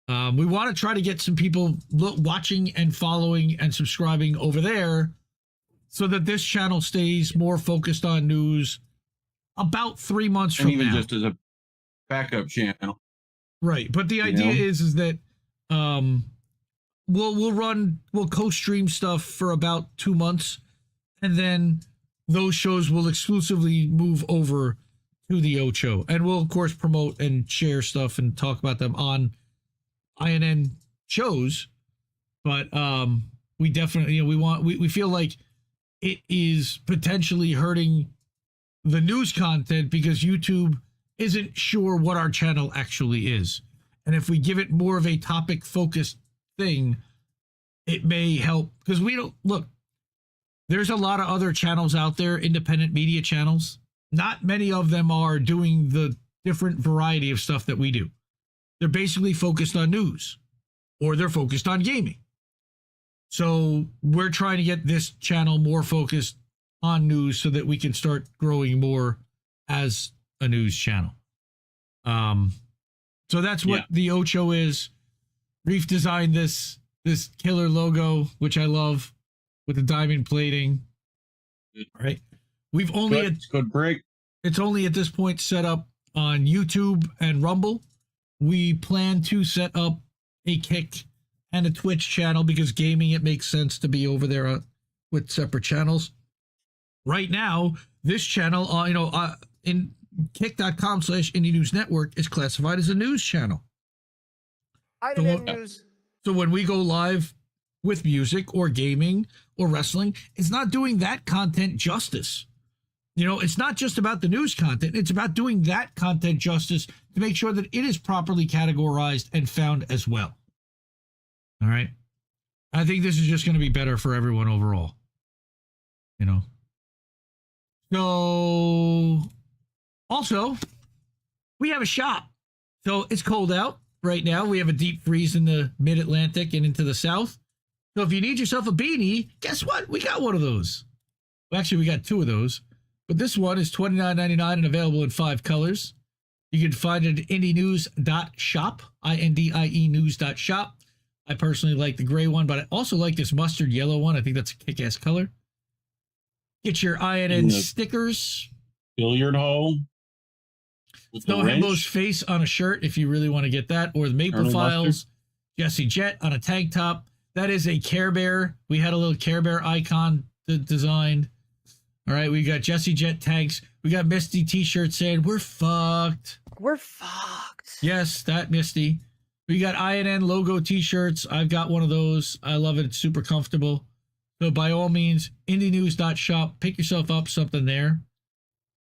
E: We want to try to get some people watching and following and subscribing over there so that this channel stays more focused on news about 3 months from now.
F: And even just as a backup channel.
E: Right. But the idea is that we'll co-stream stuff for about 2 months, and then those shows will exclusively move over to the Ocho. And we'll, of course, promote and share stuff and talk about them on INN shows. But we definitely, we feel like it is potentially hurting the news content because YouTube isn't sure what our channel actually is. And if we give it more of a topic focused thing, it may help, because we don't look, there's a lot of other channels out there, independent media channels. Not many of them are doing the different variety of stuff that we do. They're basically focused on news, or they're focused on gaming. So we're trying to get this channel more focused on news so that we can start growing more as a news channel. So that's what the Ocho is. Reef designed this killer logo, which I love, with the diamond plating. All right. We've only it's only at this point set up on YouTube and Rumble. We plan to set up a Kick and a Twitch channel because gaming, it makes sense to be over there with separate channels. Right now, this channel, in kick.com/INNnewsNetwork is classified as a news channel.
N: INN News
E: So when we go live with music or gaming or wrestling, it's not doing that content justice. You know, it's not just about the news content. It's about doing that content justice to make sure that it is properly categorized and found as well. All right. I think this is just going to be better for everyone overall. You know. So, also, we have a shop. So it's cold out right now. We have a deep freeze in the mid-Atlantic and into the south. So if you need yourself a beanie, guess what? We got one of those. Well, actually, we got two of those. But this one is $29.99 and available in 5 colors. You can find it at INNiews.shop, INDIE news.shop. I personally like the gray one, but I also like this mustard yellow one. I think that's a kick-ass color. Get your INN stickers.
F: Billiard hall.
E: Snow Himbo's face on a shirt if you really want to get that. Or the Maple Files. Jesse Jet on a tank top. That is a Care Bear. We had a little Care Bear icon designed. All right, we got Jesse Jet tanks. We got Misty t-shirts saying, we're fucked.
M: We're fucked.
E: Yes, that Misty. We got INN logo t-shirts. I've got one of those. I love it. It's super comfortable. So by all means, INNiews.shop. Pick yourself up something there.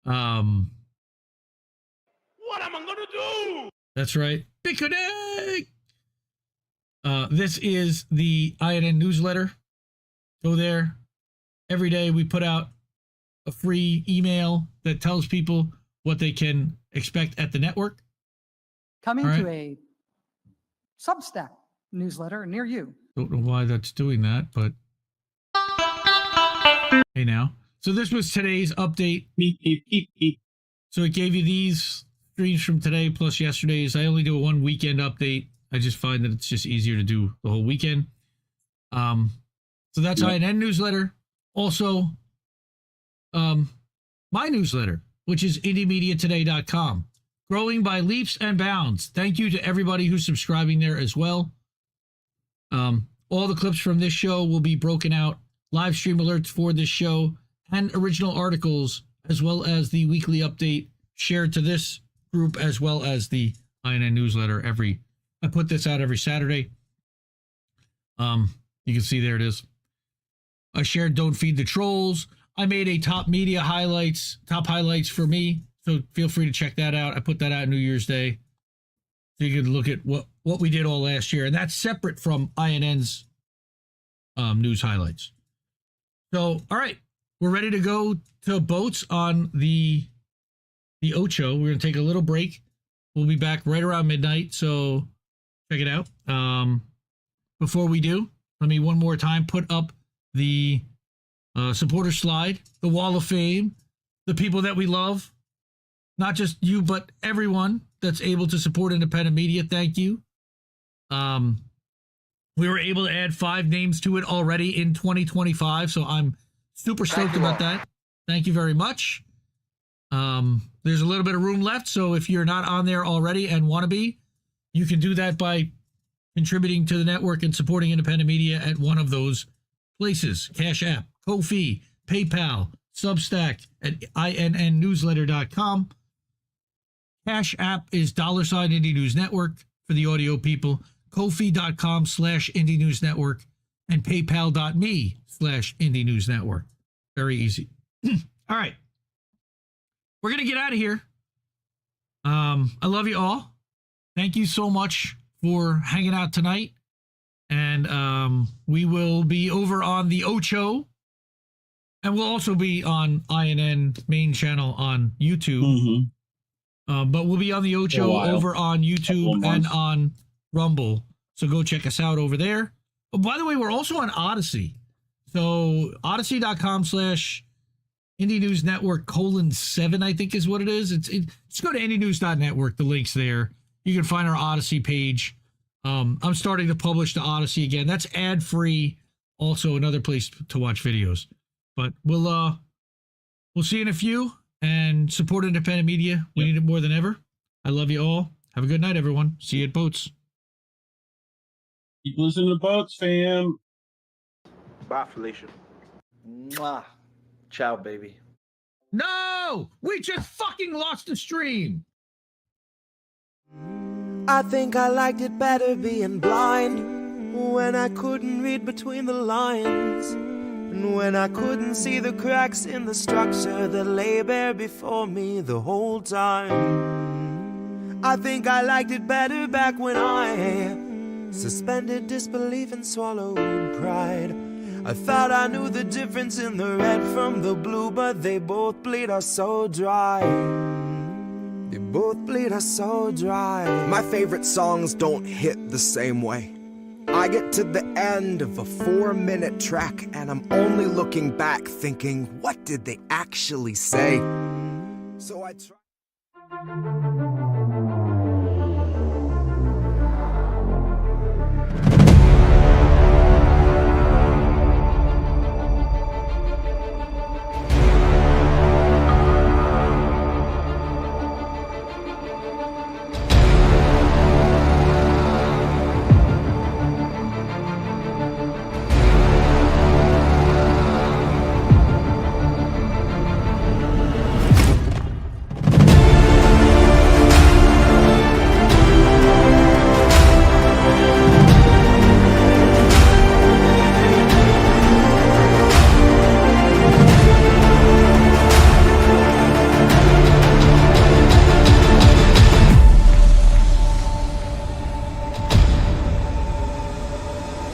I: What am I going to do?
E: That's right. Big Connect! This is the INN newsletter. Go there. Every day we put out a free email that tells people what they can expect at the network.
L: Coming to a Substack newsletter near you.
E: Don't know why that's doing that, but hey now. So this was today's update. So it gave you these streams from today plus yesterday's. I only do a 1 weekend update. I just find that it's just easier to do the whole weekend. So that's INN newsletter. Also, my newsletter, which is IndieMediaToday.com. Growing by leaps and bounds. Thank you to everybody who's subscribing there as well. All the clips from this show will be broken out, live stream alerts for this show, and original articles, as well as the weekly update shared to this group, as well as the INN newsletter. I put this out every Saturday. You can see there it is. I shared Don't Feed the Trolls. I made a top highlights for me. So feel free to check that out. I put that out New Year's Day. So you can look at what we did all last year. And that's separate from INN's news highlights. So, all right. We're ready to go to boats on the Ocho. We're going to take a little break. We'll be back right around midnight. So check it out. Before we do, let me one more time put up the supporter slide, the wall of fame, the people that we love. Not just you, but everyone that's able to support independent media. Thank you. We were able to add 5 names to it already in 2025, so I'm super stoked about that. Thank you very much. There's a little bit of room left, so if you're not on there already and want to be, you can do that by contributing to the network and supporting independent media at one of those places. Cash App, Ko-fi, PayPal, Substack at INNnewsletter.com. Cash App is $ Indie News Network for the audio people. Ko-fi.com/Indie News Network and PayPal.me/Indie News Network. Very easy. All right. We're going to get out of here. I love you all. Thank you so much for hanging out tonight. And we will be over on the Ocho. And we'll also be on INN main channel on YouTube.
F: Mm-hmm.
E: But we'll be on the Ocho over on YouTube and on Rumble. So go check us out over there. Oh, by the way, we're also on Odyssey. So odyssey.com/Indie News Network :7, I think is what it is. Just go to indienews.network. The link's there. You can find our Odyssey page. I'm starting to publish the Odyssey again. That's ad-free. Also another place to watch videos. But we'll see you in a few, and support independent media. We need it more than ever. I love you all. Have a good night, everyone. See you at Boats.
F: Keep listening to Boats, fam.
N: Bye, Felicia.
J: Mwah. Ciao, baby.
E: No! We just fucking lost the stream!
A: I think I liked it better being blind. When I couldn't read between the lines, and when I couldn't see the cracks in the structure that lay bare before me the whole time. I think I liked it better back when I suspended disbelief and swallowed pride. I thought I knew the difference in the red from the blue, but they both bleed us so dry. They both bleed us so dry. My favorite songs don't hit the same way. I get to the end of a 4-minute track and I'm only looking back thinking, what did they actually say? So I try.